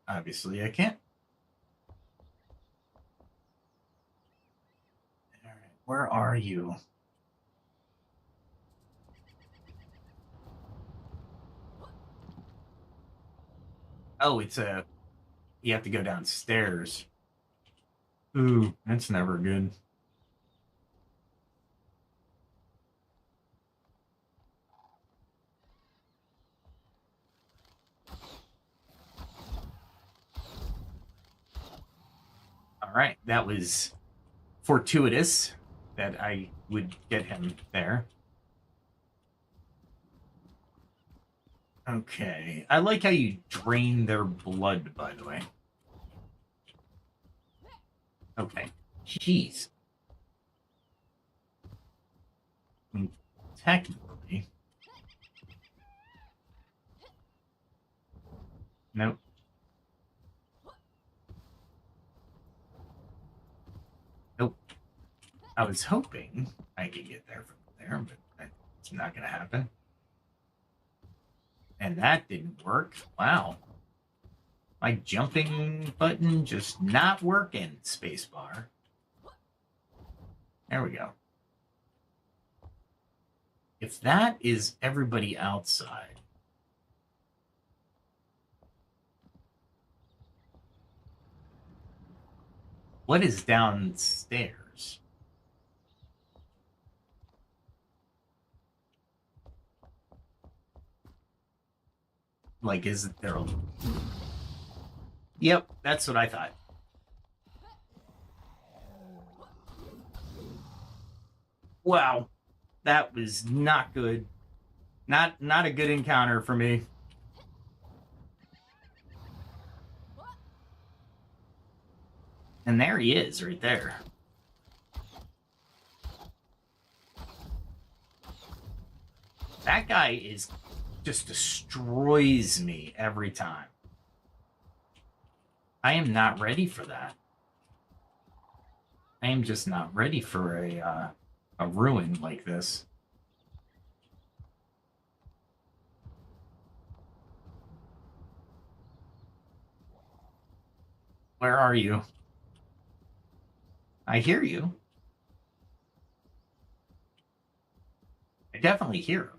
obviously I can't. All right, where are you? Oh, you have to go downstairs. Ooh, that's never good. All right, that was fortuitous that I would get him there. Okay, I like how you drain their blood, by the way. Okay, jeez. I mean, technically. Nope. Nope. I was hoping I could get there from there, but it's not going to happen. And that didn't work. Wow. My jumping button just not working, spacebar. There we go. If that is everybody outside, what is downstairs? Like, is there a... Yep, that's what I thought. Wow, that was not good. Not a good encounter for me. And there he is, right there. That guy just destroys me every time. I am not ready for that. I am just not ready for a ruin like this. Where are you? I hear you. I definitely hear him.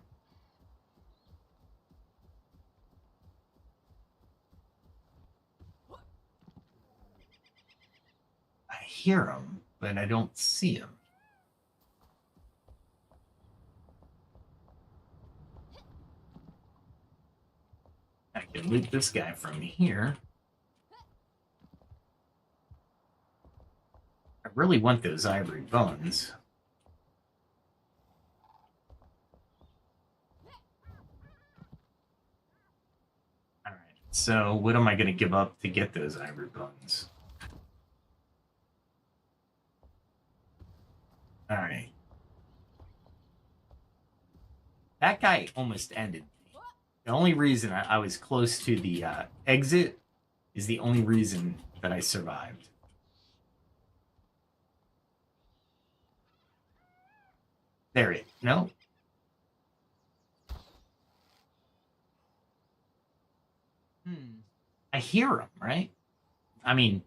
I hear him, but I don't see him. I can loot this guy from here. I really want those ivory bones. All right, so what am I going to give up to get those ivory bones? All right. That guy almost ended me. The only reason I was close to the exit is the only reason that I survived. There it. No. I hear him, right? I mean,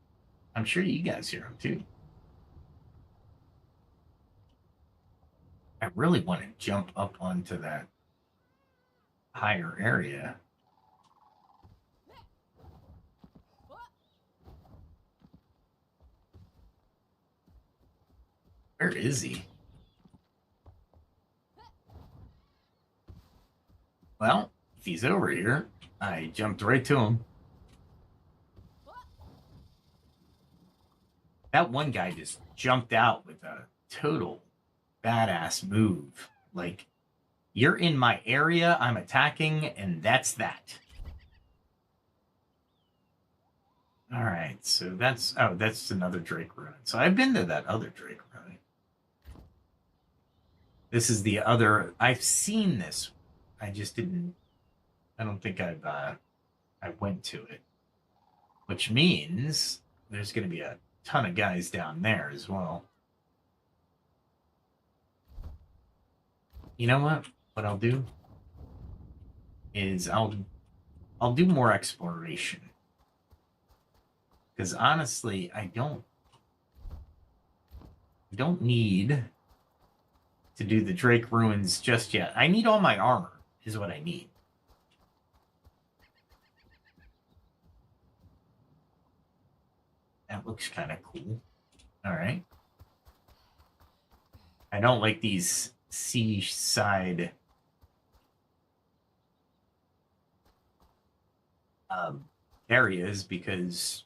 I'm sure you guys hear him too. I really want to jump up onto that higher area. Where is he? Well, if he's over here, I jumped right to him. That one guy just jumped out with a total badass move. Like, you're in my area, I'm attacking, and that's that. All right, so that's another Drake ruin. So I've been to that other Drake ruin. This is the other. I've seen this. I just didn't. I don't think I went to it, which means there's going to be a ton of guys down there as well. You know what? What I'll do is I'll do more exploration. Because honestly, I don't need to do the Drake ruins just yet. I need all my armor, is what I need. That looks kind of cool. All right. I don't like these seaside areas because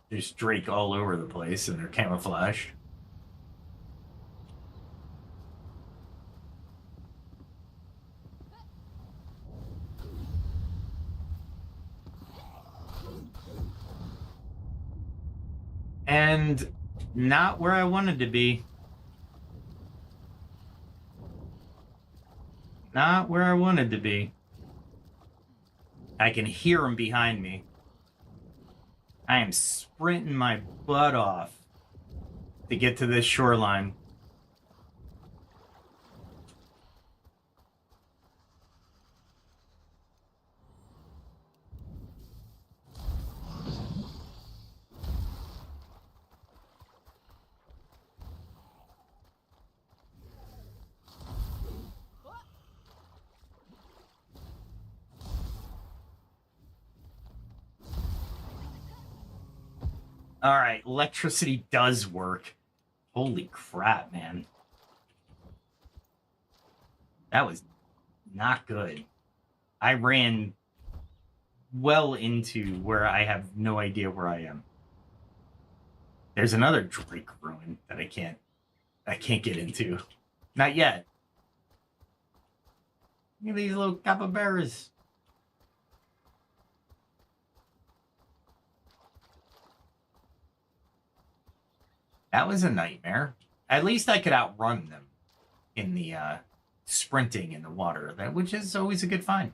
there's Drake all over the place and they're camouflage. And not where I wanted to be. Not where I wanted to be. I can hear him behind me. I am sprinting my butt off to get to this shoreline. All right, electricity does work. Holy crap, man. That was not good. I ran well into where I have no idea where I am. There's another Drake ruin that I can't get into. Not yet. Look at these little capybaras. That was a nightmare. At least I could outrun them in the sprinting in the water, which is always a good find.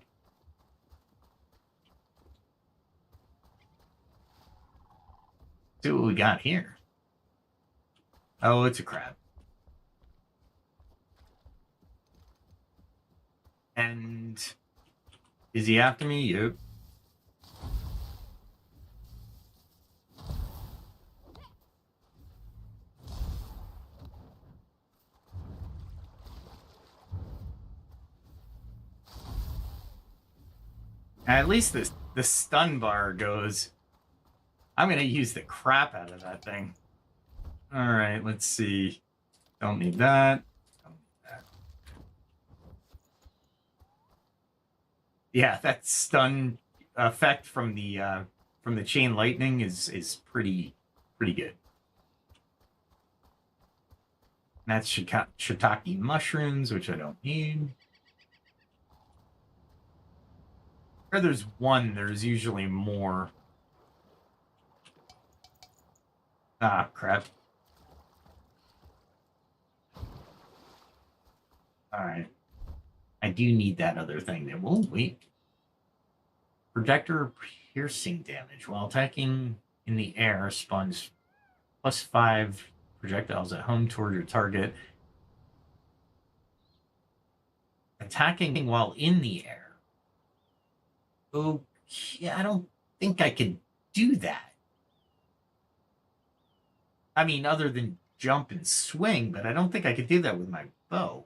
See what we got here. Oh, it's a crab. And is he after me? Yep. At least the stun bar goes. I'm gonna use the crap out of that thing. All right, let's see. Don't need that. Don't need that. Yeah, that stun effect from the chain lightning is pretty good. That's shiitake mushrooms, which I don't need. Where there's one, there's usually more. Ah, crap. All right. I do need that other thing there. Oh, wait. Projector piercing damage while attacking in the air spawns +5 projectiles at home toward your target. Attacking while in the air. Okay, I don't think I can do that. I mean, other than jump and swing, but I don't think I could do that with my bow.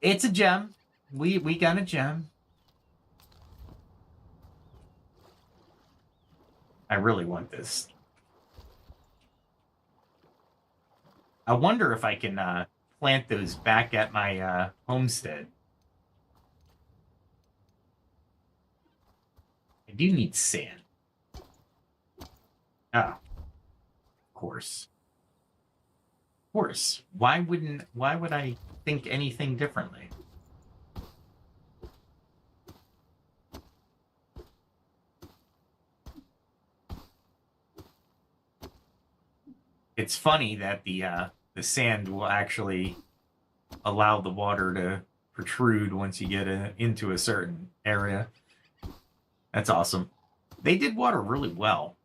It's a gem. We got a gem. I really want this. I wonder if I can plant those back at my homestead. I do need sand. Oh. Of course. Of course. Why would I think anything differently? It's funny that the sand will actually allow the water to protrude once you get into a certain area. That's awesome. They did water really well.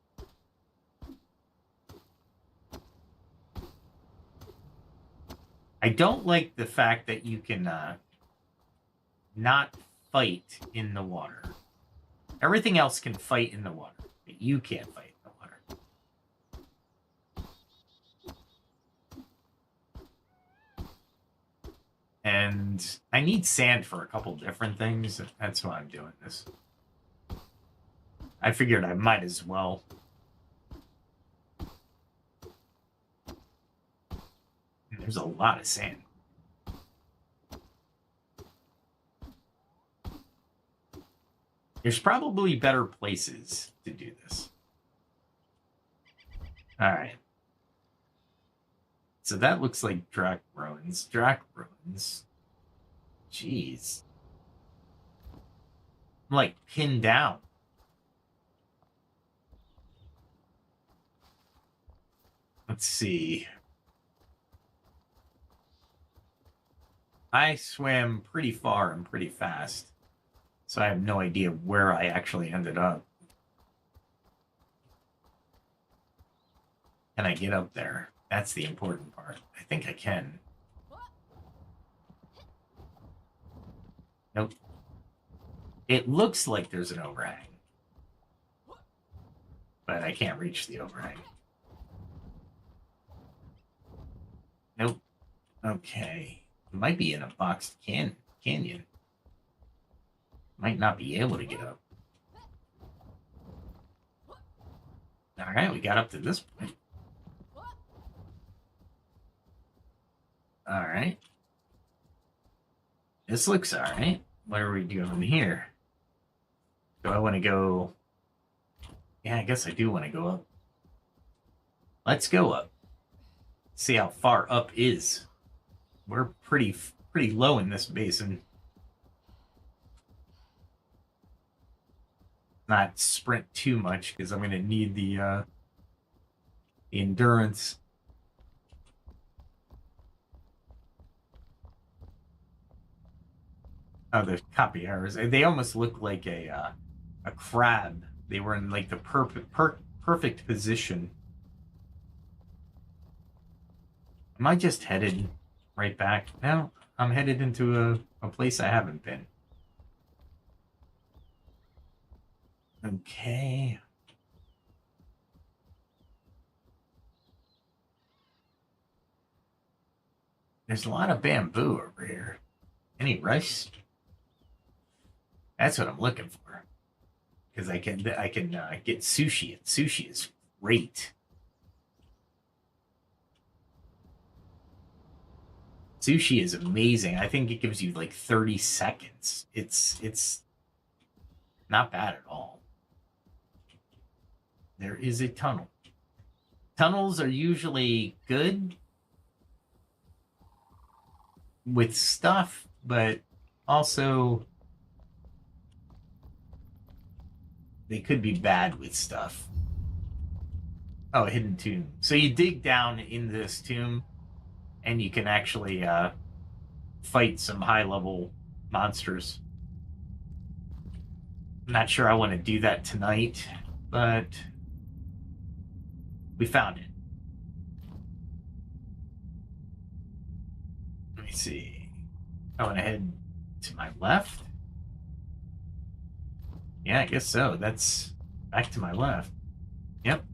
I don't like the fact that you can not fight in the water. Everything else can fight in the water, but you can't fight in the water. And I need sand for a couple different things. That's why I'm doing this. I figured I might as well. There's a lot of sand. There's probably better places to do this. All right. So that looks like Drac ruins. Drac ruins. Jeez. I'm like pinned down. Let's see. I swam pretty far and pretty fast, so I have no idea where I actually ended up. Can I get up there? That's the important part. I think I can. Nope. It looks like there's an overhang, but I can't reach the overhang. Nope. Okay. It might be in a boxed canyon. Might not be able to get up. All right, we got up to this point. All right. This looks all right. What are we doing here? Do I want to go? Yeah, I guess I do want to go up. Let's go up. See how far up is. We're pretty low in this basin. Not sprint too much because I'm going to need the endurance. Oh, the copy errors. They almost look like a crab. They were in like the perfect position. Am I just headed right back? No, I'm headed into a place I haven't been. Okay. There's a lot of bamboo over here. Any rice? That's what I'm looking for. Because I can get sushi. And sushi is great. Sushi is amazing. I think it gives you like 30 seconds. It's not bad at all. There is a tunnel. Tunnels are usually good with stuff, but also they could be bad with stuff. Oh, a hidden tomb. So you dig down in this tomb and you can actually fight some high-level monsters. I'm not sure I want to do that tonight, but we found it. Let me see. I want to head to my left. Yeah, I guess so. That's back to my left. Yep.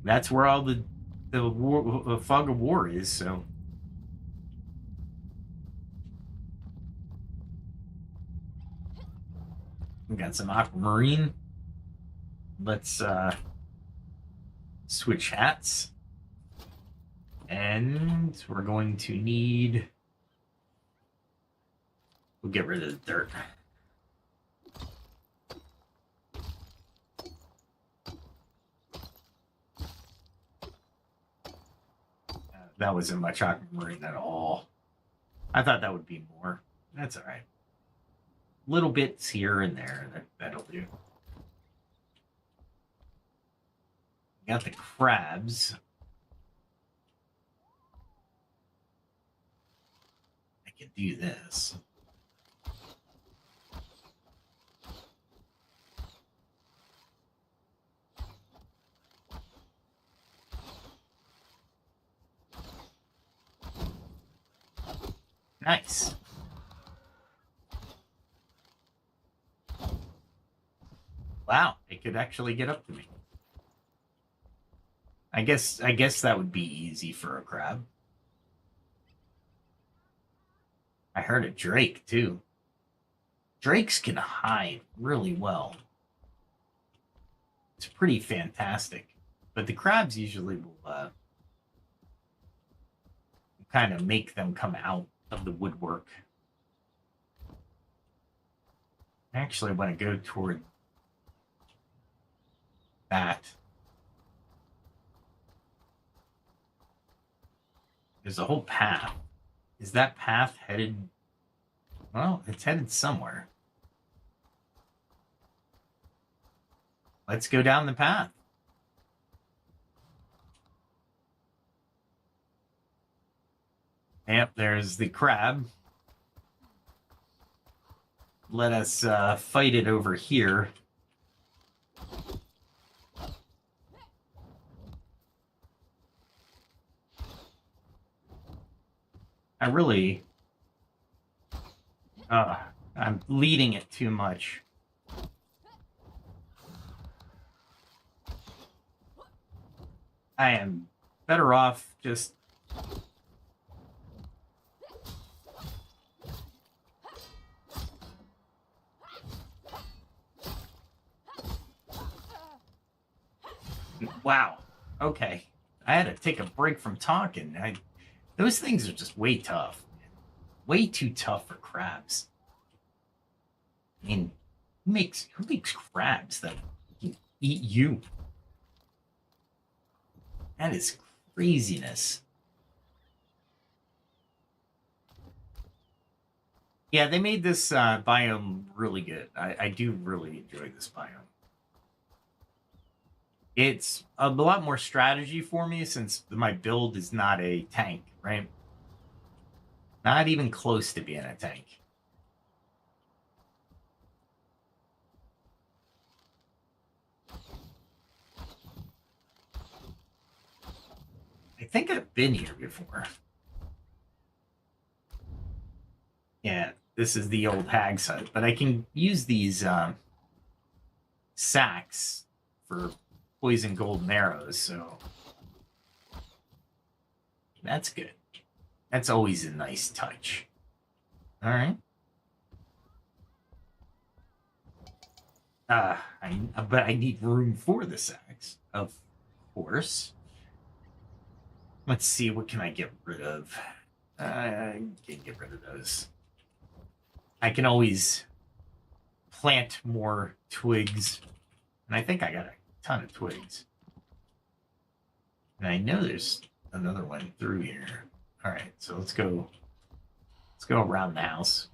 That's where all the fog of war is, so. We got some aquamarine. Let's switch hats. And we're going to need... We'll get rid of the dirt. That wasn't much aquamarine at all. I thought that would be more. That's all right. Little bits here and there. That'll do. Got the crabs. I can do this. Nice. Wow, it could actually get up to me. I guess that would be easy for a crab. I heard a drake too. Drakes can hide really well. It's pretty fantastic. But the crabs usually will kind of make them come out of the woodwork. I actually want to go toward that. There's a whole path. Is that path headed? Well, it's headed somewhere. Let's go down the path. Yep, there's the crab. Let us fight it over here. I really... I'm leading it too much. I am better off just... Wow. Okay. I had to take a break from talking. Those things are just way tough. Way too tough for crabs. I mean, who makes crabs that can eat you? That is craziness. Yeah, they made this biome really good. I do really enjoy this biome. It's a lot more strategy for me since my build is not a tank, right? Not even close to being a tank. I think I've been here before. Yeah, this is the old hag's hut, but I can use these sacks for poison golden arrows, so that's good. That's always a nice touch. All right. But I need room for the sacks, of course. Let's see, what can I get rid of? I can get rid of those. I can always plant more twigs. And I think I got a ton of twigs. And I know there's another one through here. All right, so let's go around the house.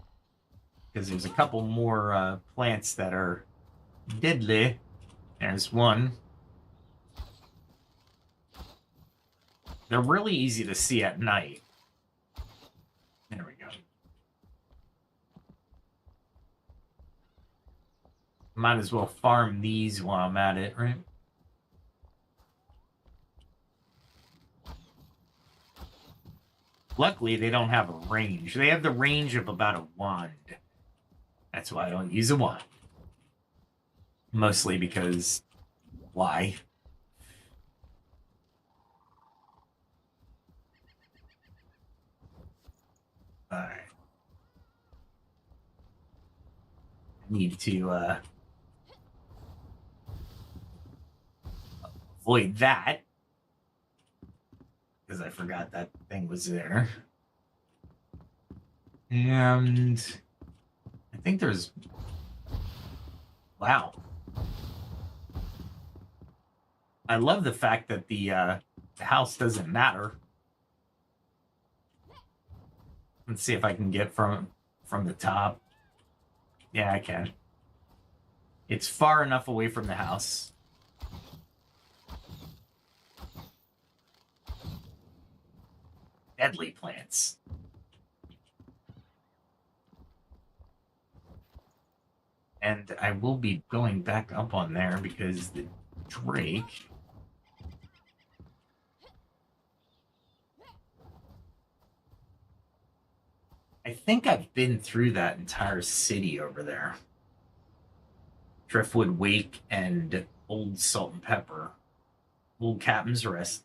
Because there's a couple more plants that are deadly. There's one. They're really easy to see at night. There we go. Might as well farm these while I'm at it, right? Luckily, they don't have a range. They have the range of about a wand. That's why I don't use a wand. Mostly because, why? Alright. Need to avoid that. Because I forgot that thing was there. And I think there's... Wow. I love the fact that the house doesn't matter. Let's see if I can get from the top. Yeah, I can. It's far enough away from the house. Deadly plants. And I will be going back up on there because the drake... I think I've been through that entire city over there. Driftwood Wake and Old Salt and Pepper. Old Captain's Rest.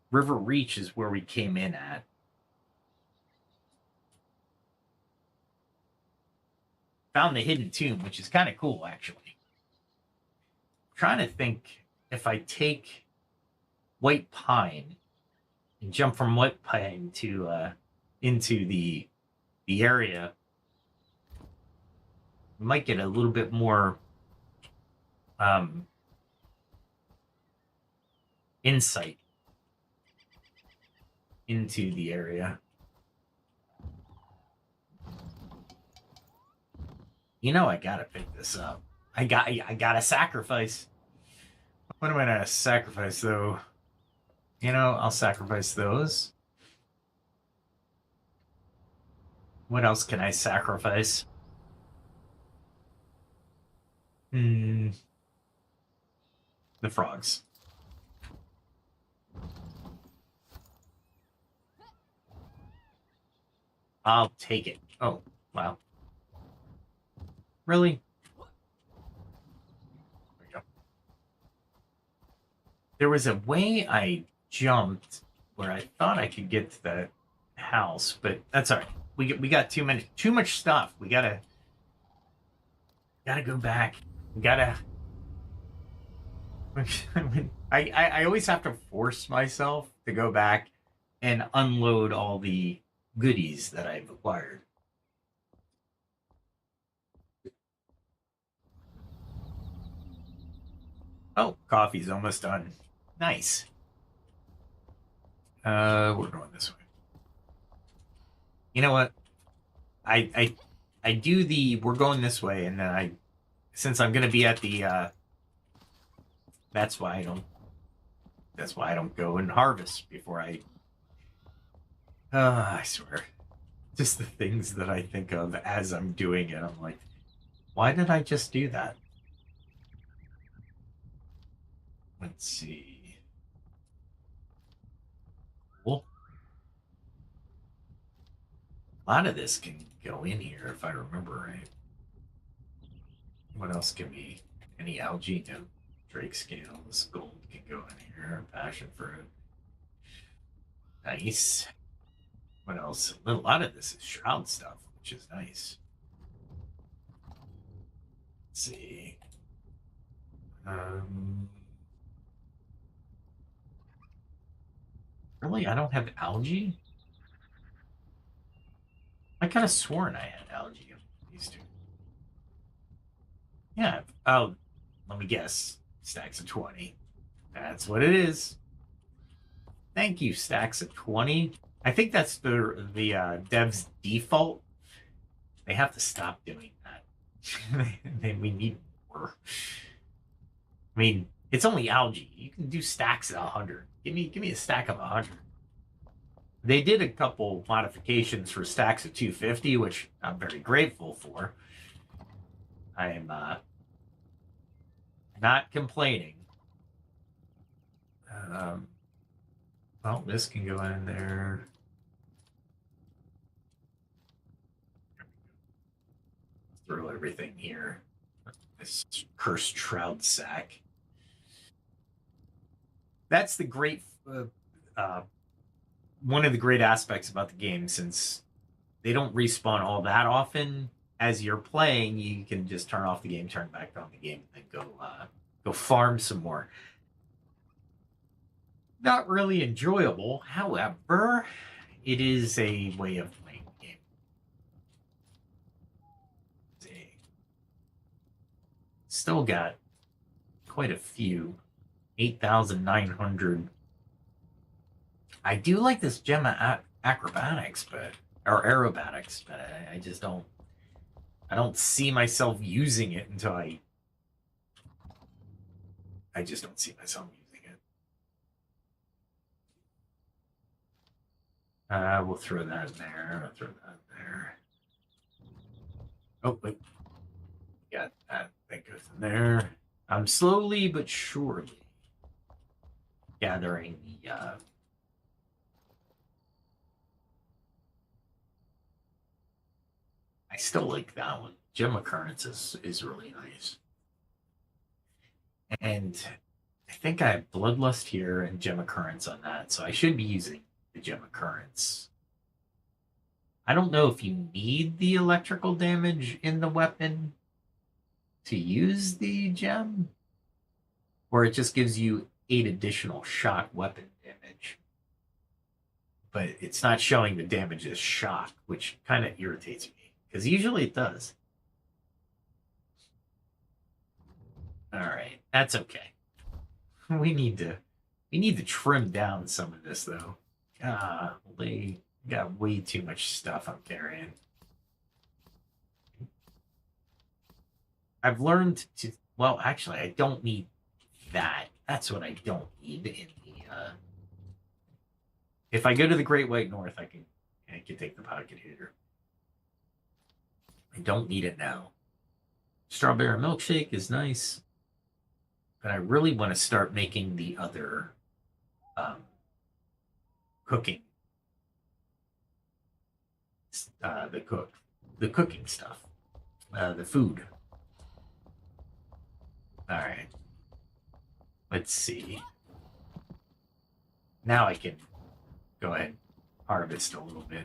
River Reach is where we came in at. Found the hidden tomb, which is kind of cool, actually. I'm trying to think if I take White Pine and jump from White Pine to into the area, we might get a little bit more insight into the area. You know, I gotta pick this up. I gotta sacrifice. What am I gonna sacrifice though? You know, I'll sacrifice those. What else can I sacrifice? The frogs. I'll take it. Oh, wow. Really? There we go. There was a way I jumped where I thought I could get to that house, but that's all right. We got too much stuff. We gotta go back. We gotta. I always have to force myself to go back and unload all the goodies that I've acquired. Oh, coffee's almost done. Nice. We're going this way. You know what? I do the we're going this way, and then since I'm gonna be at the that's why I don't go and harvest before I swear. Just the things that I think of as I'm doing it. I'm like, why did I just do that? Let's see. Well, a lot of this can go in here if I remember right. What else can be? Any algae? No. Drake scales. Gold can go in here. Passion fruit. Nice. What else? A lot of this is shroud stuff, which is nice. Let's see. Really, I don't have algae. I could have sworn I had algae. These two. Yeah. Oh, let me guess. Stacks of 20. That's what it is. Thank you, stacks of 20. I think that's the dev's default. They have to stop doing that. We need more. I mean, it's only algae. You can do stacks at 100. Give me a stack of 100. They did a couple modifications for stacks of 250, which I'm very grateful for. I am not complaining. Well, this can go in there. Throw everything here. This cursed shroud sack. That's the great one of the great aspects about the game, since they don't respawn all that often. As you're playing, you can just turn off the game, turn back on the game, and then go farm some more. Not really enjoyable, however, it is a way of playing the game. Still got quite a few. 8,900. I do like this Gemma acrobatics, or aerobatics, but I just don't. I don't see myself using it until I just don't see myself using it. We'll throw that in there. I'll throw that in there. Oh, wait. Got that. That goes in there. I'm slowly but surely gathering the I still like that one. Gem Occurrence is really nice. And I think I have Bloodlust here and Gem Occurrence on that, so I should be using the Gem Occurrence. I don't know if you need the electrical damage in the weapon to use the gem, or it just gives you 8 additional shock weapon damage. But it's not showing the damage as shock, which kind of irritates me, because usually it does. All right, that's okay. We need to trim down some of this though. They got way too much stuff I'm carrying. I've learned to. Well, actually, I don't need that. That's what I don't need in the. If I go to the Great White North, I can take the pocket heater. I don't need it now. Strawberry milkshake is nice, but I really want to start making the other cooking. The cooking stuff, the food. All right. Let's see. Now I can go ahead and harvest a little bit.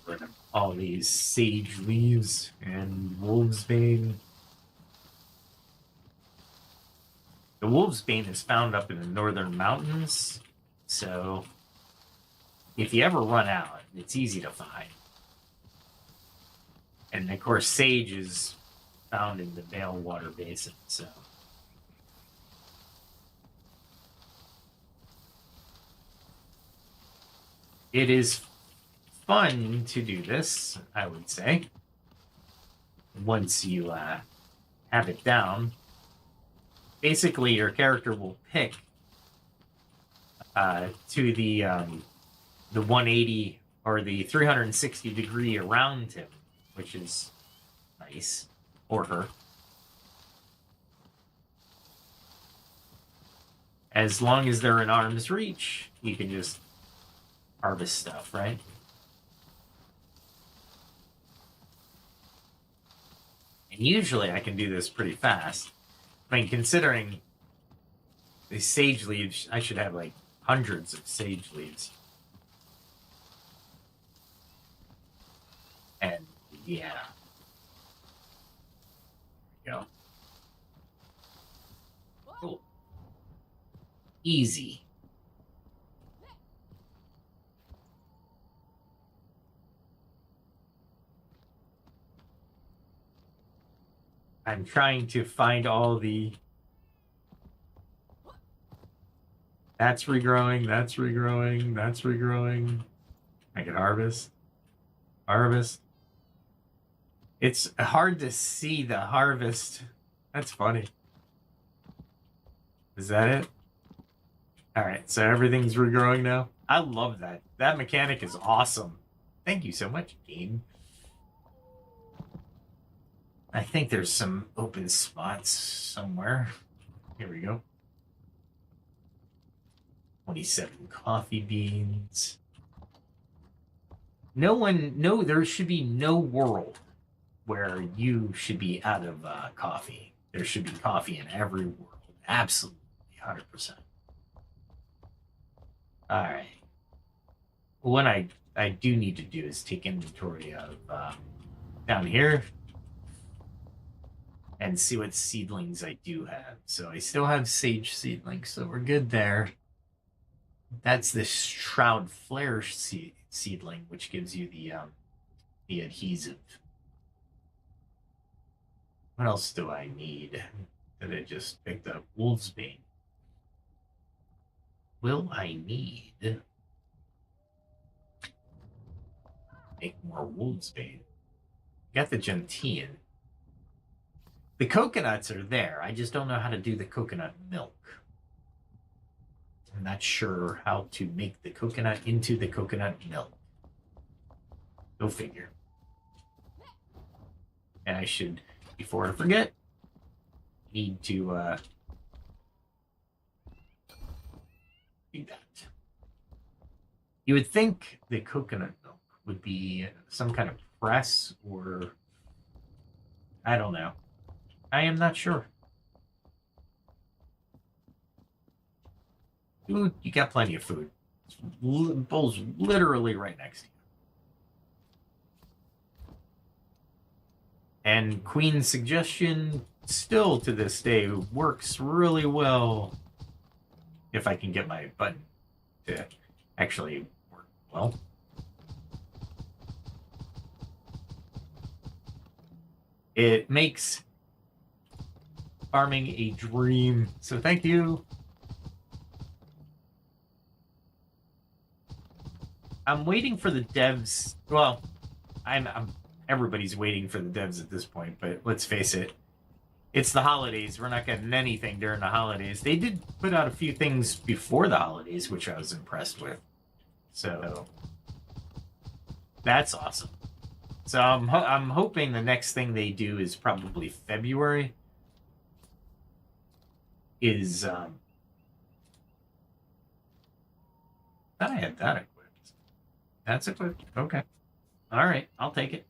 Rid of all these sage leaves and wolf's bane. The wolf's bane is found up in the northern mountains, so if you ever run out, it's easy to find. And of course, sage is found in the Veilwater Basin, so. It is fun to do this, I would say. Once you have it down, basically your character will pick to the 180 or the 360 degree around him, which is nice, or her. As long as they're in arm's reach, you can just harvest stuff, right? And usually I can do this pretty fast. I mean, considering the sage leaves, I should have like hundreds of sage leaves. And yeah. There we go. Cool. Easy. I'm trying to find all the... That's regrowing, that's regrowing, that's regrowing. I can harvest. Harvest. It's hard to see the harvest. That's funny. Is that it? Alright, so everything's regrowing now. I love that. That mechanic is awesome. Thank you so much, game. I think there's some open spots somewhere. Here we go. 27 coffee beans. There should be no world where you should be out of coffee. There should be coffee in every world. Absolutely, 100%. All right. What I do need to do is take inventory of down here and see what seedlings I do have. So I still have sage seedlings, so we're good there. That's the Shroud flare seedling, which gives you the adhesive. What else do I need that I just picked up? Wolf's Bane. Will I need make more Wolf's Bane? Got the gentian. The coconuts are there. I just don't know how to do the coconut milk. I'm not sure how to make the coconut into the coconut milk. Go figure. And I should, before I forget, need to do that. You would think the coconut milk would be some kind of press or I don't know. I am not sure. Ooh, you got plenty of food. Bowl's literally right next to you. And Queen's suggestion, still to this day, works really well. If I can get my button to actually work well. It makes farming a dream. So thank you. I'm waiting for the devs. Well, everybody's waiting for the devs at this point, but let's face it. It's the holidays. We're not getting anything during the holidays. They did put out a few things before the holidays, which I was impressed with. So that's awesome. So I'm hoping the next thing they do is probably February. I had that equipped. That's equipped. Okay. All right. I'll take it.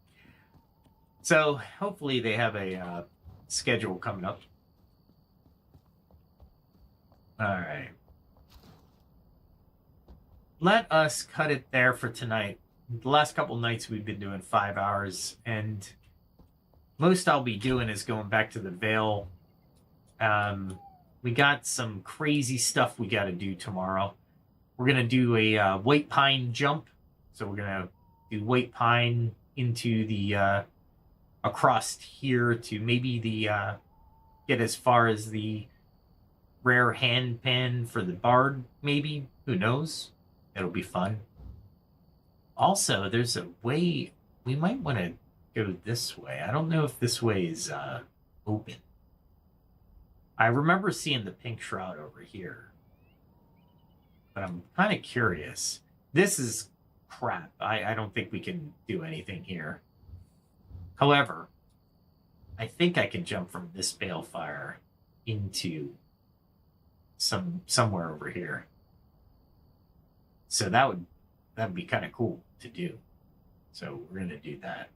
So hopefully they have a schedule coming up. All right. Let us cut it there for tonight. The last couple nights we've been doing 5 hours, and most I'll be doing is going back to the Veil. We got some crazy stuff we got to do tomorrow. We're going to do a white pine jump. So we're going to do white pine into the across here to maybe the get as far as the rare hand pen for the bard, maybe. Who knows? It'll be fun. Also, there's a way we might want to go this way. I don't know if this way is open. I remember seeing the pink shroud over here, but I'm kind of curious. This is crap. I don't think we can do anything here. However, I think I can jump from this balefire into somewhere over here. So that'd be kind of cool to do. So we're gonna do that.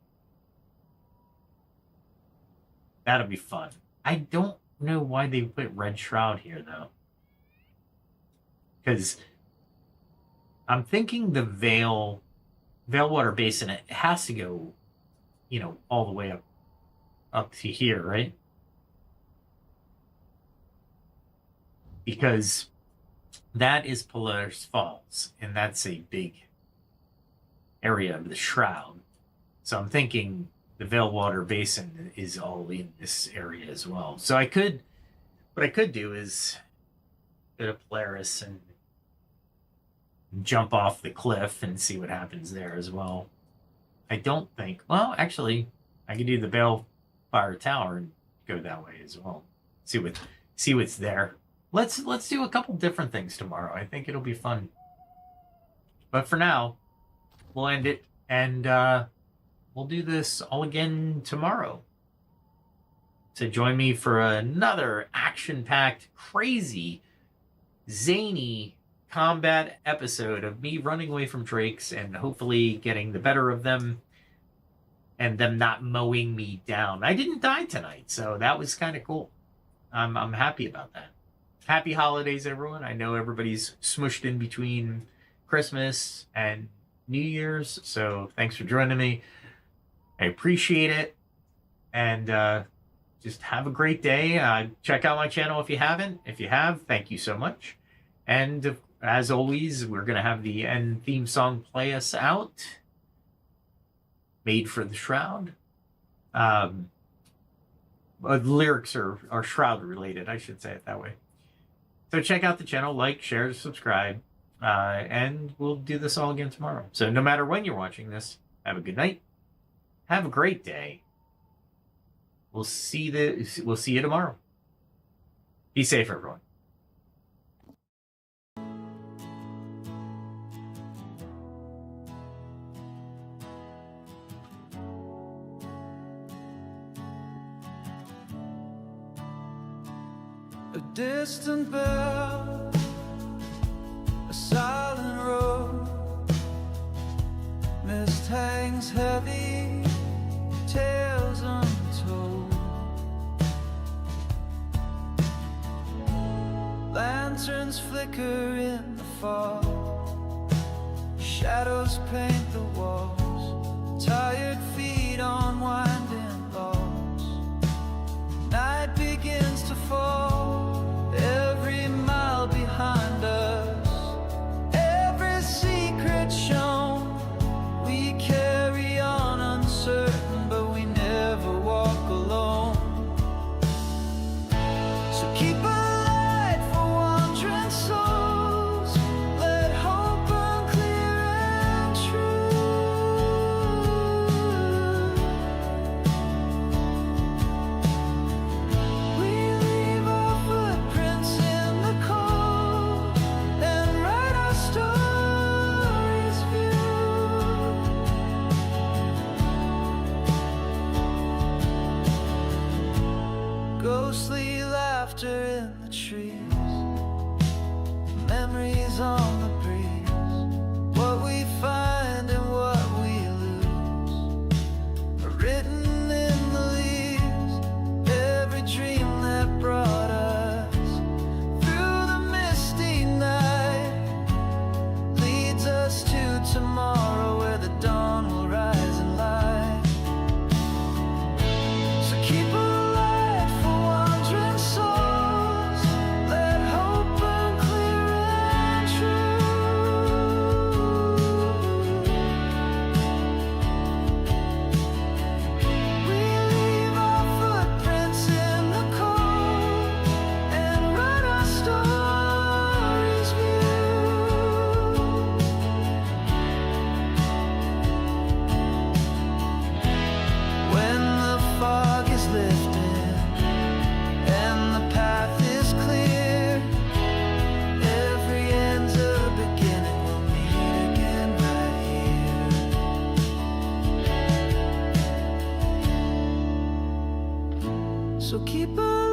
That'll be fun. I don't know why they put red shroud here though, because I'm thinking the Veilwater Basin, it has to go, you know, all the way up to here, right? Because that is Polaris Falls, and that's a big area of the Shroud. So I'm thinking the Veilwater Basin is all in this area as well. So what I could do is go to Polaris and jump off the cliff and see what happens there as well. I don't think, well, actually, I could do the Veilfire Tower and go that way as well. See what's there. Let's do a couple different things tomorrow. I think it'll be fun. But for now, we'll end it, and we'll do this all again tomorrow. So join me for another action-packed, crazy, zany combat episode of me running away from drakes and hopefully getting the better of them and them not mowing me down. I didn't die tonight, so that was kind of cool. I'm happy about that. Happy holidays, everyone. I know everybody's smushed in between Christmas and New Year's, so thanks for joining me. I appreciate it, and just have a great day. Check out my channel if you haven't. If you have, thank you so much. And as always, we're going to have the end theme song play us out. Made for the Shroud. The lyrics are Shroud related, I should say it that way. So check out the channel, like, share, subscribe, and we'll do this all again tomorrow. So no matter when you're watching this, have a good night. Have a great day. We'll see you tomorrow. Be safe, everyone. A distant bell, a silent road, mist hangs heavy, tales untold. Lanterns flicker in the fog, shadows paint the walls, tired feet on winding logs. Night begins to fall, every mile behind us, every secret shown. We carry on uncertain, but we never walk alone. So keep a light for wandering souls, let hope burn clear and true. So keep a